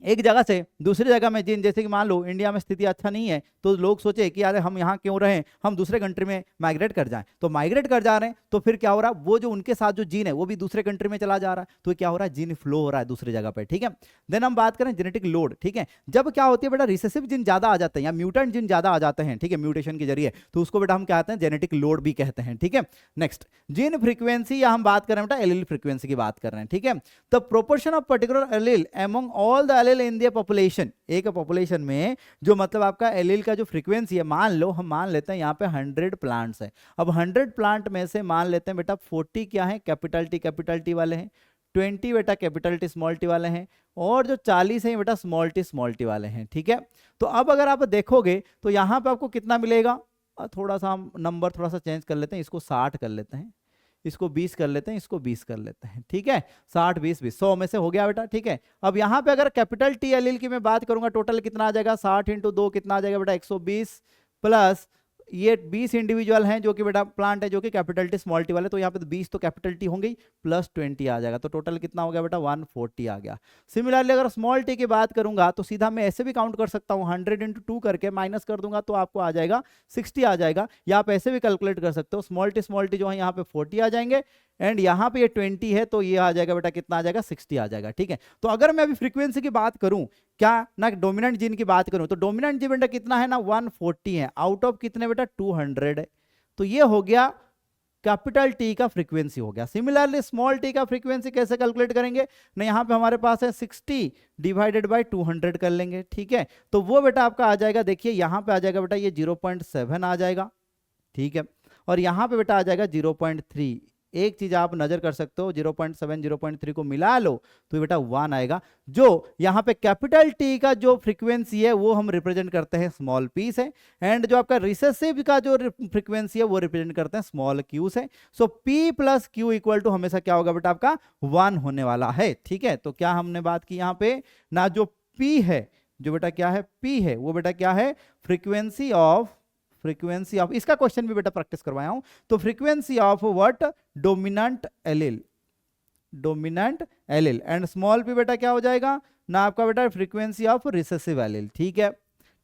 एक जगह से दूसरी जगह में जीन, जैसे कि मान लो इंडिया में स्थिति अच्छा नहीं है, तो लोग सोचे कि यार हम यहाँ क्यों रहें, हम दूसरे कंट्री में माइग्रेट कर जाएं। तो माइग्रेट कर जा रहे हैं, तो फिर क्या हो रहा है, वो जो उनके साथ जो जीन है वो भी दूसरे कंट्री में चला जा रहा है, तो क्या हो रहा है, जीन फ्लो हो रहा है दूसरी जगह पे, ठीक है। देन हम बात करें जेनेटिक लोड, ठीक है। जब क्या होती है बेटा, रिसेसिव जीन ज्यादा आ जाते हैं या म्यूटेंट जीन ज्यादा आ जाते हैं, ठीक है, म्यूटेशन के जरिए, तो उसको बेटा हम कहते हैं जेनेटिक लोड भी कहते हैं, ठीक है। नेक्स्ट, जीन फ्रीक्वेंसी, या हम बात कर रहे हैं बेटा एलील फ्रीक्वेंसी की बात कर रहे हैं, ठीक है। The proportion of particular allele among all the allele in the population, एक पॉपुलेशन में जो मतलब आपका एलील का जो फ्रीक्वेंसी है, मान लो हम मान लेते हैं यहाँ पे 100 प्लांट्स है। अब 100 प्लांट में से मान लेते हैं बेटा 40 क्या है, कैपिटल टी वाले हैं, 20 बेटा कैपिटल टी स्मॉल टी वाले हैं, और जो 40 है बेटा स्मॉल टी वाले हैं, ठीक है। तो अब अगर आप देखोगे तो यहाँ पे आपको कितना मिलेगा, थोड़ा सा हम नंबर थोड़ा सा चेंज कर लेते हैं, इसको 60 कर लेते हैं, इसको 20 कर लेते हैं, इसको 20 कर लेते हैं, ठीक है। 60 20 20 100 में से हो गया बेटा, ठीक है। अब यहाँ पे अगर कैपिटल टी एलील की मैं बात करूंगा, टोटल कितना आ जाएगा, 60 इंटू 2 कितना आ जाएगा बेटा, 120 प्लस ये 20 इंडिविजुअल हैं जो कि बेटा प्लांट है जो कि कैपिटल टी स्मॉल टी वाले, तो यहाँ पे तो 20 तो कैपिटल टी होंगे, प्लस 20 आ जाएगा, तो टोटल कितना हो गया बेटा, 140 आ गया। सिमिलरली अगर स्मॉल टी की बात करूंगा तो सीधा मैं ऐसे भी काउंट कर सकता हूँ, 100 इंटू 2 करके माइनस कर दूंगा तो आपको आ जाएगा 60 आ जाएगा, या आप ऐसे भी कैलकुलेट कर सकते हो, स्मॉल टी जो है यहाँ पे 40 आ जाएंगे, एंड यहाँ पे ये 20 है, तो ये आ जाएगा बेटा कितना आ जाएगा, 60 आ जाएगा, ठीक है। तो अगर मैं अभी फ्रीक्वेंसी की बात करूं, क्या ना डोमिनेंट जीन की बात करूं, तो डोमिनेंट जीन बेटा कितना है ना, 140 है, आउट ऑफ कितने बेटा, 200 है। तो ये हो गया कैपिटल टी का फ्रीक्वेंसी हो गया। सिमिलरली स्मॉल टी का फ्रीक्वेंसी कैसे कैलकुलेट करेंगे ना, यहाँ पे हमारे पास है 60 डिवाइडेड बाय 200 कर लेंगे, ठीक है। तो वो बेटा आपका आ जाएगा, देखिए यहाँ पे आ जाएगा बेटा ये 0.7 आ जाएगा, ठीक है, और यहाँ पे बेटा आ जाएगा 0.3। एक चीज आप नजर कर सकते हो, 0.7 0.3 को मिला लो तो ये बेटा 1 आएगा। जो यहाँ पे कैपिटल टी का जो फ्रीक्वेंसी है वो हम रिप्रेजेंट करते हैं स्मॉल पी से, एंड जो आपका रिसेसिव का जो फ्रीक्वेंसी है वो रिप्रेजेंट करते हैं स्मॉल क्यू से। So P plus Q equal to हमेशा क्या होगा बेटा, आपका 1 होने वाला है, ठीक है। तो क्या हमने बात की यहाँ पे ना, जो पी है, जो बेटा क्या है, पी है, वो बेटा क्या है, फ्रीक्वेंसी ऑफ इसका क्वेश्चन भी बेटा प्रैक्टिस करवाया हूं, तो frequency of what, dominant allele, and small P बेटा क्या हो जाएगा ना आपका बेटा, फ्रीक्वेंसी ऑफ रिसेसिव एलील, ठीक है,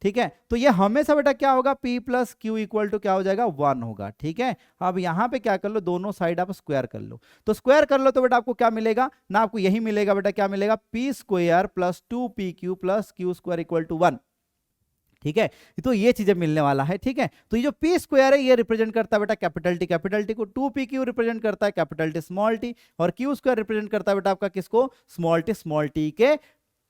ठीक है। तो ये हमेशा बेटा क्या होगा, P plus Q equal to क्या हो जाएगा, 1 होगा, ठीक है। अब यहाँ पे क्या कर लो, दोनों साइड आप स्क्वायर कर लो, तो स्क्वायर कर लो तो बेटा आपको क्या मिलेगा ना, आपको यही मिलेगा बेटा, क्या मिलेगा, P square plus 2PQ plus Q square equal to 1, ठीक है। तो ये चीजें मिलने वाला है, ठीक है। तो ये जो पी स्क्वायर है ये रिप्रेजेंट करता है बेटा कैपिटल टी को, 2PQ रिप्रेजेंट करता है कैपिटल टी स्मॉल टी, और क्यू स्क्वायर रिप्रेजेंट करता है बेटा आपका किसको, स्मॉल टी के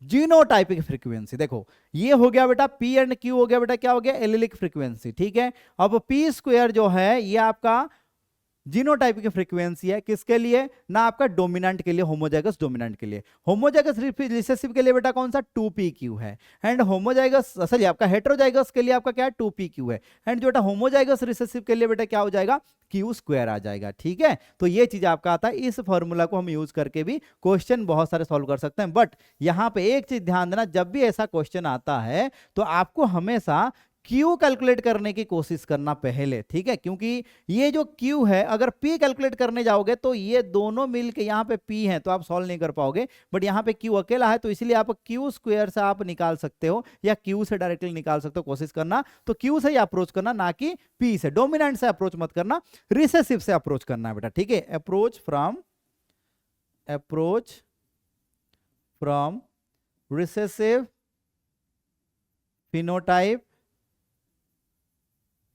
जीनोटाइपिक फ्रीक्वेंसी। देखो ये हो गया बेटा पी एंड क्यू हो गया बेटा, क्या हो गया, एलिलिक फ्रीक्वेंसी, ठीक है। अब पी स्क्वायर जो है ये आपका जीनोटाइप की फ्रीक्वेंसी है, किसके लिए ना, आपका डोमिनेंट के लिए, होमोजाइगस डोमिनेंट के लिए। होमोजाइगस रिसेसिव के लिए बेटा कौन सा, 2PQ है, एंड होमोजाइगस असल आपका हेटेरोजाइगस के लिए आपका क्या है, 2PQ है, एंड जो बेटा होमोजाइगस रिसेसिव के लिए बेटा क्या हो जाएगा, क्यू स्क्वायर आ जाएगा, ठीक है। तो ये चीज आपका आता है, इस फॉर्मूला को हम यूज करके भी क्वेश्चन बहुत सारे सॉल्व कर सकते हैं। बट यहां पे एक चीज ध्यान देना, जब भी ऐसा क्वेश्चन आता है तो आपको हमेशा क्यू कैलकुलेट करने की कोशिश करना पहले, ठीक है, क्योंकि ये जो क्यू है अगर पी कैलकुलेट करने जाओगे तो ये दोनों मिलके यहाँ पे पी है तो आप सॉल्व नहीं कर पाओगे, बट यहाँ पे क्यू अकेला है तो इसलिए आप क्यू स्क्वायर से आप निकाल सकते हो या क्यू से डायरेक्टली निकाल सकते हो। कोशिश करना तो क्यू से ही अप्रोच करना, ना कि पी से, डोमिनेंट से अप्रोच मत करना, रिसेसिव से अप्रोच करना है बेटा, ठीक है। Approach from recessive phenotype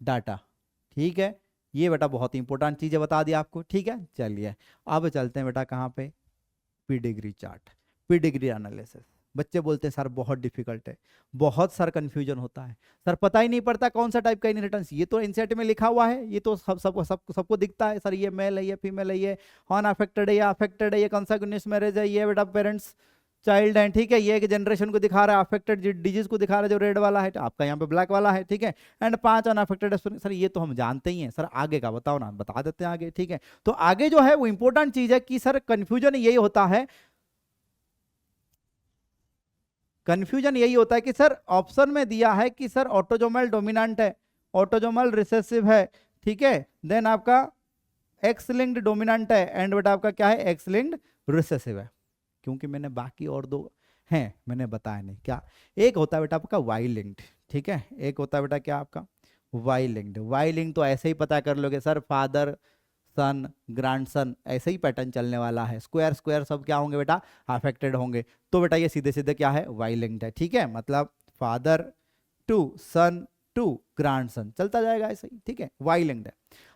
data, ठीक है। ये बेटा बहुत इंपॉर्टेंट चीज है, बता दिया आपको, ठीक है। चलिए अब चलते हैं बेटा कहां पे, पेडिग्री चार्ट, पेडिग्री एनालिसिस। बच्चे बोलते हैं सर बहुत डिफिकल्ट है, बहुत सर कंफ्यूजन होता है, सर पता ही नहीं पड़ता कौन सा टाइप का इनहेरिटेंस। ये तो एनसीईआरटी में लिखा हुआ है, ये तो सबको दिखता है सर, ये मेल है, ये फीमेल है, ये अनअफेक्टेड है, ये अफेक्टेड है, ये कंsanguineous मैरिज है, ये बेटा पेरेंट्स चाइल्ड है, ठीक है, ये एक जनरेशन को दिखा रहा है, अफेक्टेड डिजीज को दिखा रहा है जो रेड वाला है, आपका यहाँ पे ब्लैक वाला है, ठीक है, एंड 5 अनअफेक्टेड। सर ये तो हम जानते ही हैं सर, आगे का बताओ ना, बता देते हैं आगे, ठीक है। तो आगे जो है वो इंपॉर्टेंट चीज है कि सर कंफ्यूजन यही होता है, कंफ्यूजन यही होता है कि सर ऑप्शन में दिया है कि सर ऑटोजोमल डोमिनेंट है, ऑटोजोमल रिसेसिव है, ठीक है, देन आपका एक्स लिंक्ड डोमिनेंट है, एंड बेटा आपका क्या है, एक्स लिंक्ड रिसेसिव है। क्योंकि मैंने बाकी और दो हैं मैंने बताया नहीं, क्या एक होता है बेटा आपका वाई लिंक्ड, ठीक है, एक होता है बेटा क्या आपका वाई लिंक्ड। वाई लिंक्ड तो ऐसे ही पता कर लोगे सर, फादर सन ग्रैंडसन, ऐसे ही पैटर्न चलने वाला है, स्क्वायर स्क्वायर सब क्या होंगे बेटा, अफेक्टेड होंगे। तो बेटा ये सीधे सीधे क्या है, वाई लिंक्ड है, ठीक है, मतलब father to son to grandson चलता जाएगा ऐसे ही, ठीक है, वाई लिंक्ड है।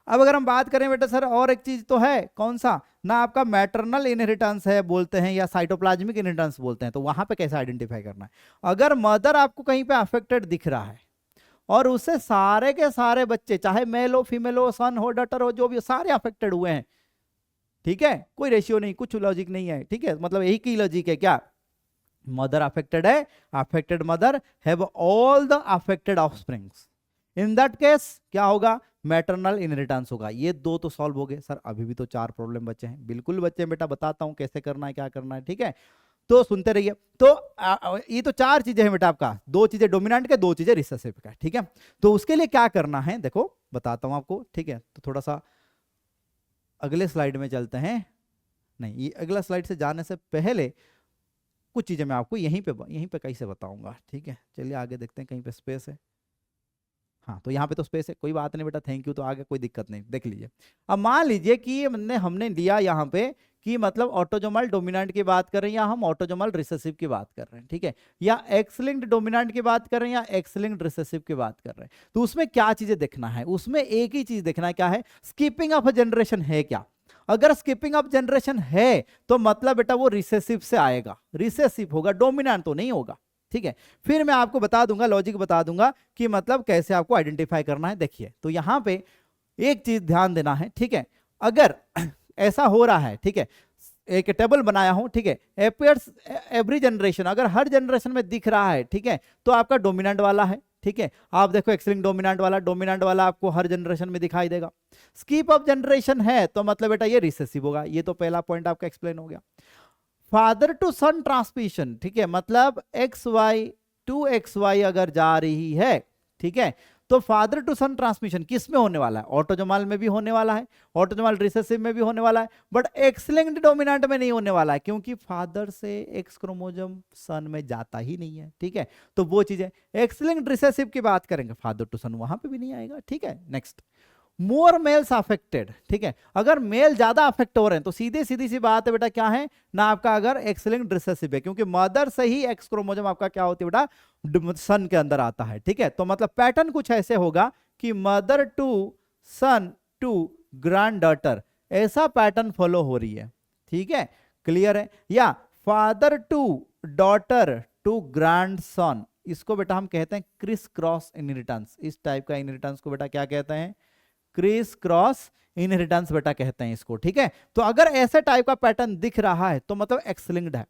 अब अगर हम बात करें बेटा सर और एक चीज तो है, कौन सा ना, आपका मैटरनल इनहेरिटेंस है बोलते हैं या साइटोप्लाज्मिक इनहेरिटेंस बोलते हैं, तो वहां पे कैसे आइडेंटिफाई करना है। अगर मदर आपको कहीं पे अफेक्टेड दिख रहा है और उससे सारे के सारे बच्चे, चाहे मेल हो फीमेल हो सन हो डॉटर हो जो भी, सारे अफेक्टेड हुए हैं, ठीक है, कोई रेशियो नहीं, कुछ लॉजिक नहीं है, ठीक है, मतलब यही की लॉजिक है क्या, मदर अफेक्टेड है, affected mother have all the affected offsprings, in that case क्या होगा, मैटरनल इनहेरिटेंस होगा। ये दो तो सॉल्व हो गए सर, अभी भी तो 4 प्रॉब्लम बचे हैं, बिल्कुल बच्चे हैं बेटा, बताता हूं कैसे करना है क्या करना है, ठीक है, तो सुनते रहिए। तो ये तो 4 चीजें हैं बेटा आपका, 2 चीजें डोमिनेंट के, 2 चीजें रिसेसिव का, ठीक है। तो उसके लिए क्या करना है देखो बताता हूं आपको, ठीक है, तो थोड़ा सा अगले स्लाइड में चलते हैं, नहीं ये अगला स्लाइड से जाने से पहले कुछ चीजें मैं आपको यहीं पे कहीं से बताऊंगा, ठीक है। चलिए आगे देखते हैं, कहीं पे स्पेस है, हाँ तो यहाँ पे तो स्पेस है, कोई बात नहीं बेटा, थैंक यू, तो आगे कोई दिक्कत नहीं, देख लीजिए। अब मान लीजिए कि हमने लिया यहाँ पे कि मतलब ऑटोजोमल डोमिनेंट की बात कर रहे हैं या हम ऑटोजोमल रिसेसिव की बात कर रहे हैं, ठीक है, या एक्स लिंक्ड डोमिनेंट की बात कर रहे हैं या एक्स लिंक्ड रिसेसिव की बात कर रहे हैं। तो उसमें क्या चीजें देखना है, उसमें एक ही चीज देखना है, क्या है, स्किपिंग ऑफ जनरेशन है क्या। अगर स्किपिंग ऑफ जनरेशन है तो मतलब बेटा वो रिसेसिव से आएगा, रिसेसिव होगा, डोमिनेंट तो नहीं होगा, ठीक है। फिर मैं आपको बता दूंगा, लॉजिक बता दूंगा कि मतलब कैसे आपको आइडेंटिफाई करना है। देखिए तो यहां पे एक चीज ध्यान देना है, ठीक है, अगर ऐसा हो रहा है, ठीक है, एक टेबल बनाया हूं, ठीक है, अपीयर्स एवरी जनरेशन, अगर हर जनरेशन में दिख रहा है, ठीक है, तो आपका डोमिनेंट वाला है, ठीक है। आप देखो एक्स लिंक्ड डोमिनेंट वाला आपको हर जनरेशन में दिखाई देगा। स्किप ऑफ जनरेशन है तो मतलब बेटा ये रिसेसिव होगा, ये तो पहला पॉइंट आपका एक्सप्लेन हो गया। फादर टू सन ट्रांसमिशन, ठीक है, मतलब X Y to X Y अगर जा रही है, ठीक है, तो फादर टू सन ट्रांसमिशन किस में होने वाला है, ऑटोजोमल में भी होने वाला है, ऑटोजोमल रिसेसिव में भी होने वाला है, बट एक्स लिंक्ड डोमिनेंट में नहीं होने वाला है, क्योंकि फादर से एक्स क्रोमोसोम सन में जाता ही नहीं है, ठीक है। तो वो चीजें एक्स लिंक्ड रिसेसिव की बात करेंगे, फादर टू सन वहां पे भी नहीं आएगा, ठीक है। नेक्स्ट, मोर मेल्स अफेक्टेड, ठीक है, अगर मेल ज्यादा अफेक्ट हो रहे हैं तो सीधी सी बात है बेटा क्या है ना, आपका अगर एक्स लिंक्ड रिसेसिव है, क्योंकि मदर से ही एक्स क्रोमोसोम आपका क्या होती है बेटा, सन के अंदर आता है, ठीक है। तो मतलब पैटर्न कुछ ऐसे होगा कि mother to son to granddaughter, ऐसा पैटर्न फॉलो हो रही है, ठीक है, क्लियर है। या father to daughter to grandson, इसको बेटा हम कहते हैं क्रिस क्रॉस इनहेरिटेंस, इस टाइप का इनहेरिटेंस को बेटा क्या कहते हैं, क्रिस क्रॉस इनहेरिटेंस बेटा कहते हैं इसको, ठीक है। तो अगर ऐसे टाइप का पैटर्न दिख रहा है तो मतलब एक्स लिंक्ड है,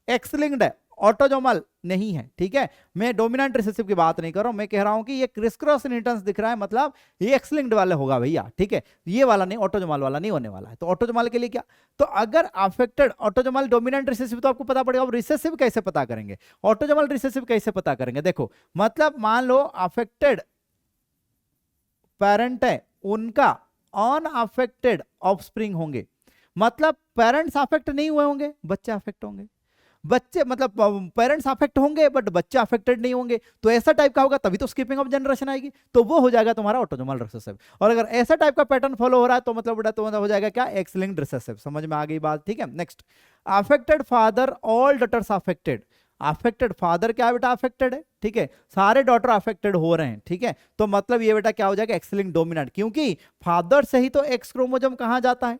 एक्स लिंक्ड है, ऑटोजोमल नहीं है, ठीक है। मैं डोमिनेंट रिसेसिव की बात नहीं कर रहा हूं, मैं कह रहा हूं कि ये क्रिस क्रॉस इनहेरिटेंस दिख रहा है, मतलब ये एक्स लिंक्ड वाले होगा भैया, ठीक है, ये वाला नहीं, ऑटोजोमल वाला नहीं होने वाला है। तो ऑटोजोमल के लिए क्या, तो अगर अफेक्टेड ऑटोजोमल डोमिनेंट रिसेसिव तो आपको पता पड़ेगा, अब रिसेसिव कैसे पता करेंगे, ऑटोजोमल रिसेसिव कैसे पता करेंगे। देखो मतलब मान लो अफेक्टेड पेरेंट है, उनका अनअफेक्टेड ऑफस्प्रिंग होंगे, मतलब पेरेंट्स अफेक्ट नहीं हुए होंगे, बच्चे अफेक्ट होंगे, बच्चे मतलब पेरेंट्स अफेक्ट होंगे बट बच्चे अफेक्टेड नहीं होंगे, तो ऐसा टाइप का होगा, तभी तो स्किपिंग ऑफ जनरेशन आएगी, तो वो हो जाएगा तुम्हारा ऑटोजोमल रिसेसिव। और अगर ऐसा टाइप का पैटर्न फॉलो हो रहा है तो मतलब बेटा तो हो जाएगा क्या, एक्स लिंक्ड रिसेसिव। समझ में आ गई बात, ठीक है। Next, affected father all daughters affected, affected father क्या बेटा अफेक्टेड है, ठीक है, सारे डॉटर अफेक्टेड हो रहे हैं, ठीक है, तो मतलब ये बेटा क्या हो जाएगा, एक्स लिंक्ड डोमिनेंट, क्योंकि फादर से ही तो एक्स क्रोमोसोम कहां जाता है,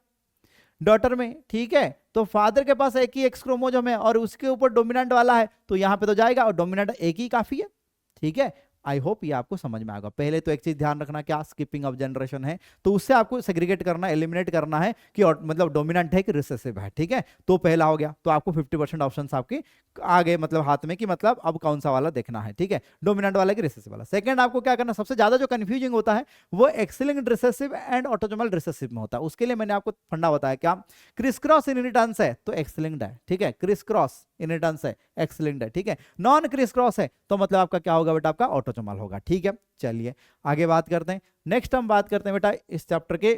डॉटर में, ठीक है। तो फादर के पास एक ही एक्स क्रोमोजोम है और उसके ऊपर डोमिनेंट वाला है, तो यहाँ पे तो जाएगा और डोमिनेंट एक ही काफी है, ठीक है। आई होप ये आपको समझ में आएगा। पहले तो एक चीज ध्यान रखना, क्या स्किपिंग ऑफ जनरेशन है, तो उससे आपको सेग्रीगेट करना, एलिमिनेट करना है कि मतलब डोमिनेंट है कि रिसेसिव है, ठीक है। तो पहला हो गया, तो आपको 50% ऑप्शंस आपके आ गए मतलब हाथ में कि मतलब अब कौन सा वाला देखना है, ठीक है, डोमिनेंट वाला कि रिसेसिव वाला। सेकंड आपको क्या करना, सबसे ज्यादा जो कंफ्यूजिंग होता है वो x linked recessive and autosomal recessive में होता है। उसके लिए मैंने आपको फंडा बताया, क्या क्रिस क्रॉस इनहेरिटेंस है तो एक्स लिंक्ड है, ठीक है, क्रिस क्रॉस इनहेरिटेंस है एक्स लिंक्ड है, ठीक है। नॉन क्रिस क्रॉस है तो मतलब आपका क्या होगा बेटा, आपका ऑटोसोमल होगा, ठीक है। चलिए आगे बात करते हैं। नेक्स्ट हम बात करते हैं बेटा इस चैप्टर के,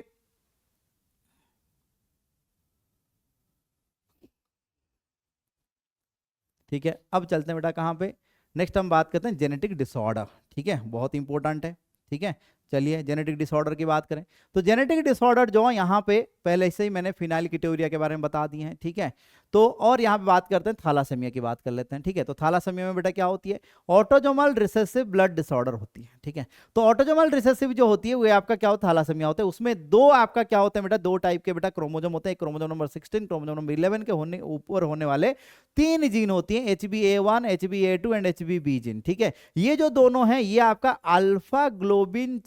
ठीक है। अब चलते हैं बेटा कहां पे, नेक्स्ट हम बात करते हैं जेनेटिक डिसऑर्डर, ठीक है, बहुत इंपॉर्टेंट है, ठीक है। चलिए जेनेटिक डिसऑर्डर की बात करें तो जेनेटिक डिसऑर्डर जो यहाँ पे पहले से ही मैंने फिनाइलकीटोरिया के बारे में बता दिए हैं, ठीक है। तो और यहाँ पे बात करते हैं थैलासेमिया की बात कर लेते हैं, ठीक है। तो थैलासेमिया में बेटा क्या होती है, ऑटोसोमल रिसेसिव ब्लड डिसऑर्डर होती है, ठीक है। तो ऑटोसोमल रिसेसिव जो होती है वो आपका क्या होता है, थैलासेमिया होता है। उसमें दो आपका क्या होते हैं बेटा, दो टाइप के बेटा क्रोमोजोम होते हैं, क्रोमोजोम नंबर 16, क्रोमोजोम नंबर 11 के होने ऊपर होने वाले 3 जीन होती हैं, HbA1, HbA2 and HbB gene, ठीक है। ये जो दोनों हैं ये आपका अल्फा ग्लोबिन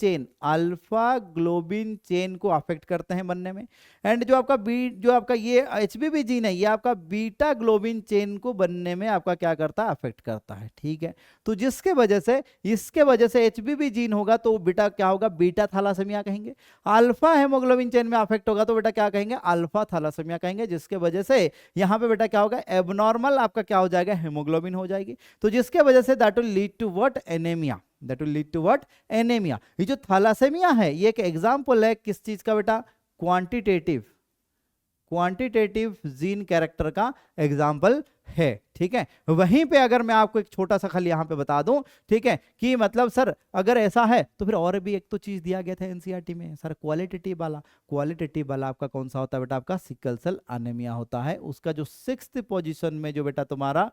चेन को अफेक्ट करते हैं बनने में। एंड जो आपका जो आपका ये HbB जीन है ये आपका बीटा ग्लोबिन चेन को बनने में आपका क्या करता है, अफेक्ट करता है, ठीक है। तो जिसके वजह से इसके वजह से HbB जीन होगा तो बेटा क्या होगा, बीटा थैलासेमिया कहेंगे। अल्फा हेमोग्लोबिन चेन में अफेक्ट होगा तो बेटा क्या कहेंगे, अल्फा थैलासेमिया कहेंगे। जिसके वजह से यहां पे बेटा क्या होगा, एबनॉर्मल आपका क्या हो जाएगा, हेमोग्लोबिन हो जाएगी। तो जिसके वजह से that will lead to what, anaemia, that will lead to what, anaemia. ये जो थैलासेमिया है ये एक एग्जांपल है किस चीज का बेटा, क्वांटिटेटिव जीन कैरेक्टर का एग्जांपल है, ठीक है। वहीं पे अगर मैं आपको एक छोटा सा खाली यहां पे बता दूं, ठीक है, कि मतलब सर अगर ऐसा है तो फिर और भी एक तो चीज दिया गया था एनसीईआरटी में सर, क्वालिटेटिव वाला आपका कौन सा होता है बेटा, आपका सिकल सेल एनीमिया होता है। उसका जो 6th पोजीशन में जो बेटा तुम्हारा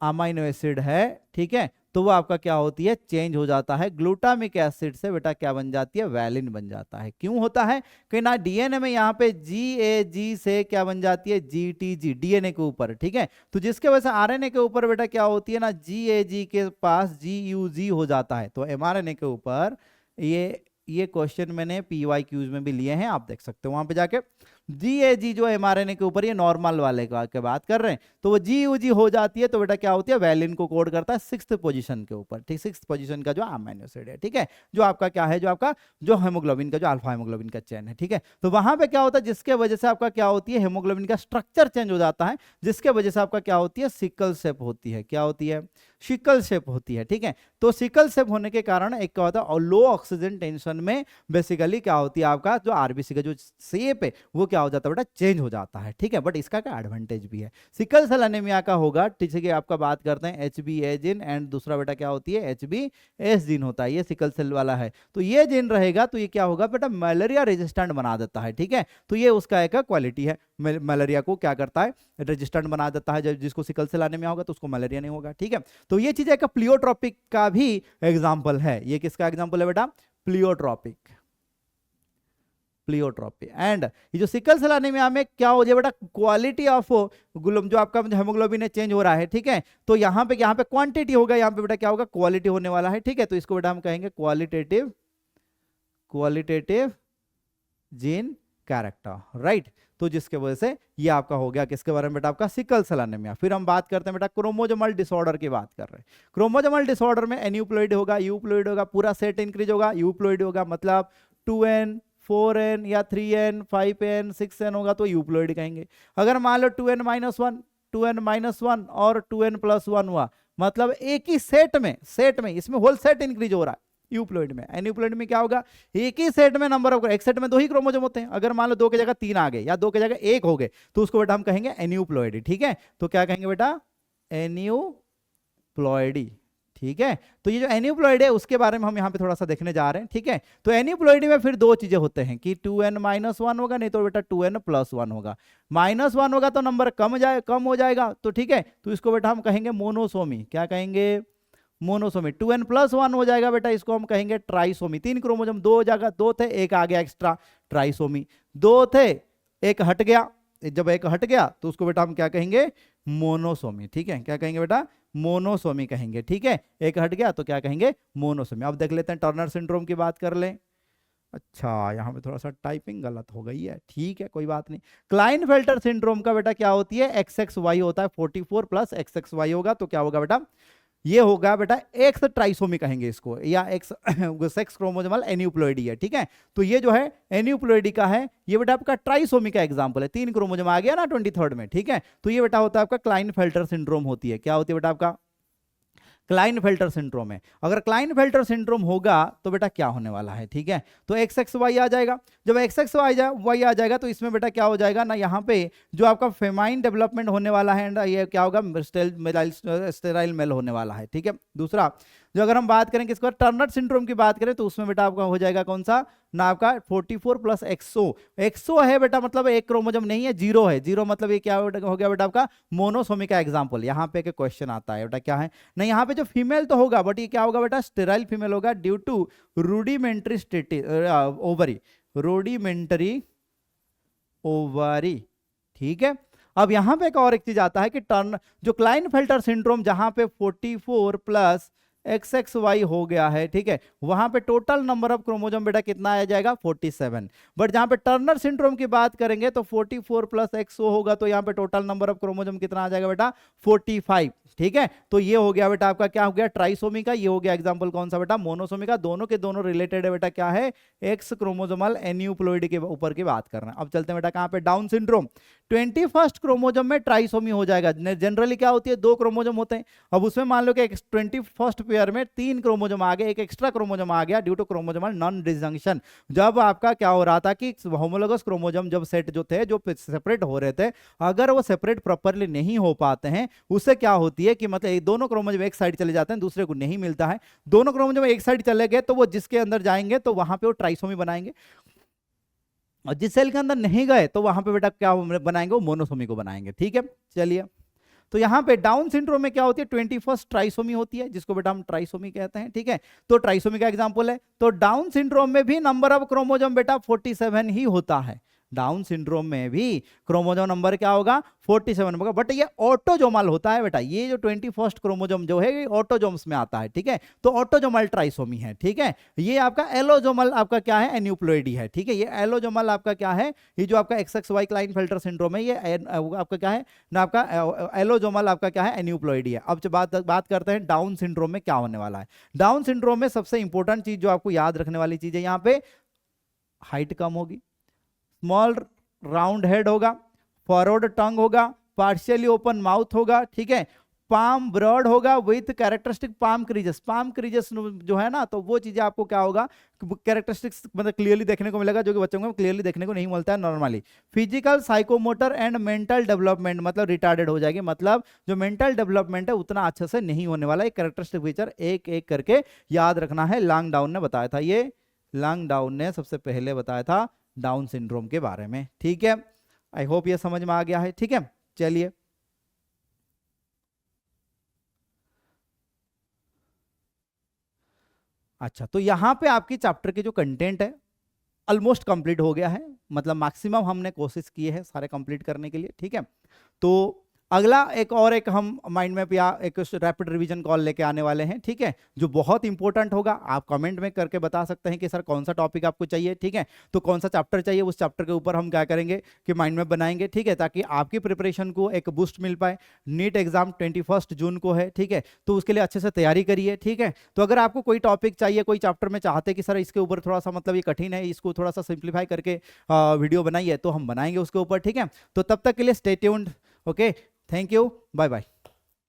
अमाइनो एसिड है, ठीक है, तो वो आपका क्या होती है, चेंज हो जाता है, ग्लूटामिक एसिड से बेटा क्या बन जाती है, वैलिन बन जाता है। क्यों होता है कि ना डीएनए में यहाँ पे GAG से क्या बन जाती है, GTG, डीएनए के ऊपर, ठीक है। तो जिसके वजह से आरएनए के ऊपर बेटा क्या होती है ना, GAG के पास GUG हो जाता है। तो एमआरएनए के ऊपर ये क्वेश्चन मैंने PYQs में भी लिए हैं, आप देख सकते हो वहां पे जाके। GAG जो एमआरएनए के ऊपर, ये नॉर्मल वाले के बात कर रहे हैं, तो वो GUG हो जाती है तो बेटा क्या होती है, वैलिन को कोड करता है 6th पोजीशन के ऊपर, ठीक, 6th पोजीशन का जो अमीनो एसिड है, ठीक है, जो आपका क्या है, जो आपका जो हेमोग्लोबिन का जो अल्फा हेमोग्लोबिन का चेन है, ठीक है। तो वहां पे क्या होता है, जिसके वजह से आपका क्या होती है, हेमोग्लोबिन का स्ट्रक्चर चेंज हो जाता है, जिसके वजह से आपका क्या होती है, सिकल शेप होती है, क्या होती है, सिकल शेप होती है, ठीक है। तो सिकल शेप होने के कारण एक क्या होता है, और लो ऑक्सीजन टेंशन में बेसिकली क्या होती है, आपका जो आरबीसी का जो शेप है वो क्या हो जाता है बेटा, चेंज हो जाता है, ठीक है। बट इसका क्या एडवांटेज भी है, सिकल सेल एनीमिया का होगा, ठीक है। आपका बात करते हैं HbA जीन एंड दूसरा बेटा क्या होती है, HbS जीन होता है, ये सिकल सेल वाला है। तो ये जीन रहेगा तो ये क्या होगा बेटा, मलेरिया रेजिस्टेंट बना देता है, ठीक है। तो ये उसका एक क्वालिटी है, मलेरिया को क्या करता है, रेजिस्टेंट बना देता है। जिसको सिकल सेल एनीमिया होगा तो उसको मलेरिया नहीं होगा, ठीक है। तो ये चीज एक प्लियोट्रोपिक का भी एग्जाम्पल है। ये किसका एग्जाम्पल है बेटा, प्लियोट्रोपी। एंड ये जो सिकल सेल एनीमिया में क्या हो जाए बेटा, क्वालिटी ऑफ जो आपका हेमोग्लोबिन है चेंज हो रहा है, ठीक है। तो यहाँ पे क्वांटिटी होगा, यहाँ पे बेटा क्या होगा, क्वालिटी होने वाला है, ठीक है। तो इसको बेटा हम कहेंगे क्वालिटेटिव जीन कैरेक्टर, राइट। तो जिसके वजह से ये आपका हो गया किसके बारे में बेटा, आपका सिकल सेल एनीमिया। फिर हम बात करते हैं बेटा क्रोमोसोमल डिसऑर्डर की बात कर रहे हैं। क्रोमोसोमल डिसऑर्डर में एन्यूप्लॉइड होगा, यूप्लॉइड होगा, पूरा सेट इंक्रीज होगा, यूप्लॉइड होगा, मतलब 2n 4n या 3n 5n 6n होगा तो यूप्लॉइड कहेंगे। अगर मान लो 2n - 1 2n - 1 और 2n+1 हुआ, मतलब एक ही सेट में इसमें होल सेट इंक्रीज हो रहा है यूप्लॉइड में। एन्यूप्लॉइड में क्या होगा, एक ही सेट में नंबर ऑफ, एक सेट में 2 ही क्रोमोसोम होते हैं। अगर मान लो 2 की जगह 3 आ गए या 2 की जगह 1 हो गए तो उसको बेटा हम कहेंगे एन्यूप्लॉइडी, ठीक है। तो क्या कहेंगे बेटा, एन्यूप्लॉइडी, ठीक है। तो ये जो एन्यूप्लॉइड है उसके बारे में हम यहाँ पे थोड़ा सा देखने जा रहे हैं, ठीक है। तो एन्यूप्लॉइडी में फिर 2 चीजें होते हैं कि 2n - 1 होगा, नहीं तो बेटा 2n+1 होगा। -1 होगा तो नंबर कम हो जाएगा, तो ठीक है। तो इसको बेटा हम कहेंगे मोनोसोमी, क्या कहेंगे, मोनोसोमी। 2n+1 हो जाएगा बेटा, इसको हम कहेंगे ट्राइसोमी। 3 क्रोमोसोम, 2 जगह 2 थे, एक आ गया एक्स्ट्रा, ट्राइसोमी। 2 थे एक हट गया, जब एक हट गया तो उसको बेटा हम क्या कहेंगे, मोनोसोमी। ठीक है, क्या कहेंगे बेटा, मोनोसोमी कहेंगे। ठीक है, एक हट गया तो क्या कहेंगे, मोनोसोमी। अब देख लेते हैं टर्नर सिंड्रोम की बात कर लें। अच्छा, यहाँ पे थोड़ा सा टाइपिंग गलत हो गई है, ठीक है कोई बात नहीं। क्लाइनफेल्टर सिंड्रोम का बेटा क्या होती है, XXY होता है, 44 प्लस XXY होगा तो क्या होगा बेटा, ये होगा बेटा एक्स ट्राइसोमी कहेंगे इसको, या एक्स सेक्स क्रोमोसोमल एन्यूप्लॉइडी है। ठीक है, तो ये जो है एन्यूप्लॉइडी का है, ये बेटा आपका ट्राइसोमी का एग्जांपल है, 3 क्रोमोसोम आ गया ना 23rd में। ठीक है, तो ये बेटा होता है आपका क्लाइनफेल्टर सिंड्रोम होती है। क्या होती है बेटा आपका, क्लाइनफेल्टर सिंड्रोम है। अगर क्लाइनफेल्टर सिंड्रोम होगा तो बेटा क्या होने वाला है, ठीक है, तो XXY आ जाएगा। जब XXY आ जाएगा तो इसमें बेटा क्या हो जाएगा ना, यहाँ पे जो आपका फेमाइन डेवलपमेंट होने वाला है, ये क्या होगा, स्टेराइल मेल होने वाला है। ठीक है, दूसरा जो अगर हम बात करें किसको, टर्नर सिंड्रोम की बात करें तो उसमें बेटा आपका हो जाएगा कौन सा ना, आपका 44 प्लस एक्सो है बेटा, मतलब एक क्रोमोजोम नहीं है, 0 है। 0 मतलब ये क्या हो गया बेटा आपका मोनोसोमी का एग्जांपल। यहाँ पे एक क्वेश्चन आता है बेटा, क्या है ना, यहाँ पे जो फीमेल तो होगा बट ये क्या होगा बेटा, स्टेराइल फीमेल होगा due to rudimentary ovary, rudimentary ovary. ठीक है, अब यहां पे एक और एक चीज आता है कि टर्न जो क्लाइनफेल्टर सिंड्रोम जहां पे 44 प्लस XXY हो गया है, ठीक है, वहां पे टोटल नंबर ऑफ क्रोमोसोम बेटा कितना आ जाएगा, 47। बट जहां पे टर्नर सिंड्रोम की बात करेंगे तो 44 प्लस XO होगा तो यहां पे टोटल नंबर ऑफ क्रोमोसोम कितना आ जाएगा बेटा, 45। ठीक है, तो ये हो गया बेटा आपका क्या हो गया, ट्राइसोमी का। ये हो गया एग्जांपल कौन सा बेटा, मोनोसोमी का। दोनों के दोनों रिलेटेड है बेटा, क्या है, एक्स क्रोमोसोमल एन्यूप्लॉइड के ऊपर की बात कर रहे हैं। अब चलते हैं बेटा कहां पे, डाउन सिंड्रोम। 21st क्रोमोसोम में ट्राइसोमी हो जाएगा। जनरली क्या होती है, 2 क्रोमोसोम होते हैं। अब उसमें मान लो कि 21st पेयर में 3 क्रोमोसोम आ गए, एक एक्स्ट्रा क्रोमोसोम आ गया due to chromosomal non disjunction. जब आपका क्या हो रहा था कि होमोलोगस क्रोमोसोम जब सेट जो थे, जो सेपरेट हो रहे थे, अगर वो सेपरेट प्रॉपरली नहीं हो पाते हैं, उससे क्या होती है कि मतलब दोनों क्रोमोसोम एक साइड चले जाते हैं, दूसरे को नहीं मिलता है। दोनों क्रोमोसोम एक साइड चले गए तो वो जिसके अंदर जाएंगे तो वहां पे वो ट्राइसोमी बनाएंगे, और जिस सेल के अंदर नहीं गए तो वहां पे बेटा क्या बनाएंगे, वो मोनोसोमी को बनाएंगे। ठीक है, चलिए, तो यहाँ पे डाउन सिंड्रोम में क्या होती है, 21st ट्राइसोमी होती है, जिसको बेटा हम ट्राइसोमी कहते हैं। ठीक है, तो ट्राइसोमी का एग्जांपल है। तो डाउन सिंड्रोम में भी नंबर ऑफ क्रोमोसोम बेटा 47 ही होता है। डाउन सिंड्रोम में भी क्रोमोसोम नंबर क्या होगा, 47 होगा, बट ये ऑटोजोमल होता है बेटा। ये जो 21st क्रोमोसोम जो है ये ऑटोजोम्स में आता है। ठीक है, तो ऑटोजोमल ट्राइसोमी है। ठीक है, ये आपका एलोजोमल आपका क्या है, एन्यूप्लॉइडी है। ठीक है, ये एलोजोमल आपका क्या है, ये जो आपका XXY क्लाइनफेल्टर सिंड्रोम है, ये आपका क्या है ना, आपका एलोजोमल आपका क्या है, एन्यूप्लॉइडी है। अब बात करते हैं डाउन सिंड्रोम में क्या होने वाला है। डाउन सिंड्रोम में सबसे इंपॉर्टेंट चीज जो आपको याद रखने वाली चीज है, यहाँ पे हाइट कम होगी, स्मॉल राउंड हेड होगा, फॉरवर्ड टंग होगा, पार्शियली ओपन माउथ होगा। ठीक है, पाम ब्रॉड होगा with characteristic palm creases. Palm creases जो है ना, तो वो चीजें आपको क्या होगा, कैरेक्टरिस्टिक्स मतलब क्लियरली देखने को मिलेगा, जो कि बच्चों को क्लियरली देखने को नहीं मिलता है normally. Physical, psychomotor and mental development मतलब रिटार्डेड हो जाएगी, मतलब जो मेंटल डेवलपमेंट है उतना अच्छे से नहीं होने वाला। एक कैरेक्टरिस्टिक फीचर एक एक करके याद रखना है। लांगडाउन ने बताया था, ये लांगडाउन ने सबसे पहले बताया था डाउन सिंड्रोम के बारे में। ठीक है, आई होप ये समझ में आ गया है। ठीक है, चलिए, अच्छा, तो यहां पे आपकी चैप्टर के जो कंटेंट है ऑलमोस्ट कंप्लीट हो गया है, मतलब मैक्सिमम हमने कोशिश की है सारे कंप्लीट करने के लिए। ठीक है, तो अगला एक हम माइंड मैप या एक रैपिड रिवीजन कॉल लेके आने वाले हैं। ठीक है, जो बहुत इंपॉर्टेंट होगा। आप कमेंट में करके बता सकते हैं कि सर कौन सा टॉपिक आपको चाहिए। ठीक है, तो कौन सा चैप्टर चाहिए, उस चैप्टर के ऊपर हम क्या करेंगे कि माइंड मैप बनाएंगे। ठीक है, ताकि आपकी प्रिपरेशन को एक बूस्ट मिल पाए। नीट एग्जाम 21 जून को है। ठीक है, तो उसके लिए अच्छे से तैयारी करिए। ठीक है, तो अगर आपको कोई टॉपिक चाहिए, कोई चैप्टर में चाहते कि सर इसके ऊपर थोड़ा सा मतलब ये कठिन है, इसको थोड़ा सा सिंप्लीफाई करके वीडियो बनाइए, तो हम बनाएंगे उसके ऊपर। ठीक है, तो तब तक के लिए stay tuned. Okay, thank you, bye bye.